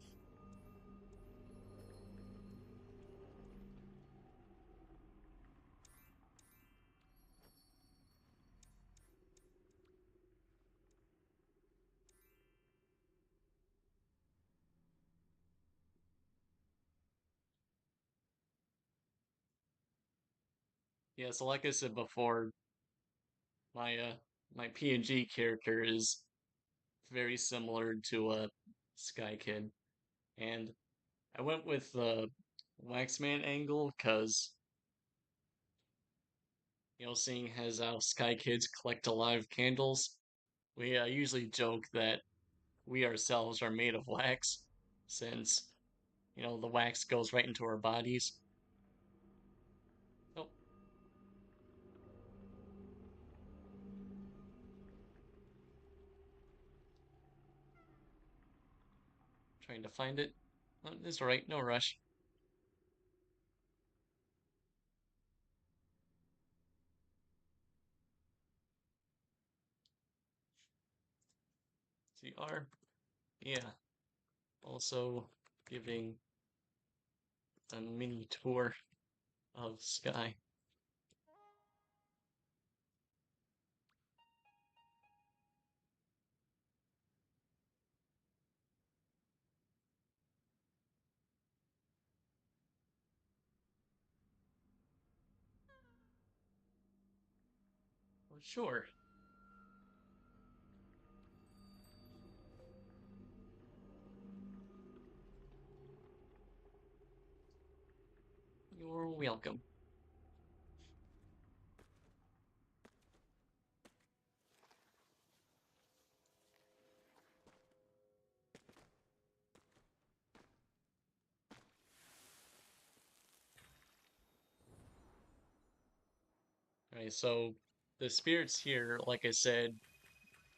Yeah, so like I said before, my my PNG character is very similar to a Sky Kid, and I went with the Waxman angle because seeing as how Sky Kids collect alive candles, we usually joke that we ourselves are made of wax, since the wax goes right into our bodies. Oh, trying to find it. Oh, it's alright, no rush. CR. Yeah. Also giving a mini tour of Sky. Well, sure. You're welcome. Alright, so the spirits here, like I said,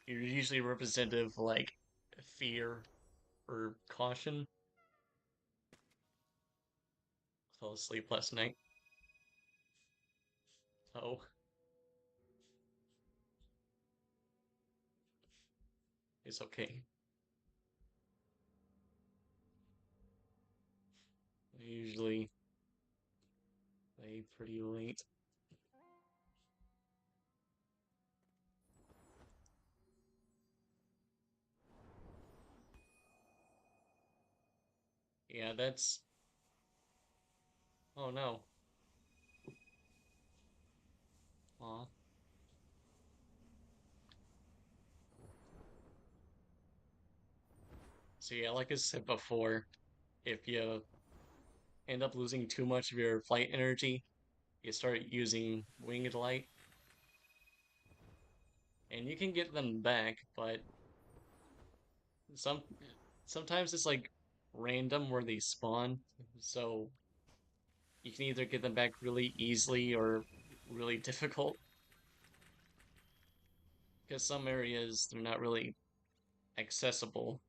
are usually representative of, like, fear or caution. Fell asleep last night. Oh, It's okay. I usually play pretty late. Yeah, that's... Oh no. Aw. So yeah, like I said before, if you end up losing too much of your flight energy, you start using winged light, and you can get them back, but some sometimes it's like random where they spawn, so you can either get them back really easily or really difficult. Because some areas they're not really accessible.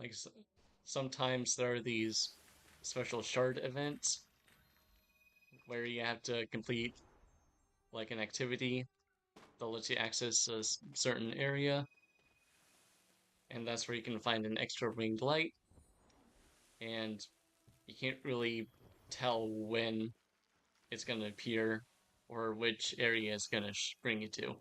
Like sometimes there are these special shard events where you have to complete like an activity that lets you access a certain area, and that's where you can find an extra winged light, and you can't really tell when it's going to appear or which area it's going to bring you to.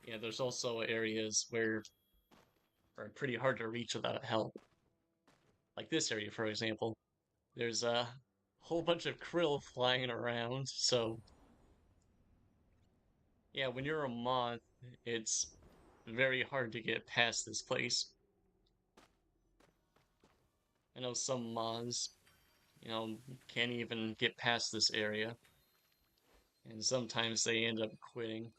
Yeah, there's also areas where are pretty hard to reach without help. Like this area, for example. There's a whole bunch of krill flying around, so yeah, when you're a moth, it's very hard to get past this place. I know some moths, can't even get past this area, and sometimes they end up quitting,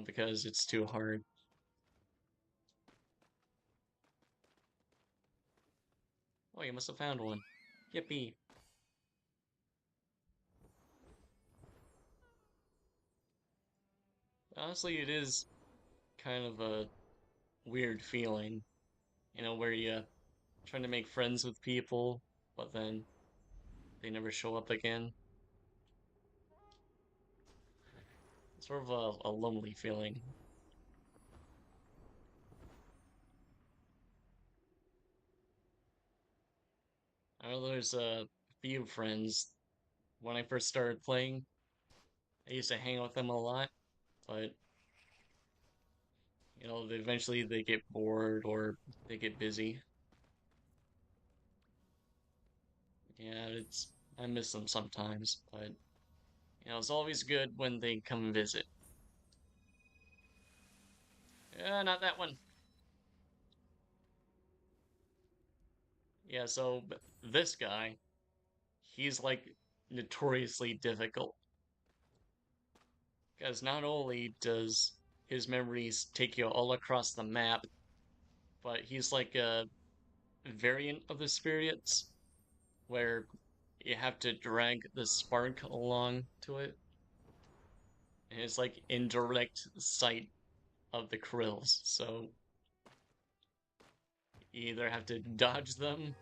because it's too hard. Oh, you must have found one. Yippee. Honestly, it is kind of a weird feeling, where you trying to make friends with people, but then they never show up again. It's sort of a lonely feeling. I know there's a few friends when I first started playing. I used to hang out with them a lot, but eventually they get bored or they get busy. Yeah, it's I miss them sometimes, but it's always good when they come visit. Yeah, not that one. Yeah, so this guy, he's like notoriously difficult because not only does his memories take you all across the map, but he's like a variant of the spirits where you have to drag the spark along to it. And it's like indirect sight of the krills, so you either have to dodge them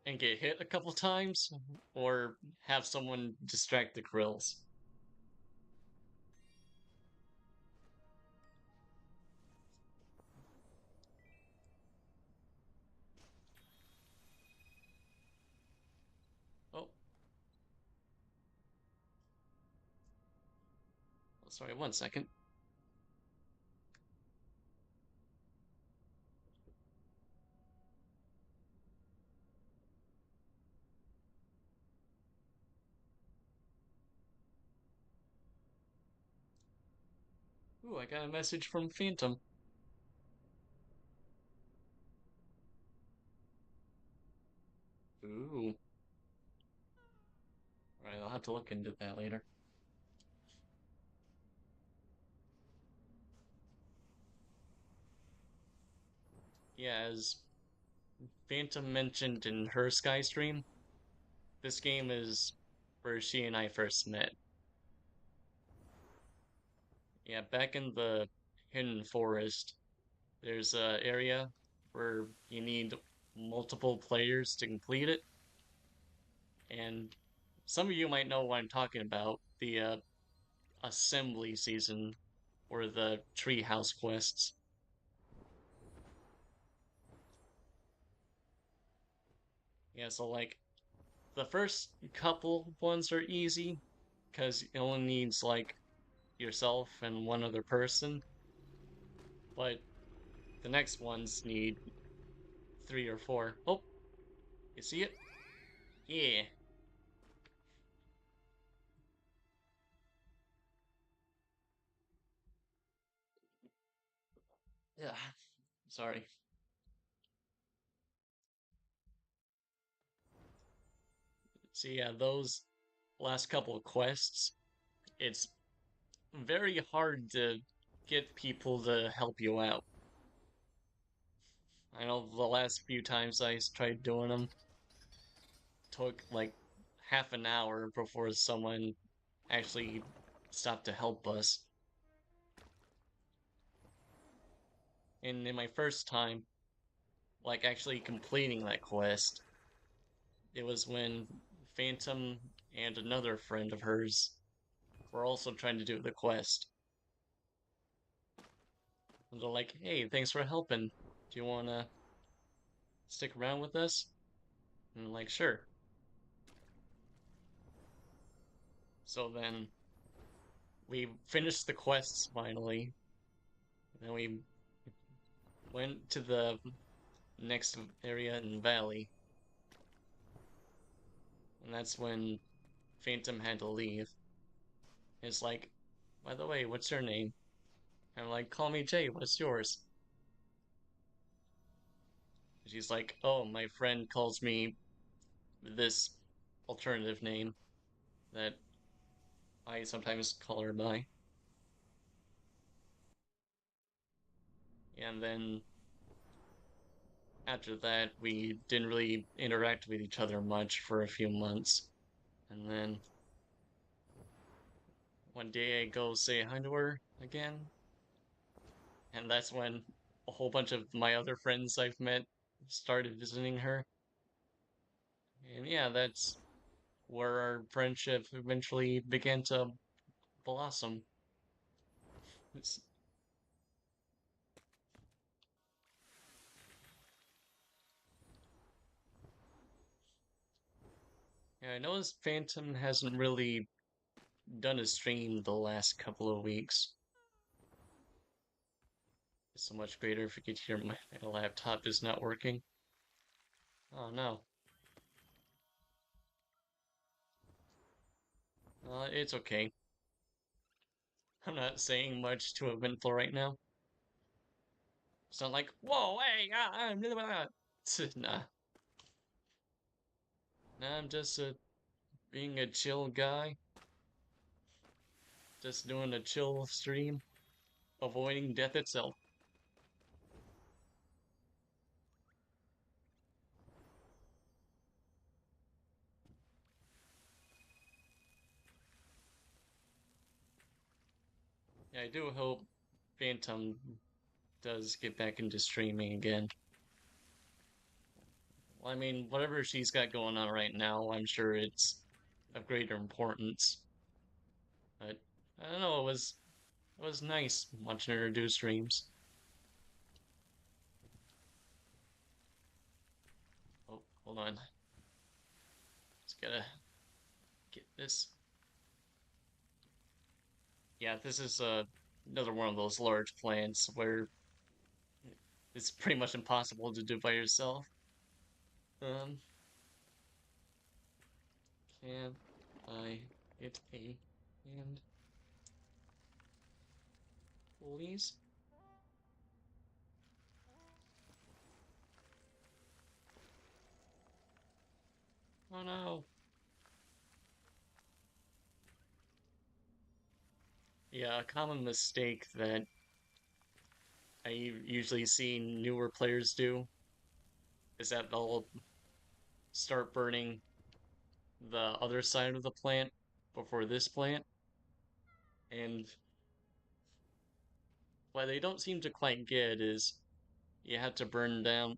and get hit a couple times, or have someone distract the krills. Oh, sorry, 1 second. Ooh, I got a message from Phantom. Ooh. Alright, I'll have to look into that later. Yeah, as Phantom mentioned in her Sky stream, this game is where she and I first met. Yeah, back in the hidden forest, there's a area where you need multiple players to complete it, and some of you might know what I'm talking about, the assembly season or the treehouse quests. Yeah, so like the first couple ones are easy because it only needs like yourself and one other person, but the next ones need three or four. Oh, you see it? Yeah. Yeah. Sorry. So yeah, those last couple of quests, it's very hard to get people to help you out. I know the last few times I tried doing them took like half an hour before someone actually stopped to help us. And in my first time, like actually completing that quest, it was when Phantom and another friend of hers were also trying to do the quest. And they're like, hey, thanks for helping. Do you want to stick around with us? And I'm like, sure. So then we finished the quests finally. And then we went to the next area in Valley. And that's when Phantom had to leave. It's like, by the way, what's your name? And I'm like, call me Jay, what's yours? She's like, oh, my friend calls me this alternative name that I sometimes call her by. And then after that, we didn't really interact with each other much for a few months. And then one day I go say hi to her again, and that's when a whole bunch of my other friends I've met started visiting her. And yeah, that's where our friendship eventually began to blossom. It's, yeah, I noticed Phantom hasn't really done a stream the last couple of weeks. It's so much greater if you could hear my laptop is not working. Oh no. It's okay. I'm not saying much to Eventful right now. It's not like, whoa, hey, I'm blah, blah, blah. Nah. Nah, I'm just being a chill guy. Just doing a chill stream. Avoiding death itself. Yeah, I do hope Phantom does get back into streaming again. Well, I mean, whatever she's got going on right now, I'm sure it's of greater importance. But I don't know, it was nice watching her do streams. Oh, hold on. Just gotta get this. Yeah, this is another one of those large plants where it's pretty much impossible to do by yourself. Um, can I get a hand, please? Oh no. Yeah, a common mistake that I usually see newer players do is that they'll start burning the other side of the plant before this plant, and what they don't seem to quite get is you have to burn down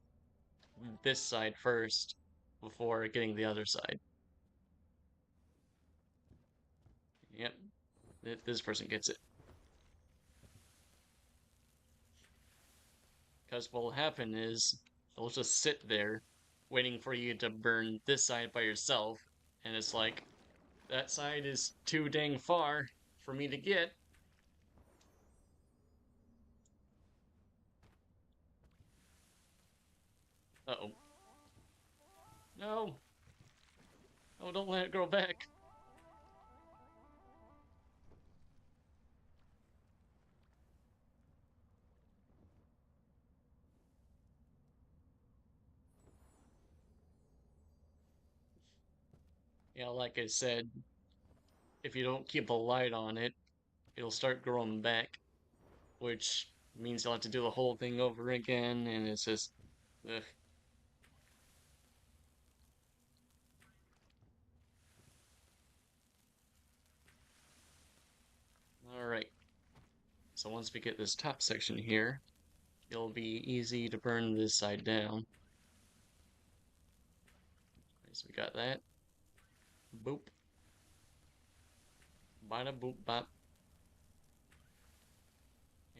this side first before getting the other side. Yep, this person gets it. Because what will happen is they'll just sit there waiting for you to burn this side by yourself, and it's like, that side is too dang far for me to get. Uh-oh. No! Oh, don't let it grow back. Yeah, like I said, if you don't keep a light on it, it'll start growing back, which means you'll have to do the whole thing over again, and it's just, ugh. Alright, so once we get this top section here, it'll be easy to burn this side down. So we got that. Boop. Bada boop bop.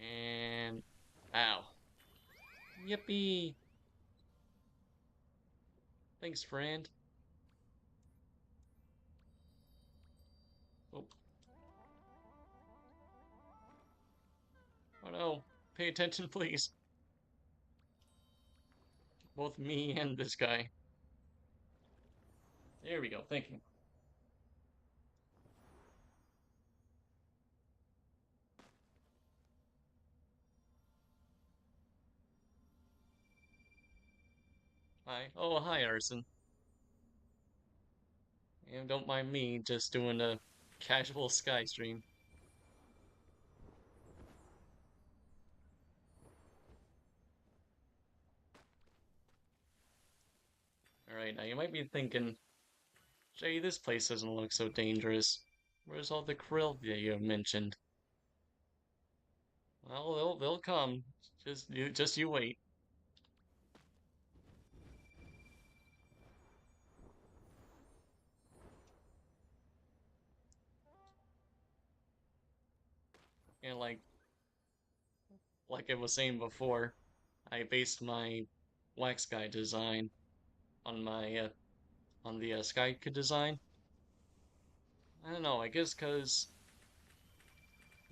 And ow. Yippee! Thanks, friend. Oh, oh no. Pay attention, please. Both me and this guy. There we go. Thank you. Hi. Oh, hi, Arson. And don't mind me just doing a casual sky stream. Alright, now you might be thinking, Jay, this place doesn't look so dangerous. Where's all the krill that you have mentioned? Well, they'll come. Just you wait. And like I was saying before, I based my wax guy design on my on the sky kid design. I don't know. I guess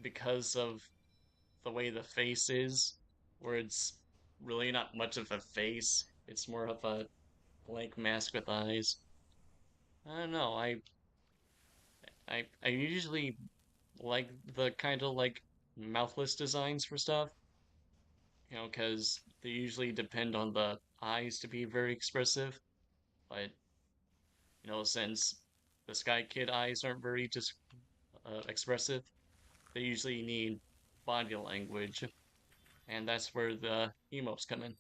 because of the way the face is, where it's really not much of a face. It's more of a blank mask with eyes. I don't know. I usually like the kind of like mouthless designs for stuff, because they usually depend on the eyes to be very expressive. But since the Sky Kid eyes aren't very just expressive, they usually need body language, and that's where the emotes come in.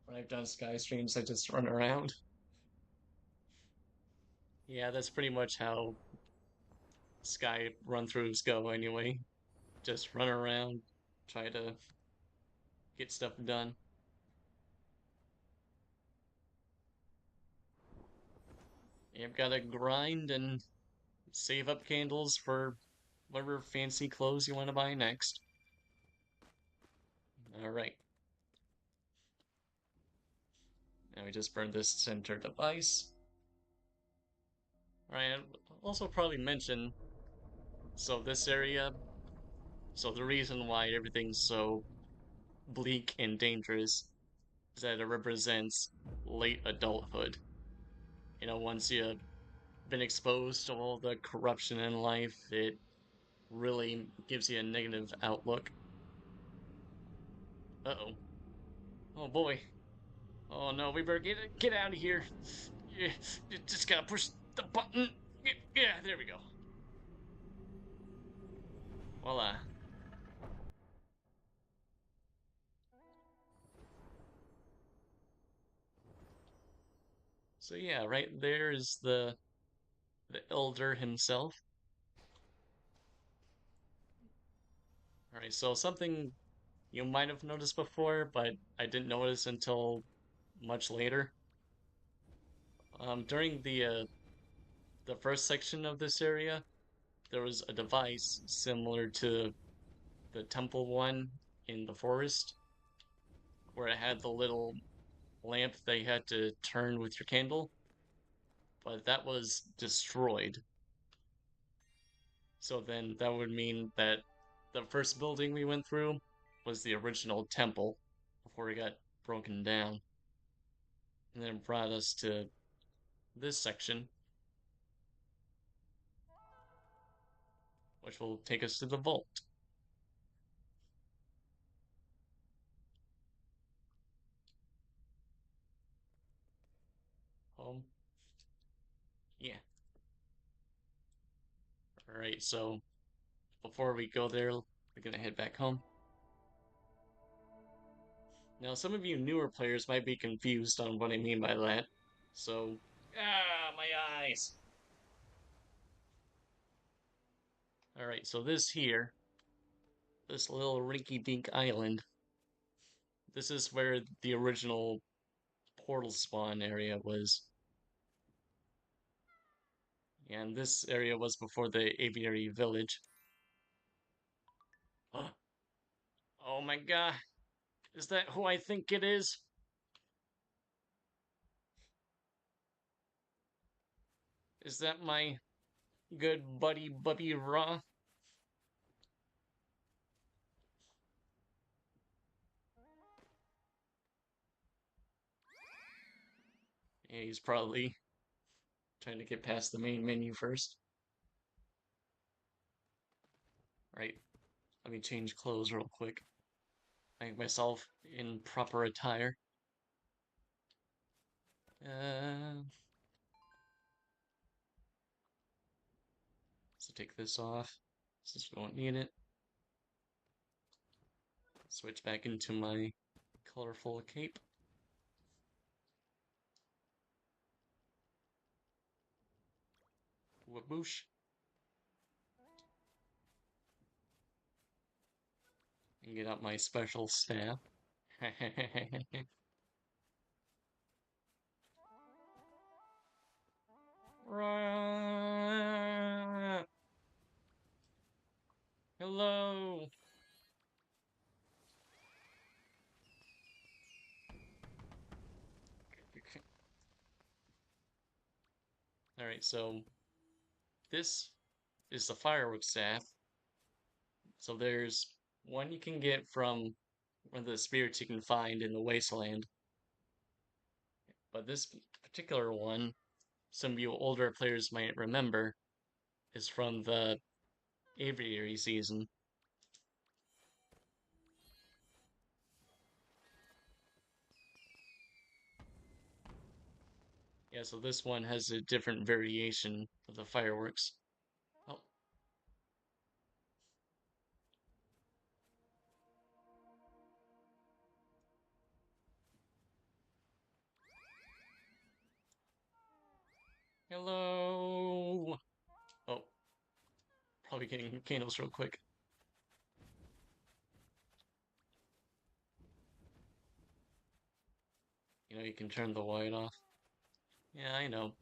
When I've done Sky streams, I just run around. Yeah, that's pretty much how Sky run throughs go anyway. Just run around, try to get stuff done. You've got to grind and save up candles for whatever fancy clothes you want to buy next. Alright. Now we just burned this center device. Alright, I'll also probably mention, so this area, so the reason why everything's so bleak and dangerous is that it represents late adulthood. Once you've been exposed to all the corruption in life, it really gives you a negative outlook. Uh-oh. Oh boy. Oh no, we better get out of here. Yeah, just gotta push the button. Yeah, there we go. Voila. So yeah, right there is the elder himself. Alright, so something you might have noticed before, but I didn't notice until much later. During the first section of this area, there was a device similar to the temple one in the forest, where it had the little lamp that you had to turn with your candle, but that was destroyed. So then that would mean that the first building we went through was the original temple before it got broken down. And then it brought us to this section, which will take us to the vault. Home. Yeah. Alright, so before we go there, we're gonna head back home. Now, some of you newer players might be confused on what I mean by that. So, my eyes! Alright, so this here, this little rinky-dink island, this is where the original portal spawn area was. And this area was before the aviary village. Oh my god, is that who I think it is? Is that my good buddy Bubby Raw? Yeah, he's probably trying to get past the main menu first. Right, let me change clothes real quick. Make myself in proper attire. So take this off, since we don't need it. Switch back into my colorful cape. Waboosh. And get out my special staff. Hello. Alright, so this is the fireworks staff. So there's one you can get from one of the spirits you can find in the wasteland. But this particular one, some of you older players might remember, is from the aviary season. Yeah, so this one has a different variation of the fireworks. Oh. Hello. Oh, probably getting candles real quick. You know, you can turn the light off. Yeah, I know.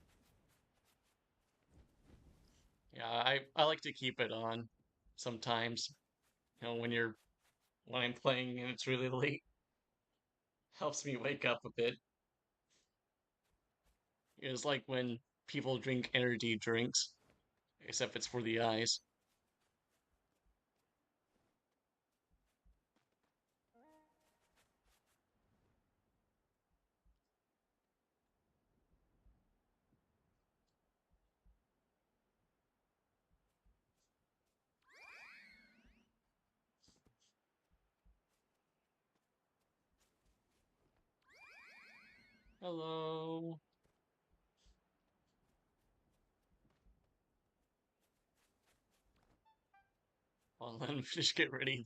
Yeah, I like to keep it on sometimes. You know, when I'm playing and it's really late, helps me wake up a bit. It's like when people drink energy drinks, except it's for the eyes. Hello. I'll let him finish get ready.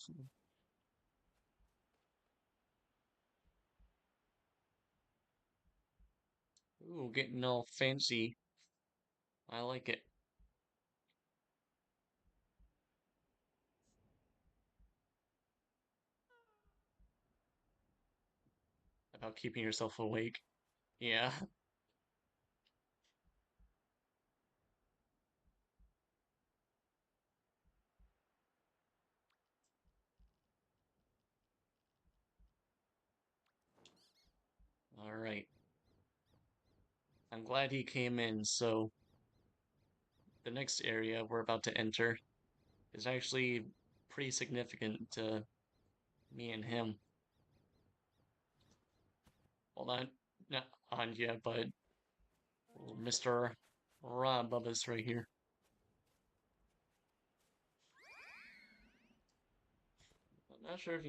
Ooh, getting all fancy. I like it. about keeping yourself awake. Yeah. All right. I'm glad he came in. So the next area we're about to enter is actually pretty significant to me and him. Well, not on yet, but Mr. Rob Bubba's right here. I'm not sure if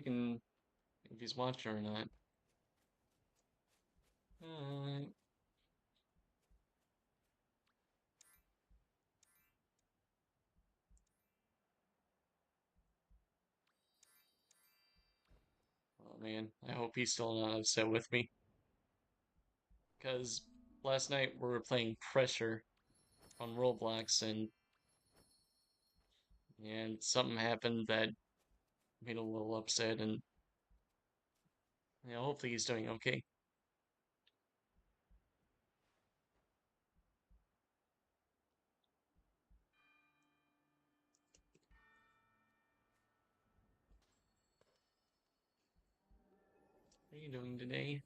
he's watching or not. Uh, oh man, I hope he's still not upset with me. Because last night we were playing Pressure on Roblox and something happened that made him a little upset and hopefully he's doing okay. What are you doing today?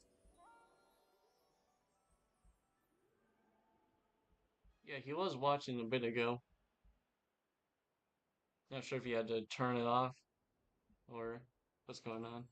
Yeah, he was watching a bit ago. Not sure if he had to turn it off or what's going on.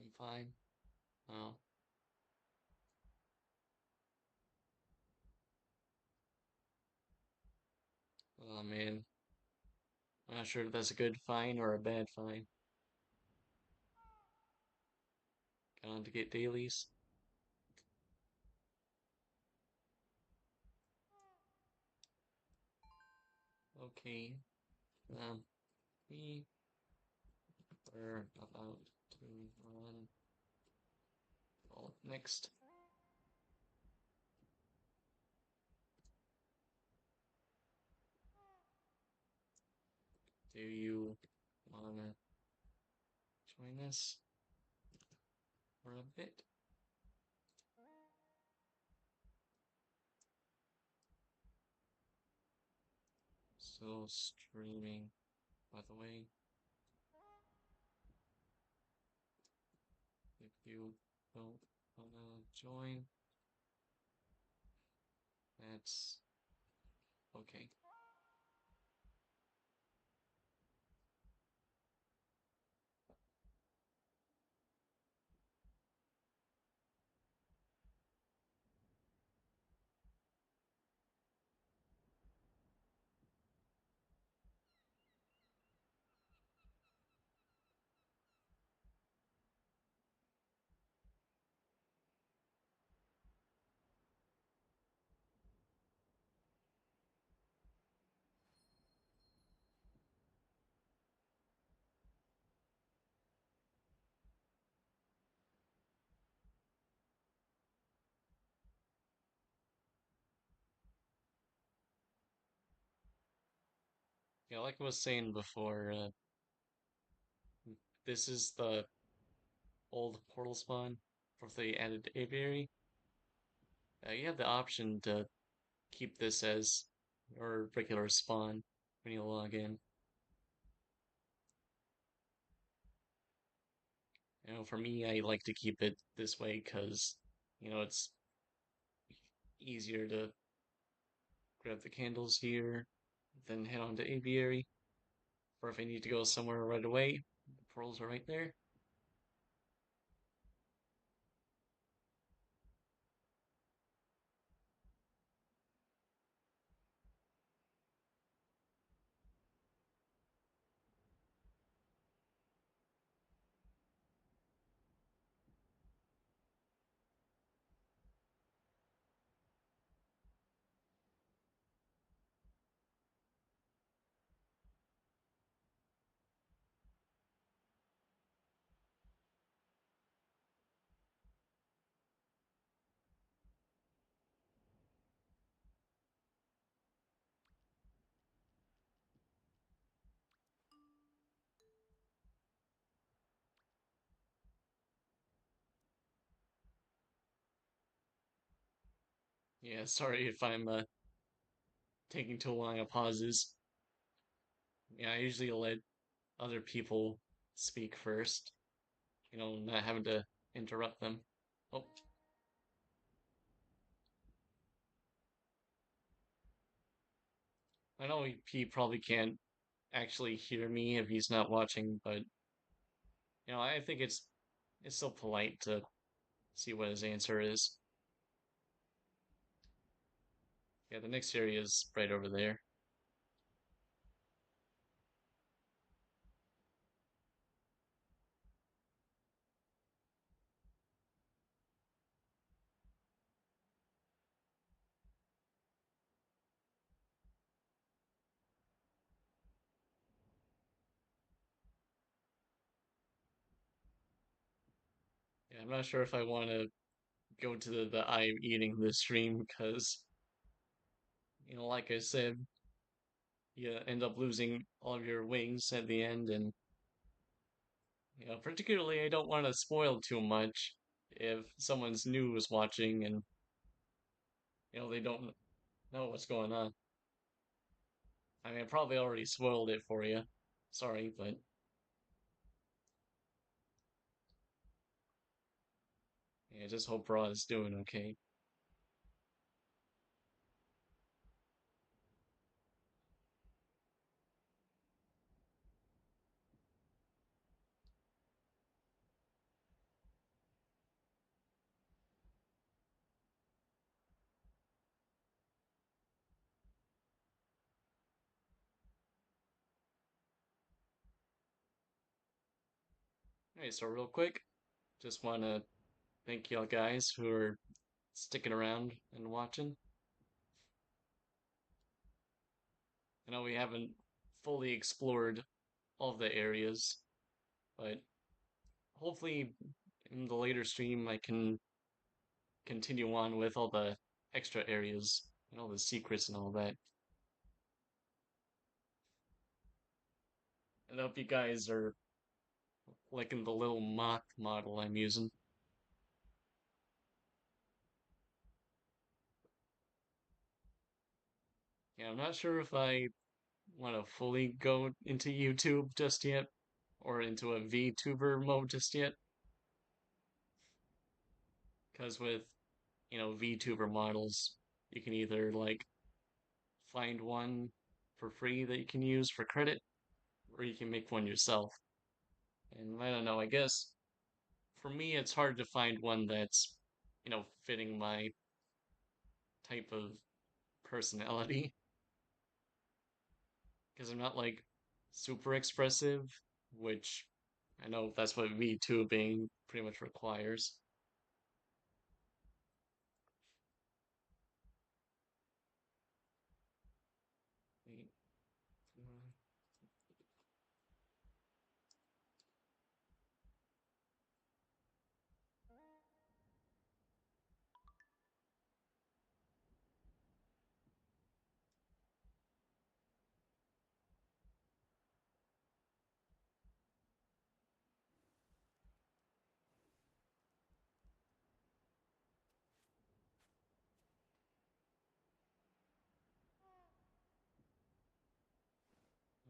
I'm fine. Oh, oh man. I'm not sure if that's a good fine or a bad fine. Got on to get dailies. Okay. Um, we are about to run. Well, next. Do you wanna join us for a bit? Still streaming, by the way. If you don't wanna join, that's okay. Yeah, like I was saying before, this is the old portal spawn for the added aviary. You have the option to keep this as your regular spawn when you log in. For me, I like to keep it this way because, it's easier to grab the candles here, then head on to aviary. Or if I need to go somewhere right away, the portals are right there. Yeah, sorry if I'm taking too long of pauses. Yeah, I usually let other people speak first, not having to interrupt them. Oh, I know he probably can't actually hear me if he's not watching, but I think it's still polite to see what his answer is. Yeah, the next area is right over there. Yeah, I'm not sure if I want to go to the I am eating this stream because, like I said, you end up losing all of your wings at the end, and particularly I don't want to spoil too much if someone's new is watching and they don't know what's going on. I mean, I probably already spoiled it for you. Sorry, but yeah, just hope Raw is doing okay. Hey, so real quick, just want to thank y'all guys who are sticking around and watching. I know we haven't fully explored all the areas, but hopefully in the later stream I can continue on with all the extra areas and all the secrets and all that. And I hope you guys are liking the little mock model I'm using. Yeah, I'm not sure if I want to fully go into YouTube just yet, or into a VTuber mode just yet, because with VTuber models, you can either like find one for free that you can use for credit, or you can make one yourself. And I don't know, I guess for me it's hard to find one that's, fitting my type of personality, because I'm not like super expressive, which I know that's what VTubing pretty much requires.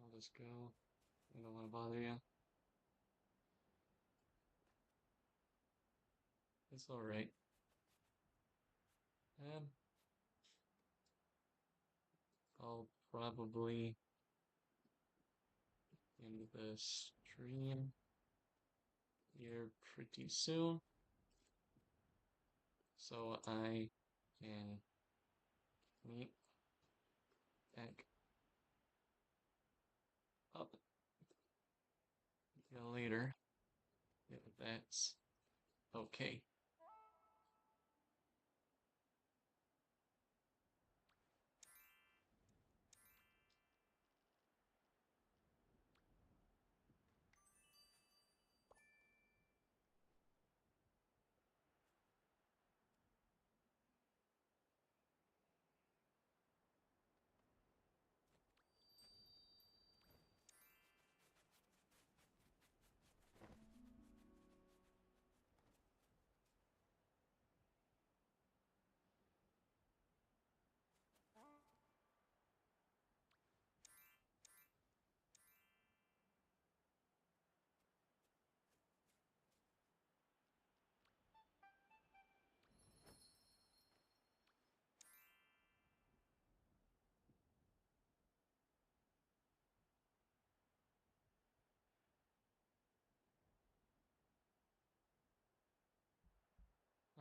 I'll just go. I don't want to bother you. It's alright. Um, I'll probably end the stream here pretty soon, so I can meet back up later if that's okay.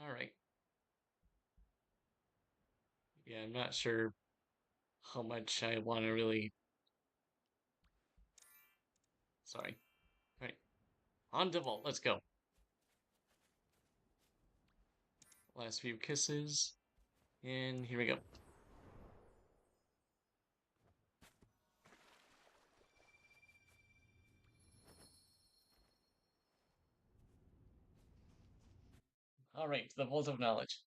Alright. Yeah, I'm not sure how much I want to really. Sorry. Alright. On to vault. Let's go. Last few kisses. And here we go. Alright, the Vault of Knowledge.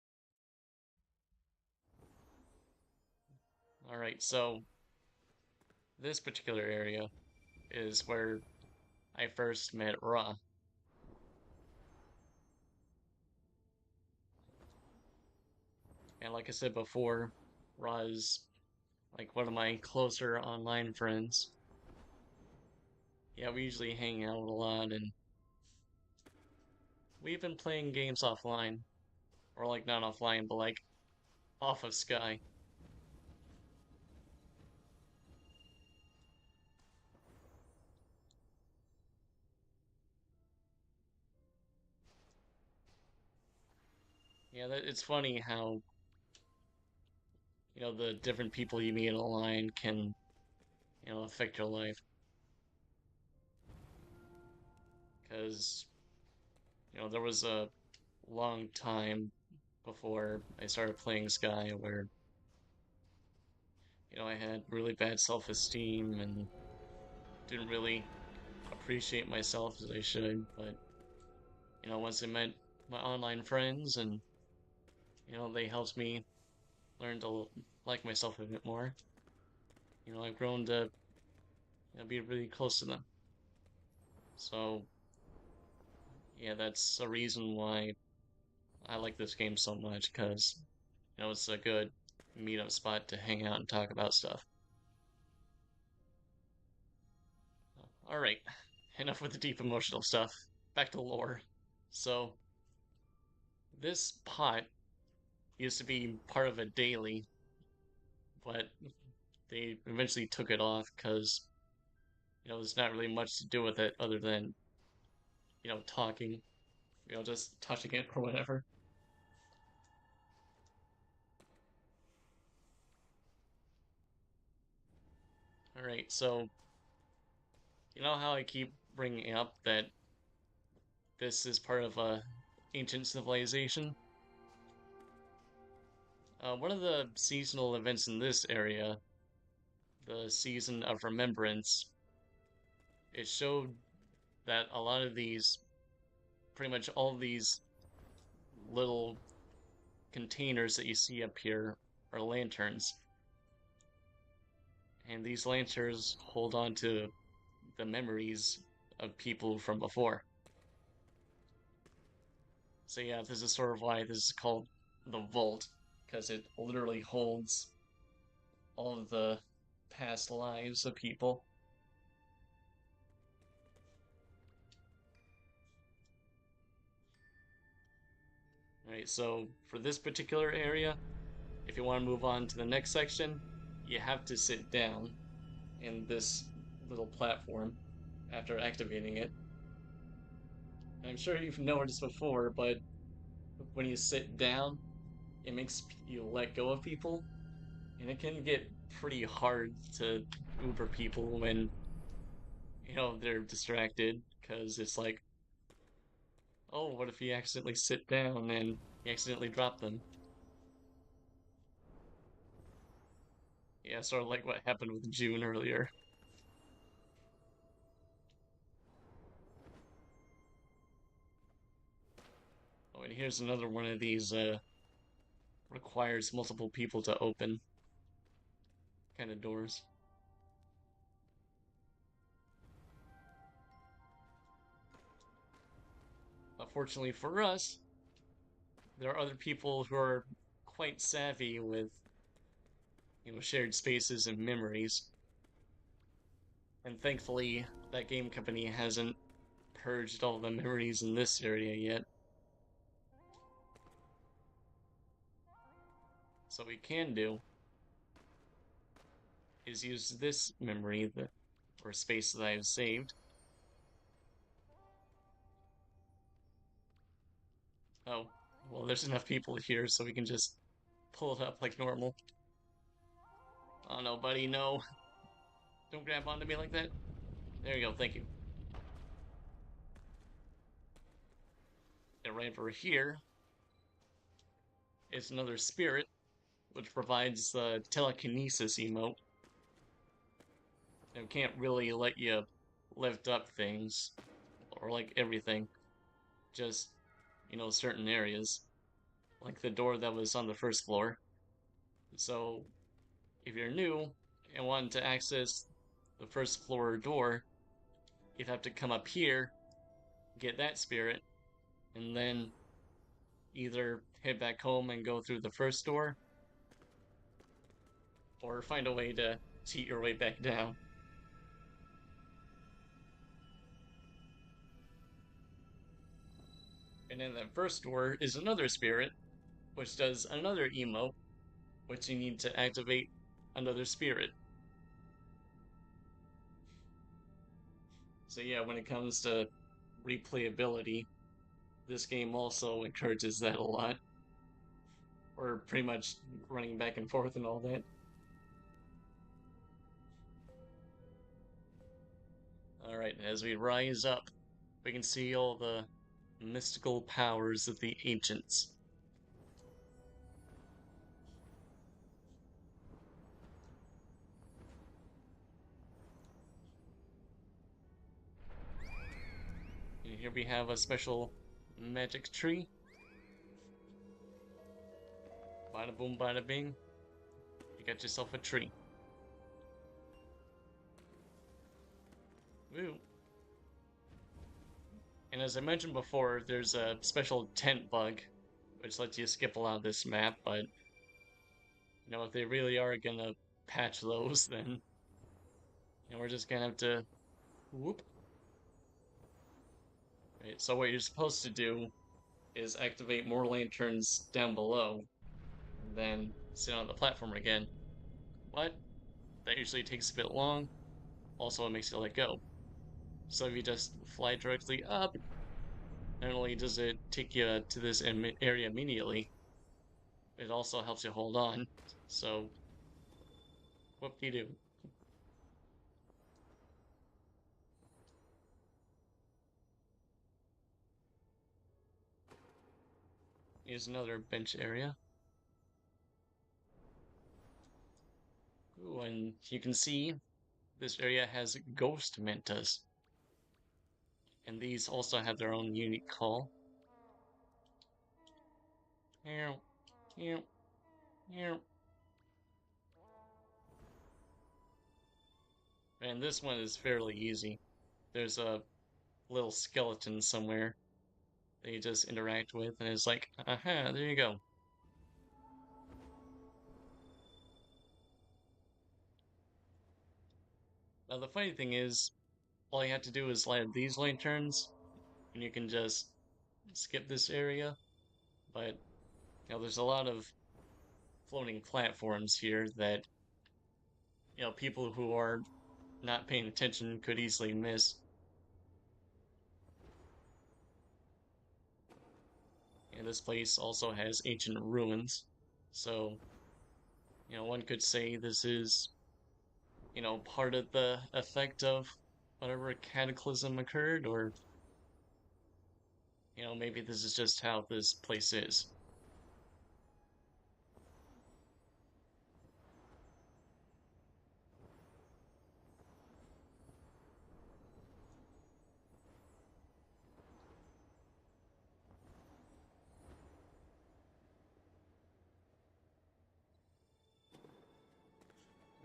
Alright, so this particular area is where I first met Ra. And like I said before, Ra is like one of my closer online friends. Yeah, we usually hang out a lot, and we've been playing games offline. Or like not offline, but like off of Sky. Yeah, it's funny how, the different people you meet online can, affect your life. Because, there was a long time before I started playing Sky where, I had really bad self-esteem and didn't really appreciate myself as I should. But, once I met my online friends and, they helped me learn to like myself a bit more, I've grown to, be really close to them. So, yeah, that's a reason why I like this game so much, because, it's a good meetup spot to hang out and talk about stuff. Alright, enough with the deep emotional stuff. Back to lore. So, this pot used to be part of a daily, but they eventually took it off because, there's not really much to do with it other than, talking, just touching it or whatever. Alright, so, you know how I keep bringing up that this is part of a ancient civilization? One of the seasonal events in this area, the Season of Remembrance, it showed that a lot of these, pretty much all these little containers that you see up here are lanterns. And these lanterns hold on to the memories of people from before. So yeah, this is sort of why this is called the Vault, because it literally holds all of the past lives of people. Alright, so for this particular area, if you want to move on to the next section, you have to sit down in this little platform after activating it. And I'm sure you've noticed before, but when you sit down, it makes you let go of people, and it can get pretty hard to Uber people when, they're distracted, because it's like, oh, what if you accidentally sit down and you accidentally drop them? Yeah, sort of like what happened with June earlier. Oh, and here's another one of these requires multiple people to open kind of doors. Fortunately for us, there are other people who are quite savvy with, shared spaces and memories. And thankfully, that game company hasn't purged all the memories in this area yet. So what we can do is use this memory that, or space that I have saved. Oh, Well, there's enough people here so we can just pull it up like normal. Oh no, buddy, no. Don't grab onto me like that. There you go, thank you. And right over here is another spirit, which provides the telekinesis emote. It can't really let you lift up things, or like everything, just, certain areas. Like the door that was on the first floor. So, if you're new and want to access the first floor door, you'd have to come up here, get that spirit, and then either head back home and go through the first door, or find a way to cheat your way back down. And in that first door is another spirit, which does another emote, which you need to activate another spirit. So yeah, when it comes to replayability, this game also encourages that a lot. Or pretty much running back and forth and all that. Alright, as we rise up, we can see all the mystical powers of the ancients. And here we have a special magic tree. Bada boom, bada bing. You got yourself a tree. Woo. And as I mentioned before, there's a special tent bug, which lets you skip a lot of this map, but if they really are gonna patch those, then we're just gonna have to whoop. Right, so what you're supposed to do is activate more lanterns down below, and then sit on the platform again. But that usually takes a bit long. Also, it makes you let go. So if you just fly directly up, not only does it take you to this area immediately, it also helps you hold on. So, whoop-de-doo. Here's another bench area. Ooh, and you can see this area has ghost mantas. And these also have their own unique call. Meow, meow, meow. And this one is fairly easy. There's a little skeleton somewhere that you just interact with, and it's like, aha, there you go. Now the funny thing is, all you have to do is light these lanterns, and you can just skip this area. But there's a lot of floating platforms here that people who are not paying attention could easily miss. And this place also has ancient ruins, so one could say this is part of the effect of whatever cataclysm occurred, or maybe this is just how this place is.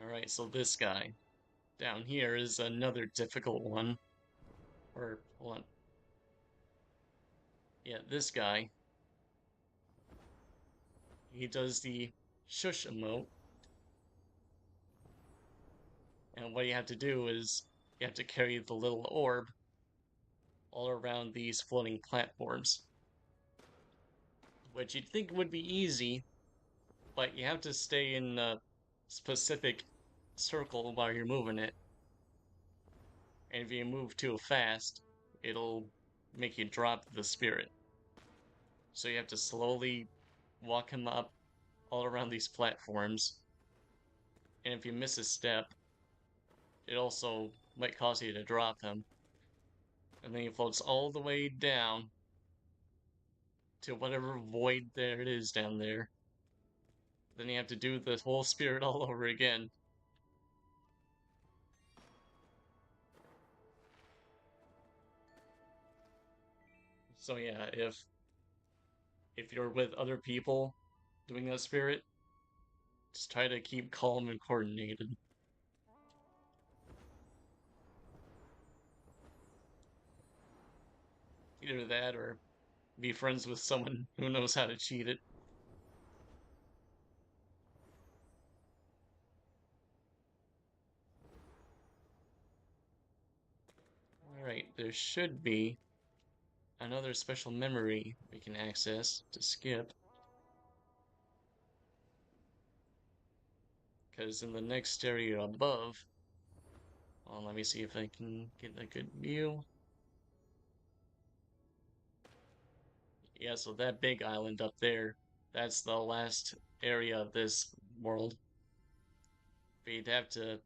Alright, so this guy down here is another difficult one. Or, hold on. Yeah, this guy. He does the shush emote. And what you have to do is you have to carry the little orb all around these floating platforms. Which you'd think would be easy, but you have to stay in a specific circle while you're moving it. And if you move too fast, it'll make you drop the spirit. So you have to slowly walk him up all around these platforms. And if you miss a step, it also might cause you to drop him. And then he floats all the way down to whatever void there it is down there. Then you have to do the whole spirit all over again. So yeah, if you're with other people doing that spirit, just try to keep calm and coordinated. Either that or be friends with someone who knows how to cheat it. Alright, there should be another special memory we can access to skip. Because in the next area above, well, let me see if I can get a good view. Yeah, so that big island up there, that's the last area of this world. But you'd have to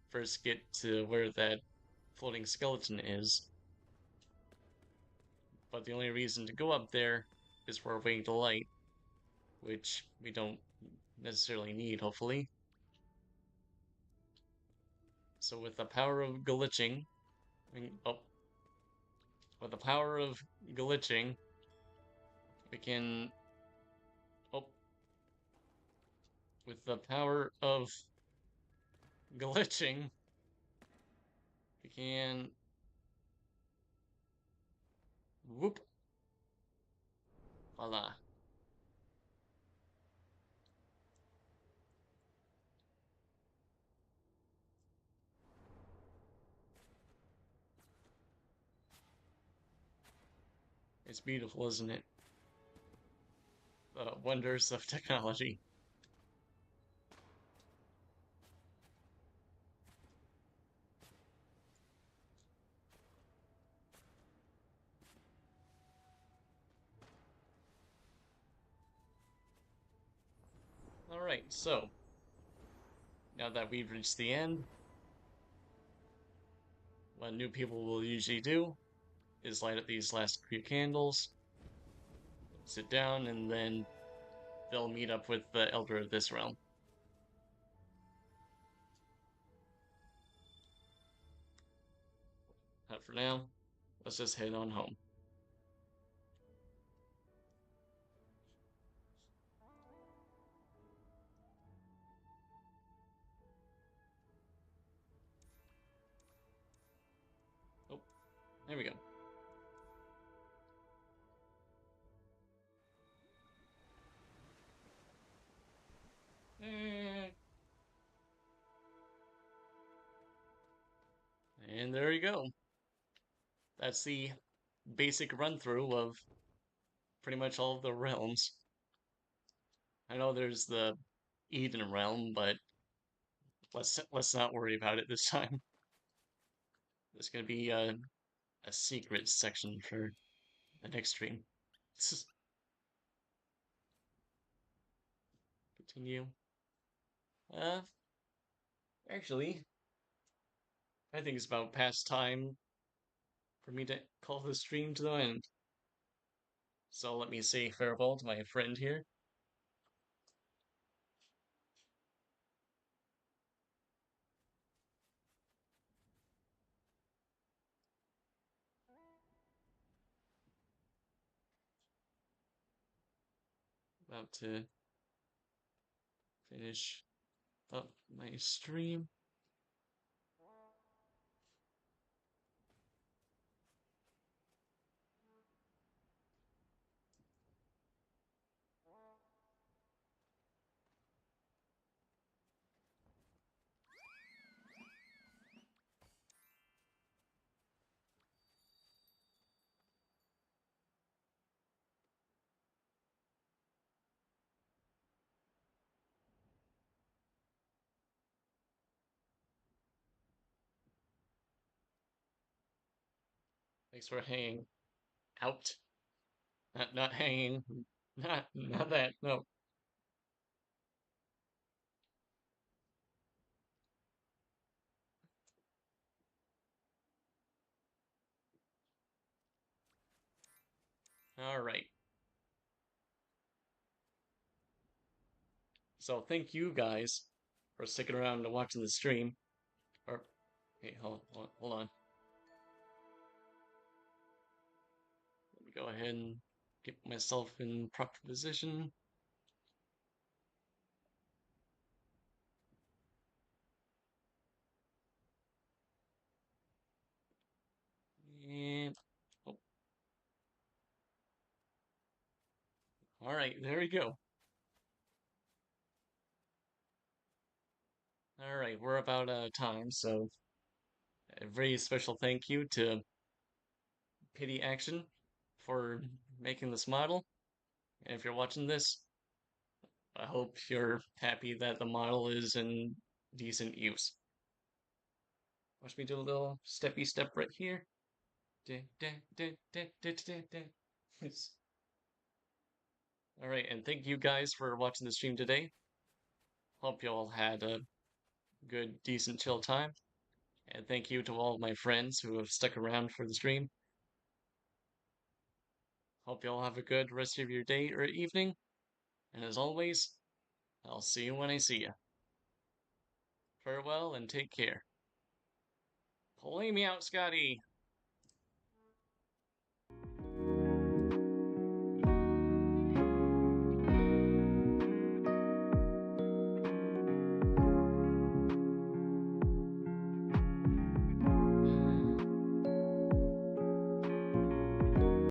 first get to where that floating skeleton is. But the only reason to go up there is for a winged light, which we don't necessarily need, hopefully. So with the power of glitching, oh, with the power of glitching, we can, oh, with the power of glitching, we can, whoop, voila. It's beautiful, isn't it? The wonders of technology. Alright, so, now that we've reached the end, what new people will usually do is light up these last few candles, sit down, and then they'll meet up with the Elder of this realm. But for now, let's just head on home. Oh, there we go. And there you go. That's the basic run through of pretty much all of the realms. I know there's the Eden realm, but let's not worry about it this time. There's gonna be a secret section for the next stream. Continue. Uh, actually, I think it's about past time for me to call the stream to the end. So let me say farewell to my friend here. About to finish up my stream. Thanks for hanging out. Not hanging. Not that. No. All right. So thank you guys for sticking around and watching the stream. Or, hey, hold on. Let me go ahead and get myself in proper position. And oh, all right, there we go. All right, we're about out of time, so a very special thank you to PityAction for making this model. And if you're watching this, I hope you're happy that the model is in decent use. Watch me do a little steppy step right here. All right, and thank you guys for watching the stream today. Hope you all had a good, decent, chill time. And thank you to all of my friends who have stuck around for the stream. Hope you all have a good rest of your day or evening. And as always, I'll see you when I see you. Farewell and take care. Play me out, Scotty!